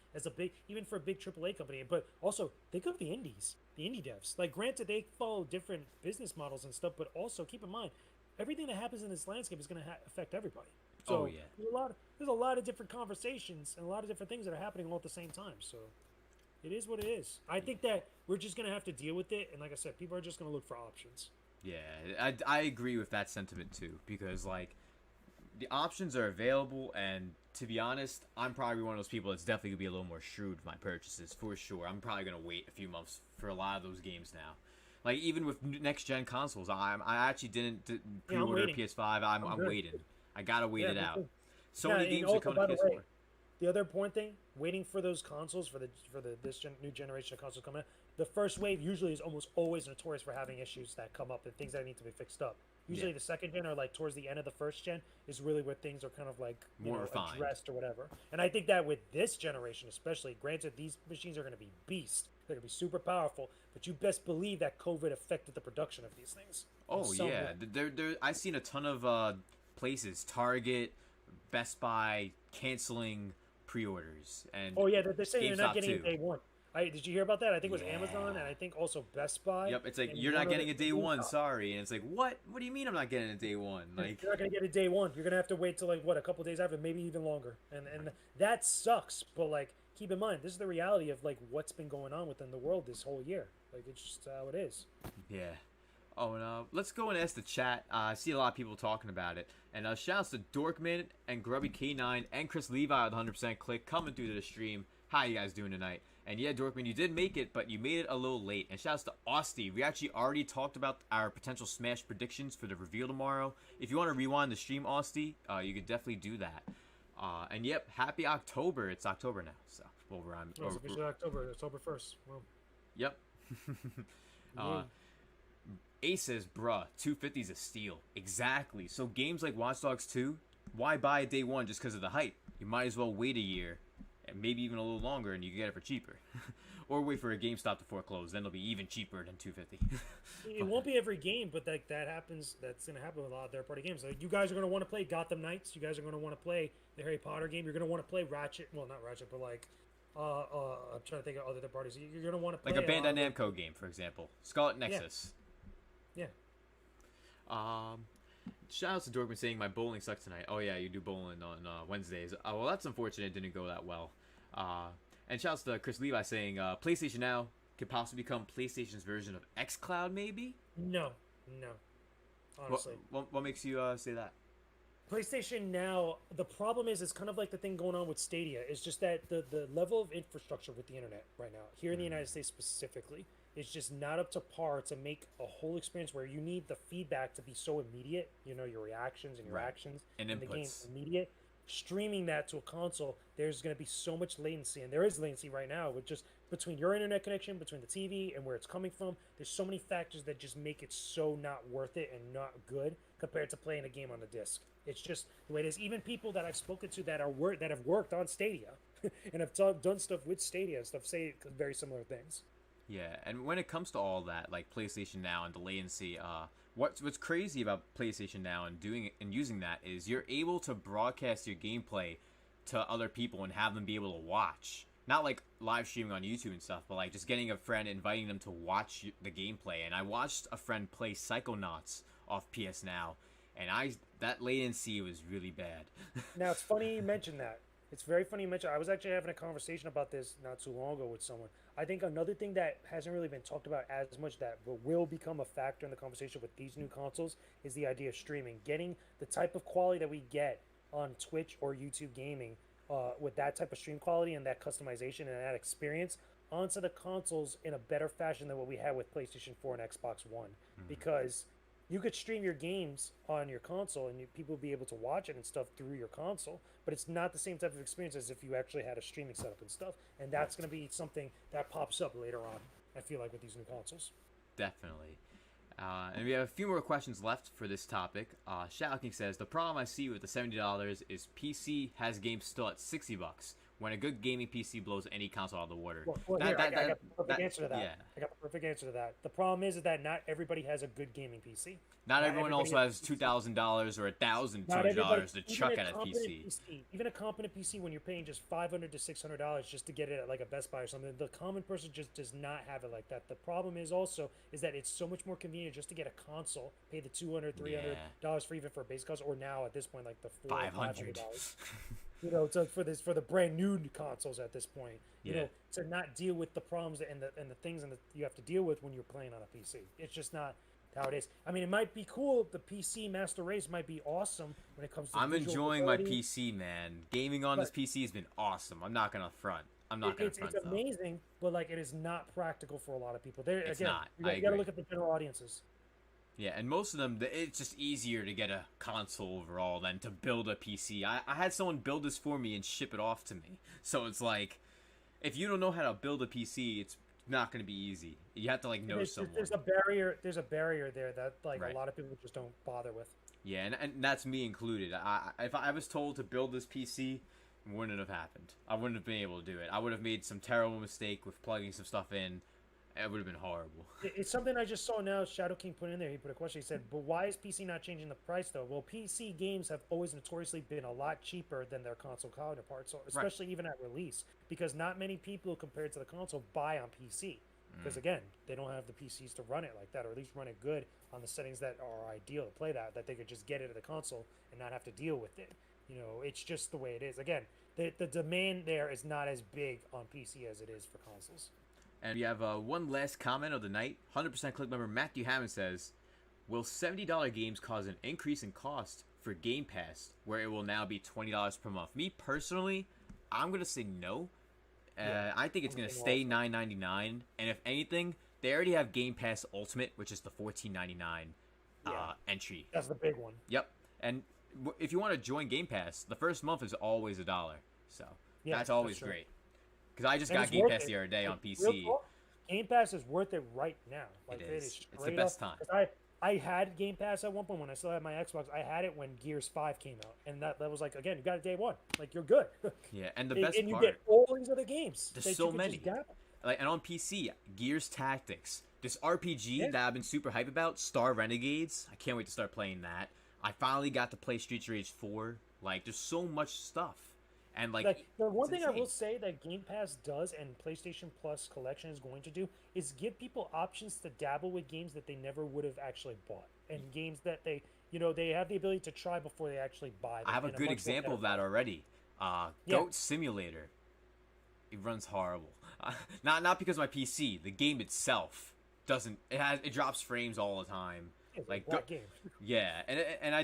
even for a big AAA company. But also, think of the indies, the indie devs. Like, granted, they follow different business models and stuff, but also keep in mind, everything that happens in this landscape is going to affect everybody. So Oh, yeah. there's a lot of different conversations and a lot of different things that are happening all at the same time. So it is what it is. I think that we're just going to have to deal with it. And like I said, people are just going to look for options. Yeah, I agree with that sentiment too because like the options are available and to be honest, I'm probably one of those people that's definitely gonna be a little more shrewd with my purchases for sure. I'm probably gonna wait a few months for a lot of those games now. Like even with next gen consoles, I actually didn't pre-order waiting. PS5. I'm good. waiting. I gotta wait Yeah, it me out. too. So Yeah, many and games also, are coming by to the PS4. way, the other important thing, waiting for those consoles for new generation of consoles coming out. The first wave usually is almost always notorious for having issues that come up and things that need to be fixed up. Usually Yeah. the second gen or like towards the end of the first gen is really where things are kind of like More refined. addressed or whatever. And I think that with this generation especially, granted these machines are going to be beasts. They're going to be super powerful, but you best believe that COVID affected the production of these things. in Oh some yeah, way. I've seen a ton of places, Target, Best Buy canceling pre-orders, and Oh yeah, they're saying they're not GameStop getting it too. day one. Did you hear about that? I think it was Amazon Yeah. and I think also Best Buy. Yep, it's like and you're one not other getting a day one, GameStop. sorry, and it's like what? What do you mean I'm not getting a day one? Like You're not gonna get it day one. You're gonna have to wait till like what, a couple days after, maybe even longer. And that sucks. But like, keep in mind, this is the reality of like what's been going on within the world this whole year. Like it's just how it is. yeah. Oh, and let's go and ask the chat. I see a lot of people talking about it. And shouts to Dorkman and Grubby K9 and Chris Levi with 100% click coming through to the stream. How you guys doing tonight? And yeah, Dorkman, you did make it, but you made it a little late. And shouts to Austin. We actually already talked about our potential Smash predictions for the reveal tomorrow. If you want to rewind the stream, Austin, you could definitely do that. And yep, happy October. It's October now. So, well, It's officially October 1st. Well, yep. Ace says, bruh, 250's a steal. Exactly. So games like Watch Dogs 2, why buy day one just because of the hype? You might as well wait a year, and maybe even a little longer, and you can get it for cheaper. Or wait for a GameStop to foreclose, then it'll be even cheaper than 250. it won't be every game, but that happens. That's gonna happen with a lot of third-party games. Like, you guys are gonna want to play Gotham Knights. You guys are gonna want to play the Harry Potter game. You're gonna want to play Ratchet. Well, not Ratchet, but like I'm trying to think of other third parties. You're gonna want to play Like a Bandai with- Namco game, for example, Scarlet Nexus. Yeah. Shout out to Dorkman saying my bowling sucks tonight. Oh yeah, you do bowling on Wednesdays. Well, that's unfortunate. It didn't go that well. And shout out to Chris Levi saying PlayStation Now could possibly become PlayStation's version of xCloud, maybe. No. Honestly. What makes you say that? PlayStation Now, the problem is it's kind of like the thing going on with Stadia. It's just that the level of infrastructure with the internet right now, here in the United States specifically, is just not up to par to make a whole experience where you need the feedback to be so immediate. You know, your reactions and your actions And in the game inputs. immediate. Streaming that to a console, there's going to be so much latency, and there is latency right now with just between your internet connection, between the TV and where it's coming from. There's so many factors that just make it so not worth it and not good compared to playing a game on a disc. It's just the way it is. Even people that I've spoken to that that have worked on Stadia and have done stuff with Stadia and stuff say very similar things. Yeah, and when it comes to all that, like PlayStation Now and the latency, what's crazy about PlayStation Now and using that is you're able to broadcast your gameplay to other people and have them be able to watch. Not like live streaming on YouTube and stuff, but like just getting a friend, inviting them to watch the gameplay. And I watched a friend play Psychonauts off PS Now, and that latency was really bad. Now, it's funny you mentioned that. It's very funny you mentioned. I was actually having a conversation about this not too long ago with someone. I think another thing that hasn't really been talked about as much that will become a factor in the conversation with these new consoles is the idea of streaming. Getting the type of quality that we get on Twitch or YouTube gaming with that type of stream quality and that customization and that experience onto the consoles in a better fashion than what we had with PlayStation 4 and Xbox One. Because you could stream your games on your console and people would be able to watch it and stuff through your console, but it's not the same type of experience as if you actually had a streaming setup and stuff. And that's going to be something that pops up later on, I feel like, with these new consoles. Definitely. And we have a few more questions left for this topic. Shadow King says, the problem I see with the $70 is PC has games still at $60 when a good gaming PC blows any console out of the water. Well, I got the perfect answer to that. Yeah. I got the perfect answer to that. The problem is that not everybody has a good gaming PC. Not everyone also has $2,000 or $1,200 to chuck at a PC. Even a competent PC, when you're paying just $500 to $600 just to get it at like a Best Buy or something, the common person just does not have it like that. The problem is that it's so much more convenient just to get a console, pay the $200, $300 for even for a base console, or now at this point like the $400. You know, for the brand new consoles at this point, you know, to not deal with the problems and the things you have to deal with when you're playing on a PC. It's just not how it is. I mean, it might be cool. The PC Master Race might be awesome when it comes to. I'm enjoying my PC, man. Gaming on this PC has been awesome. I'm not gonna front. It's amazing, but like it is not practical for a lot of people. It's not. You got to look at the general audiences. Yeah, and most of them, it's just easier to get a console overall than to build a PC. I had someone build this for me and ship it off to me. So it's like, if you don't know how to build a PC, it's not going to be easy. You have to like know someone. There's a barrier there that like a lot of people just don't bother with. Yeah, and that's me included. If I was told to build this PC, it wouldn't have happened. I wouldn't have been able to do it. I would have made some terrible mistake with plugging some stuff in. It would have been horrible. It's something I just saw now. Shadow King put in there. He put a question. He said, but why is PC not changing the price, though? Well, PC games have always notoriously been a lot cheaper than their console counterparts, so especially even at release, because not many people, compared to the console, buy on PC. Because, again, they don't have the PCs to run it like that, or at least run it good on the settings that are ideal to play that they could just get it at the console and not have to deal with it. You know, it's just the way it is. Again, the demand there is not as big on PC as it is for consoles. And we have one last comment of the night. 100% Click member Matthew Hammond says, will $70 games cause an increase in cost for Game Pass, where it will now be $20 per month? Me, personally, I'm going to say no. I think it's going to stay $9.99. And if anything, they already have Game Pass Ultimate, which is the $14.99 entry. That's the big one. Yep. And if you want to join Game Pass, the first month is always $1. So that's always great. Because I just got Game Pass the other day on PC. Game Pass is worth it right now. Like, it is. It's the best time. I had Game Pass at one point when I still had my Xbox. I had it when Gears 5 came out. And that was like, again, you got it day one. Like, you're good. Yeah, and the best part. And you get all these other games. There's so many. Like, and on PC, Gears Tactics. This RPG that I've been super hyped about, Star Renegades. I can't wait to start playing that. I finally got to play Streets of Rage 4. Like, there's so much stuff. And like the one it's thing I will insane. say that Game Pass does and PlayStation Plus Collection is going to do is give people options to dabble with games that they never would have actually bought, and games that they have the ability to try before they actually buy them. I have a in good much more example of better that way. already. Yeah. Goat Simulator. It runs horrible. Not because of my PC. The game itself doesn't. It drops frames all the time. It's Like a black game. yeah, and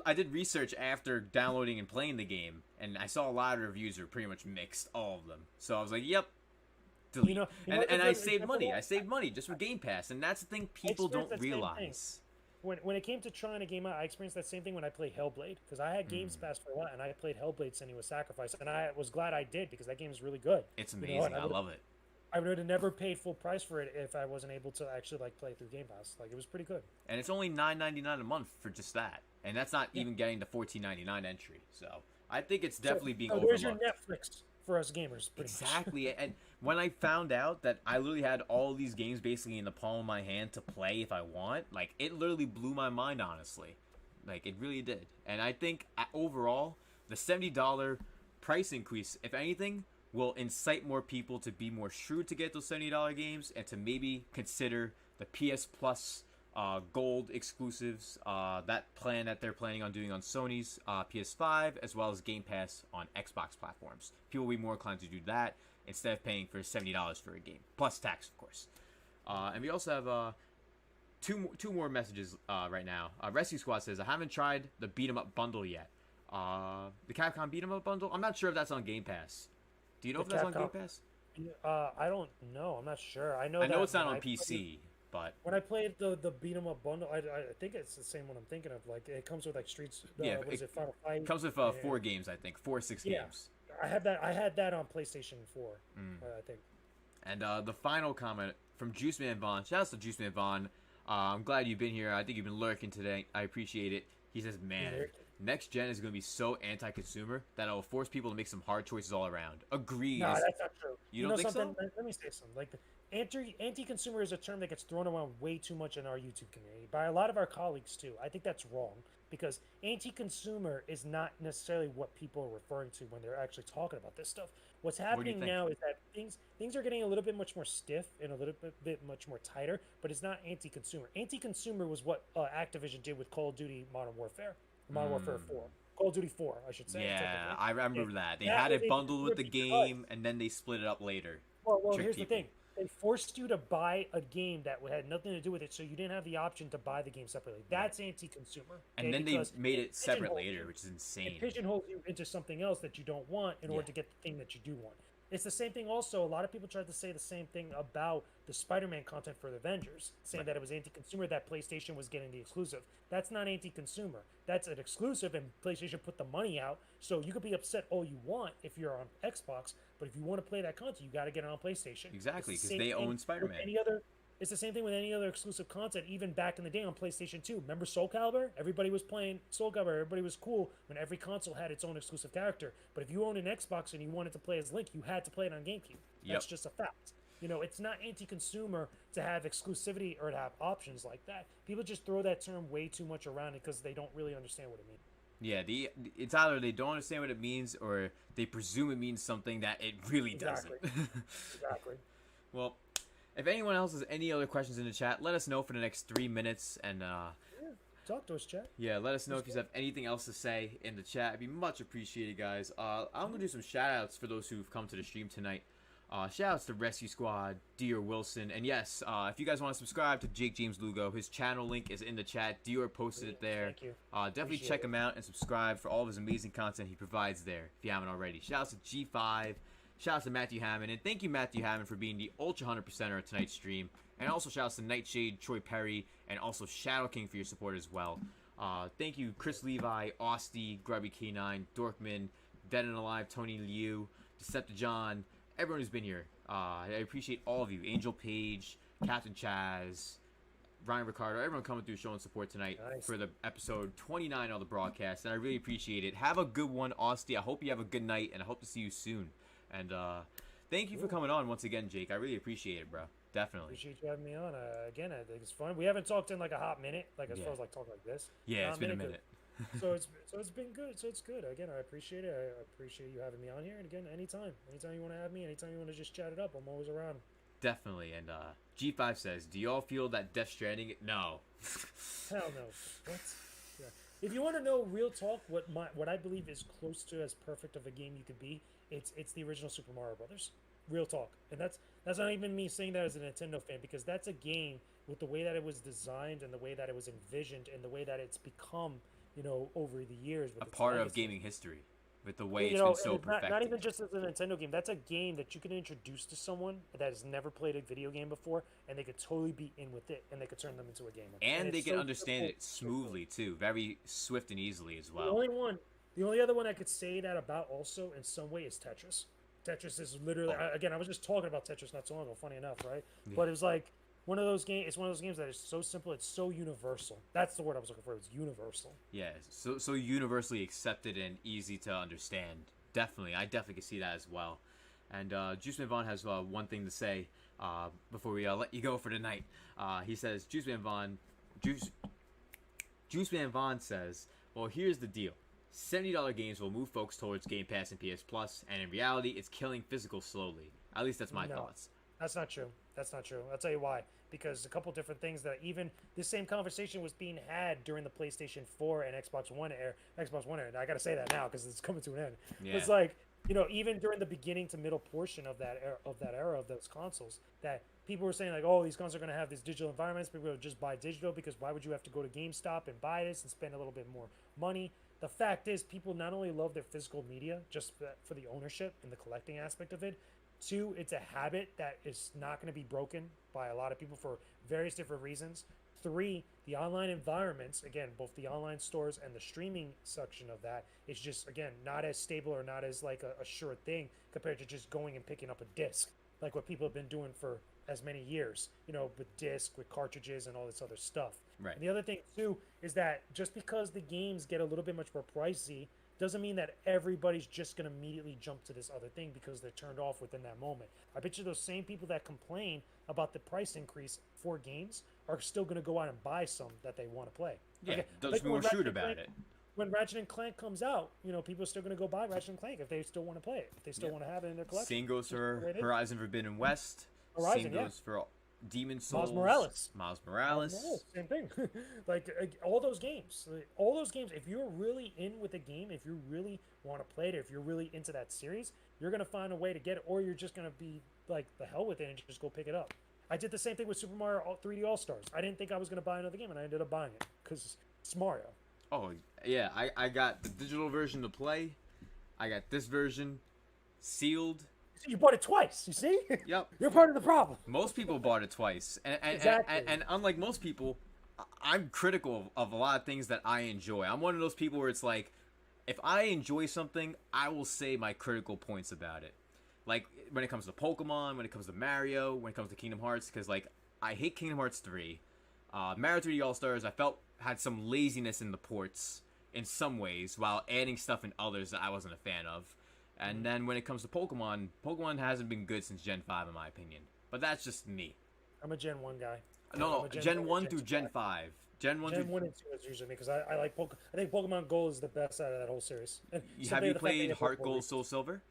I did research after downloading and playing the game, and I saw a lot of reviews are pretty much mixed, all of them. So I was like, yep, delete. And I saved money. I saved money just for Game Pass, and that's the thing people experienced don't that same thing. realize. When it came to trying a game out, I experienced that same thing when I played Hellblade, because I had Games Pass for a while, and I played Hellblade: Senua's Sacrifice, and I was glad I did because that game is really good. It's You know, amazing. and I love it. I would have never paid full price for it if I wasn't able to actually play through Game Pass. Like, it was pretty good. And it's only $9.99 a month for just that, and that's not even getting the $14.99 entry. So I think it's definitely being overlooked. There's your Netflix for us gamers. Pretty much. Exactly. And when I found out that I literally had all these games basically in the palm of my hand to play if I want, like, it literally blew my mind, honestly. Like, it really did. And I think overall, the $70 price increase, if anything, will incite more people to be more shrewd to get those $70 games and to maybe consider the PS Plus Gold exclusives, that plan that they're planning on doing on Sony's PS5, as well as Game Pass on Xbox platforms. People will be more inclined to do that instead of paying for $70 for a game, plus tax, of course. And we also have two more messages right now. Rescue Squad says, I haven't tried the Beat 'em Up bundle yet. The Capcom Beat 'em Up bundle? I'm not sure if that's on Game Pass. Do you know if that's on Game Pass? I don't know. I'm not sure. I know it's not on PC, but when I played the Beat 'em Up bundle, I think it's the same one I'm thinking of. Like, it comes with Streets. yeah, what is it? Final Fight. It comes with 4 games, I think, 4 or 6 games. I had that on PlayStation 4. I think. And the final comment from Juice Man Vaughn. Shout out to Juice Man Vaughn. I'm glad you've been here. I think you've been lurking today. I appreciate it. He says, man, next gen is going to be so anti-consumer that it will force people to make some hard choices all around. Agreed. No, that's not true. You don't think so? Let me say something. Like, anti-consumer is a term that gets thrown around way too much in our YouTube community by a lot of our colleagues too. I think that's wrong, because anti-consumer is not necessarily what people are referring to when they're actually talking about this stuff. What's happening now is that things are getting a little bit much more stiff and a little bit much more tighter, but it's not anti-consumer. Anti-consumer was what Activision did with Call of Duty Modern Warfare 4. Call of Duty 4, I should say. Yeah, I remember that. They had it bundled with the game, and then they split it up later. Well, here's the thing. They forced you to buy a game that had nothing to do with it, so you didn't have the option to buy the game separately. That's anti-consumer. And then they made it separate later, which is insane. It pigeonholes you into something else that you don't want in order to get the thing that you do want. It's the same thing also. A lot of people tried to say the same thing about the Spider-Man content for the Avengers, saying that it was anti-consumer, that PlayStation was getting the exclusive. That's not anti-consumer. That's an exclusive, and PlayStation put the money out, so you could be upset all you want if you're on Xbox, but if you want to play that content, you got to get it on PlayStation. Exactly, because they own Spider-Man. It's the same thing with any other exclusive content, even back in the day on PlayStation 2. Remember Soul Calibur? Everybody was playing Soul Calibur. Everybody was cool when every console had its own exclusive character. But if you owned an Xbox and you wanted to play as Link, you had to play it on GameCube. That's just a fact. It's not anti-consumer to have exclusivity or to have options like that. People just throw that term way too much around it because they don't really understand what it means. Yeah, it's either they don't understand what it means or they presume it means something that it really doesn't. Exactly. Well, if anyone else has any other questions in the chat, let us know for the next 3 minutes. And talk to us, chat. Yeah, let us know if you have anything else to say in the chat. It'd be much appreciated, guys. I'm going to do some shout-outs for those who've come to the stream tonight. Shout-outs to Rescue Squad, Dior Wilson. And yes, if you guys want to subscribe to JakeJames Lugo, his channel link is in the chat. Dior posted it there. Thank you. Definitely check him out and subscribe for all of his amazing content he provides there, if you haven't already. Shout-outs to G5. Shout out to Matthew Hammond, and thank you, Matthew Hammond, for being the Ultra 100%er of tonight's stream. And also shout out to Nightshade, Troy Perry, and also Shadow King for your support as well. Thank you, Chris Levi, Austie, Grubby K9, Dorkman, Dead and Alive, Tony Liu, Decepticon, everyone who's been here. I appreciate all of you. Angel Page, Captain Chaz, Ryan Ricardo, everyone coming through showing support tonight for the episode 29 of the broadcast, and I really appreciate it. Have a good one, Austie. I hope you have a good night, and I hope to see you soon. And thank you for coming on once again, Jake. I really appreciate it, bro. Definitely. Appreciate you having me on. Again, I think it's fun. We haven't talked in like a hot minute, as far as talking like this. Yeah, it's been a minute. it's been good. So it's good. Again, I appreciate it. I appreciate you having me on here. And again, anytime you want to have me, anytime you want to just chat it up, I'm always around. Definitely. And G5 says, do y'all feel that Death Stranding? No. Hell no. What? Yeah. If you want to know real talk, what I believe is close to as perfect of a game you could be, it's the original Super Mario Brothers. Real talk, and that's not even me saying that as a Nintendo fan, because that's a game with the way that it was designed and the way that it was envisioned and the way that it's become, over the years. With A its part of legacy. gaming history with the way it's You know, been so and it's perfected. not even just as a Nintendo game. That's a game that you can introduce to someone that has never played a video game before, and they could totally be in with it, and they could turn them into a gamer. And they it's can so understand simple, it smoothly too, very swift and easily as The well. the only other one I could say that about also in some way is Tetris. Tetris is literally again. I was just talking about Tetris not so long ago. Funny enough, right? Yeah. But it was like one of those games. It's one of those games that is so simple. It's so universal. That's the word I was looking for. It's universal. Yeah, so universally accepted and easy to understand. Definitely, I definitely can see that as well. And Juiceman Vaughn has one thing to say before we let you go for tonight. He says, Juiceman Vaughn says, well, here's the deal. $70 games will move folks towards Game Pass and PS Plus, and in reality, it's killing physical slowly. At least that's my thoughts. That's not true. That's not true. I'll tell you why. Because a couple different things that even this same conversation was being had during the PlayStation 4 and Xbox One era. And I gotta say that now because it's coming to an end. Yeah. It's like, even during the beginning to middle portion of that era of those consoles, that people were saying like, oh, these consoles are gonna have these digital environments. People would just buy digital because why would you have to go to GameStop and buy this and spend a little bit more money? The fact is, people not only love their physical media just for the ownership and the collecting aspect of it. Two, it's a habit that is not going to be broken by a lot of people for various different reasons. Three, the online environments, again, both the online stores and the streaming section of that is just, again, not as stable or not as like a sure thing compared to just going and picking up a disc, like what people have been doing for as many years, with disc, with cartridges and all this other stuff. Right. And the other thing, too, is that just because the games get a little bit much more pricey doesn't mean that everybody's just going to immediately jump to this other thing because they're turned off within that moment. I bet you those same people that complain about the price increase for games are still going to go out and buy some that they want to play. Yeah, those people are shrewd about it. When Ratchet and Clank comes out, people are still going to go buy Ratchet and Clank if they still want to play it, if they still want to have it in their collection. Same goes for Horizon Forbidden West. Same goes for Demon Souls. Miles Morales. Same thing. Like all those games. If you're really in with a game, if you really want to play it, if you're really into that series, you're going to find a way to get it, or you're just going to be like, the hell with it and just go pick it up. I did the same thing with Super Mario 3D All-Stars. I didn't think I was going to buy another game, and I ended up buying it because it's Mario. Oh, yeah. I got the digital version to play. I got this version sealed. You bought it twice, you see? Yep. You're part of the problem. Most people bought it twice. Exactly. And unlike most people, I'm critical of a lot of things that I enjoy. I'm one of those people where it's like, if I enjoy something, I will say my critical points about it. Like, when it comes to Pokemon, when it comes to Mario, when it comes to Kingdom Hearts, because, like, I hate Kingdom Hearts 3. Mario 3D All-Stars, I felt had some laziness in the ports in some ways, while adding stuff in others that I wasn't a fan of. And then when it comes to Pokemon hasn't been good since Gen 5 in my opinion. But that's just me. I'm a Gen 1 guy. No, Gen 1 through Gen 5. Gen 1 and 2 is usually me because I like Pokemon. I think Pokemon Gold is the best out of that whole series. And have you played Heart Gold, Soul Silver?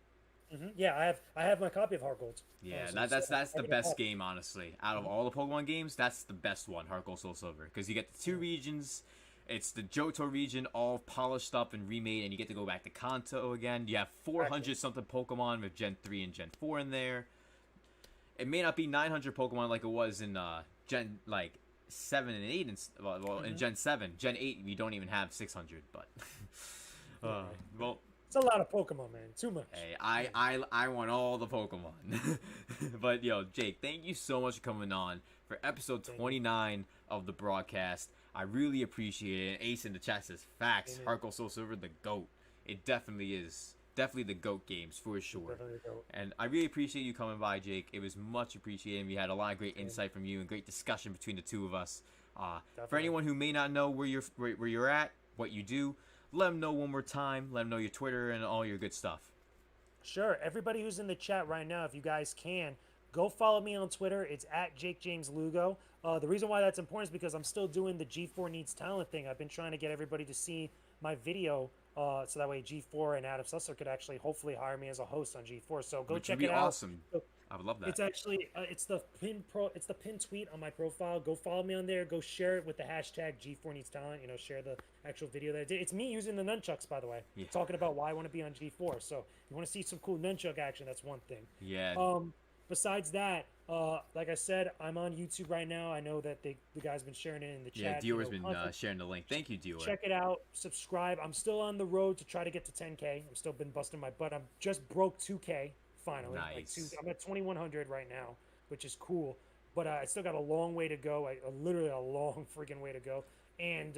Mm-hmm. Yeah, I have my copy of Heart Gold. Yeah, that's the best game, honestly. Out of all the Pokemon games, that's the best one, Heart Gold, Soul Silver. Because you get the two regions. It's the Johto region, all polished up and remade, and you get to go back to Kanto again. You have 400-something Pokemon with Gen 3 and Gen 4 in there. It may not be 900 Pokemon like it was in Gen 7 and 8, in Gen 7. Gen 8, we don't even have 600, but... well... It's a lot of Pokemon, man. Too much. Hey, I want all the Pokemon. But, yo, Jake, thank you so much for coming on for episode 29 of the broadcast. I really appreciate it. Ace in the chat says, facts. Heart Gold, Soul Silver, the GOAT. It definitely is. Definitely the GOAT games, for sure. And I really appreciate you coming by, Jake. It was much appreciated. We had a lot of great insight from you and great discussion between the two of us. For anyone who may not know where you're at, what you do, let them know one more time. Let them know your Twitter and all your good stuff. Sure. Everybody who's in the chat right now, if you guys can, go follow me on Twitter. It's at JakeJames Lugo. The reason why that's important is because I'm still doing the G4 Needs Talent thing. I've been trying to get everybody to see my video so that way G4 and Adam Susser could actually hopefully hire me as a host on G4. So go Which check would be it out. awesome. I would love that. It's actually it's the pinned tweet on my profile. Go follow me on there. Go share it with the hashtag G4 Needs Talent. You know, share the actual video that I did. It's me using the nunchucks, by the way. Yeah. Talking about why I want to be on G4. So if you want to see some cool nunchuck action, that's one thing. Yeah. Besides that, like I said, I'm on YouTube right now. I know that the guy's been sharing it in the Yeah, chat. Dior's been sharing the link. Thank you, Dior. Check it out. Subscribe. I'm still on the road to try to get to 10K. I'm still been busting my butt. I'm just broke 2K finally. Nice. I'm at 2,100 right now, which is cool. But I still got a long way to go. Literally a long freaking way to go. And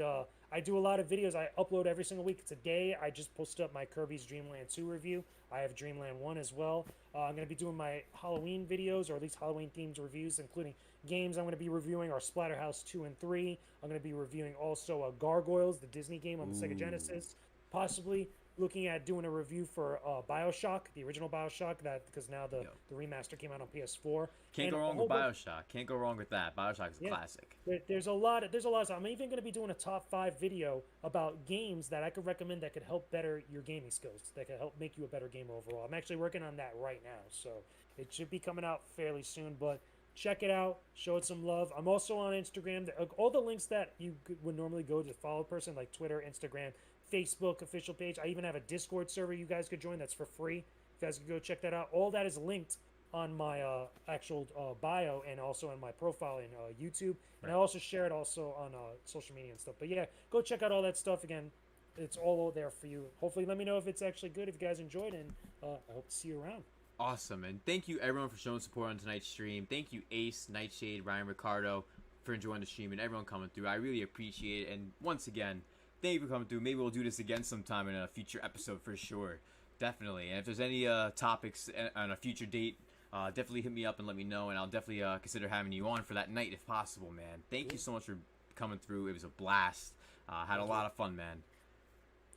I do a lot of videos. I upload every single week. Today, I just posted up my Kirby's Dream Land 2 review. I have Dreamland 1 as well. I'm going to be doing my Halloween videos, or at least Halloween-themed reviews, including games I'm going to be reviewing are Splatterhouse 2 and 3. I'm going to be reviewing also Gargoyles, the Disney game on the Sega Genesis. Possibly looking at doing a review for BioShock, the original BioShock, because now the remaster came out on PS4. Can't go wrong with BioShock. Can't go wrong with that. BioShock is a classic. There's a lot of stuff. I'm even going to be doing a top 5 video about games that I could recommend that could help better your gaming skills, that could help make you a better gamer overall. I'm actually working on that right now, so it should be coming out fairly soon, but check it out. Show it some love. I'm also on Instagram. All the links that you would normally go to follow a person, like Twitter, Instagram, Facebook official page. I even have a Discord server you guys could join that's for free. You guys can go check that out. All that is linked on my actual bio and also on my profile in YouTube. And I also share it also on social media and stuff. But yeah, go check out all that stuff. Again, it's all there for you. Hopefully let me know if it's actually good, if you guys enjoyed, and I hope to see you around. Awesome, and thank you everyone for showing support on tonight's stream. Thank you Ace, Nightshade, Ryan Ricardo for enjoying the stream, and everyone coming through. I really appreciate it, and once again, thank you for coming through. Maybe we'll do this again sometime in a future episode for sure. Definitely. And if there's any topics on a future date, definitely hit me up and let me know. And I'll definitely consider having you on for that night if possible, man. Thank you so much for coming through. It was a blast. Had a lot of fun, man.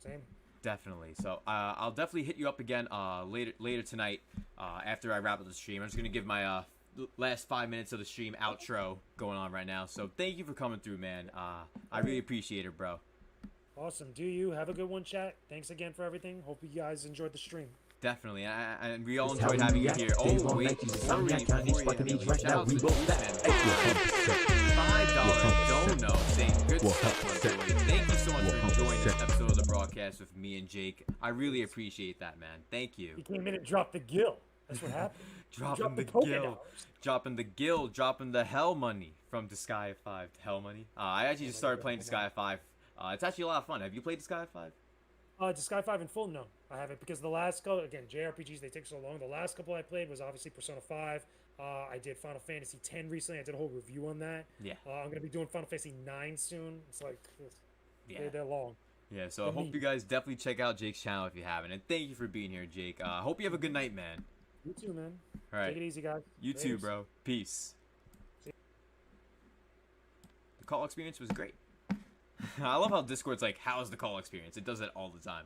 Same. Definitely. So I'll definitely hit you up again later tonight after I wrap up the stream. I'm just going to give my last 5 minutes of the stream outro going on right now. So thank you for coming through, man. I really appreciate it, bro. Awesome. Do you have a good one, chat? Thanks again for everything. Hope you guys enjoyed the stream. Definitely, and we all enjoyed having you here. Oh, wait, sorry, $5 dono saying good stuff. Thank you so much for enjoying this episode of the broadcast with me and Jake. I really appreciate that, man. Thank you. He came in and dropped the gill. That's what happened. Dropping the gill. Dropping the gill. Dropping the hell money from Disgaea 5 to hell money. I actually just started playing Disgaea 5. It's actually a lot of fun. Have you played Disgaea 5? Disgaea 5 in full? No, I haven't, because the last couple, again, JRPGs, they take so long. The last couple I played was obviously Persona 5. I did Final Fantasy 10 recently. I did a whole review on that. Yeah. I'm going to be doing Final Fantasy 9 soon. It's like, they're long. Yeah, so I hope you guys definitely check out Jake's channel if you haven't. And thank you for being here, Jake. I hope you have a good night, man. You too, man. All right. Take it easy, guys. You too, bro. Peace. The call experience was great. I love how Discord's like, how's the call experience? It does that all the time.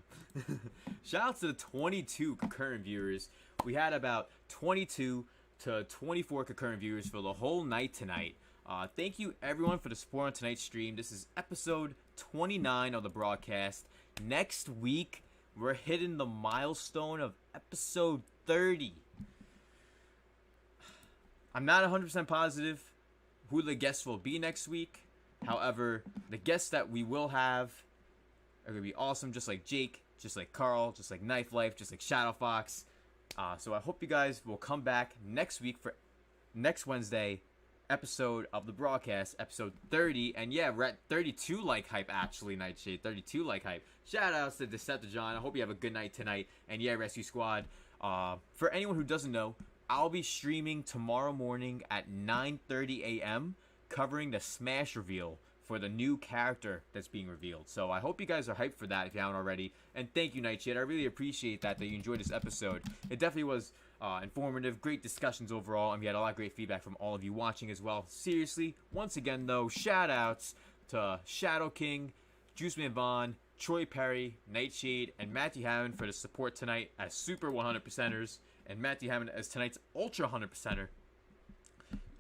Shout out to the 22 concurrent viewers. We had about 22 to 24 concurrent viewers for the whole night tonight. Thank you everyone for the support on tonight's stream. This is episode 29 of the broadcast. Next week, we're hitting the milestone of episode 30. I'm not 100% positive who the guests will be next week. However, the guests that we will have are going to be awesome, just like Jake, just like Carl, just like Knife Life, just like Shadow Fox. So I hope you guys will come back next week for next Wednesday episode of the broadcast, episode 30. And yeah, we're at 32 like hype, actually, Nightshade. 32 like hype. Shout outs to Decepticon. I hope you have a good night tonight. And yeah, Rescue Squad. For anyone who doesn't know, I'll be streaming tomorrow morning at 9:30 a.m. covering the Smash reveal for the new character that's being revealed. So I hope you guys are hyped for that if you haven't already. And thank you, Nightshade. I really appreciate that you enjoyed this episode. It definitely was informative, great discussions overall, and we had a lot of great feedback from all of you watching as well. Seriously, once again though, shout outs to Shadow King, Juiceman Vaughn, Troy Perry, Nightshade, and Matthew Hammond for the support tonight as Super 100%ers, and Matthew Hammond as tonight's Ultra 100%er.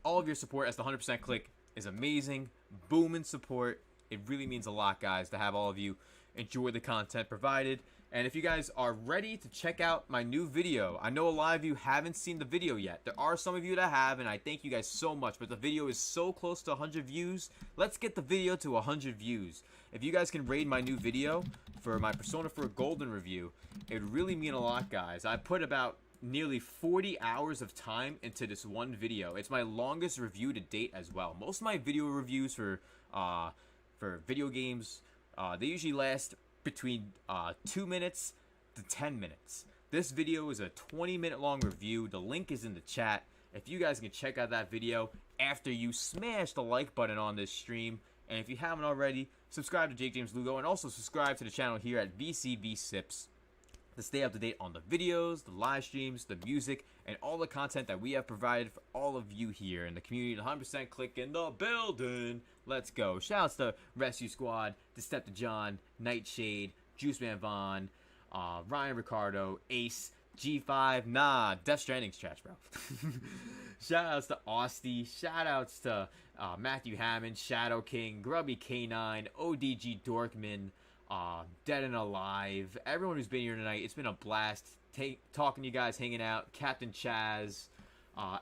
All of your support as the 100% click is amazing. Booming support. It really means a lot, guys, to have all of you enjoy the content provided. And if you guys are ready to check out my new video, I know a lot of you haven't seen the video yet. There are some of you that have, and I thank you guys so much, but the video is so close to 100 views. Let's get the video to 100 views. If you guys can rate my new video for my Persona 4 Golden review, it would really mean a lot, guys. I put about nearly 40 hours of time into this one video. It's my longest review to date as well. Most of my video reviews for video games, they usually last between 2 minutes to 10 minutes. This video is a 20-minute long review. The link is in the chat. If you guys can check out that video after you smash the like button on this stream, and if you haven't already, subscribe to JakeJames Lugo, and also subscribe to the channel here at V-CiPz to stay up to date on the videos, the live streams, the music, and all the content that we have provided for all of you here in the community. 100% click in the building. Let's go. Shoutouts to Rescue Squad, Decepticon, Nightshade, Juiceman Vaughn, Ryan Ricardo, Ace, G5, Death Stranding's trash, bro. Shoutouts to Austy, shoutouts to Matthew Hammond, Shadow King, Grubby K9, ODG Dorkman, Dead and Alive, everyone who's been here tonight. It's been a blast talking to you guys, hanging out. Captain Chaz,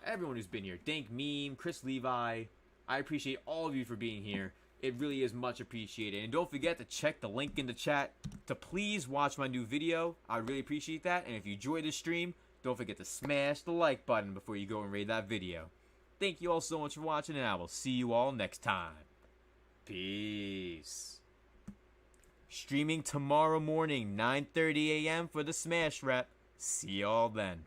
everyone who's been here. Dank Meme, Chris Levi. I appreciate all of you for being here. It really is much appreciated. And don't forget to check the link in the chat to please watch my new video. I really appreciate that. And if you enjoyed this stream, don't forget to smash the like button before you go and rate that video. Thank you all so much for watching, and I will see you all next time. Peace. Streaming tomorrow morning, 9:30 a.m. for the Smash Rep. See y'all then.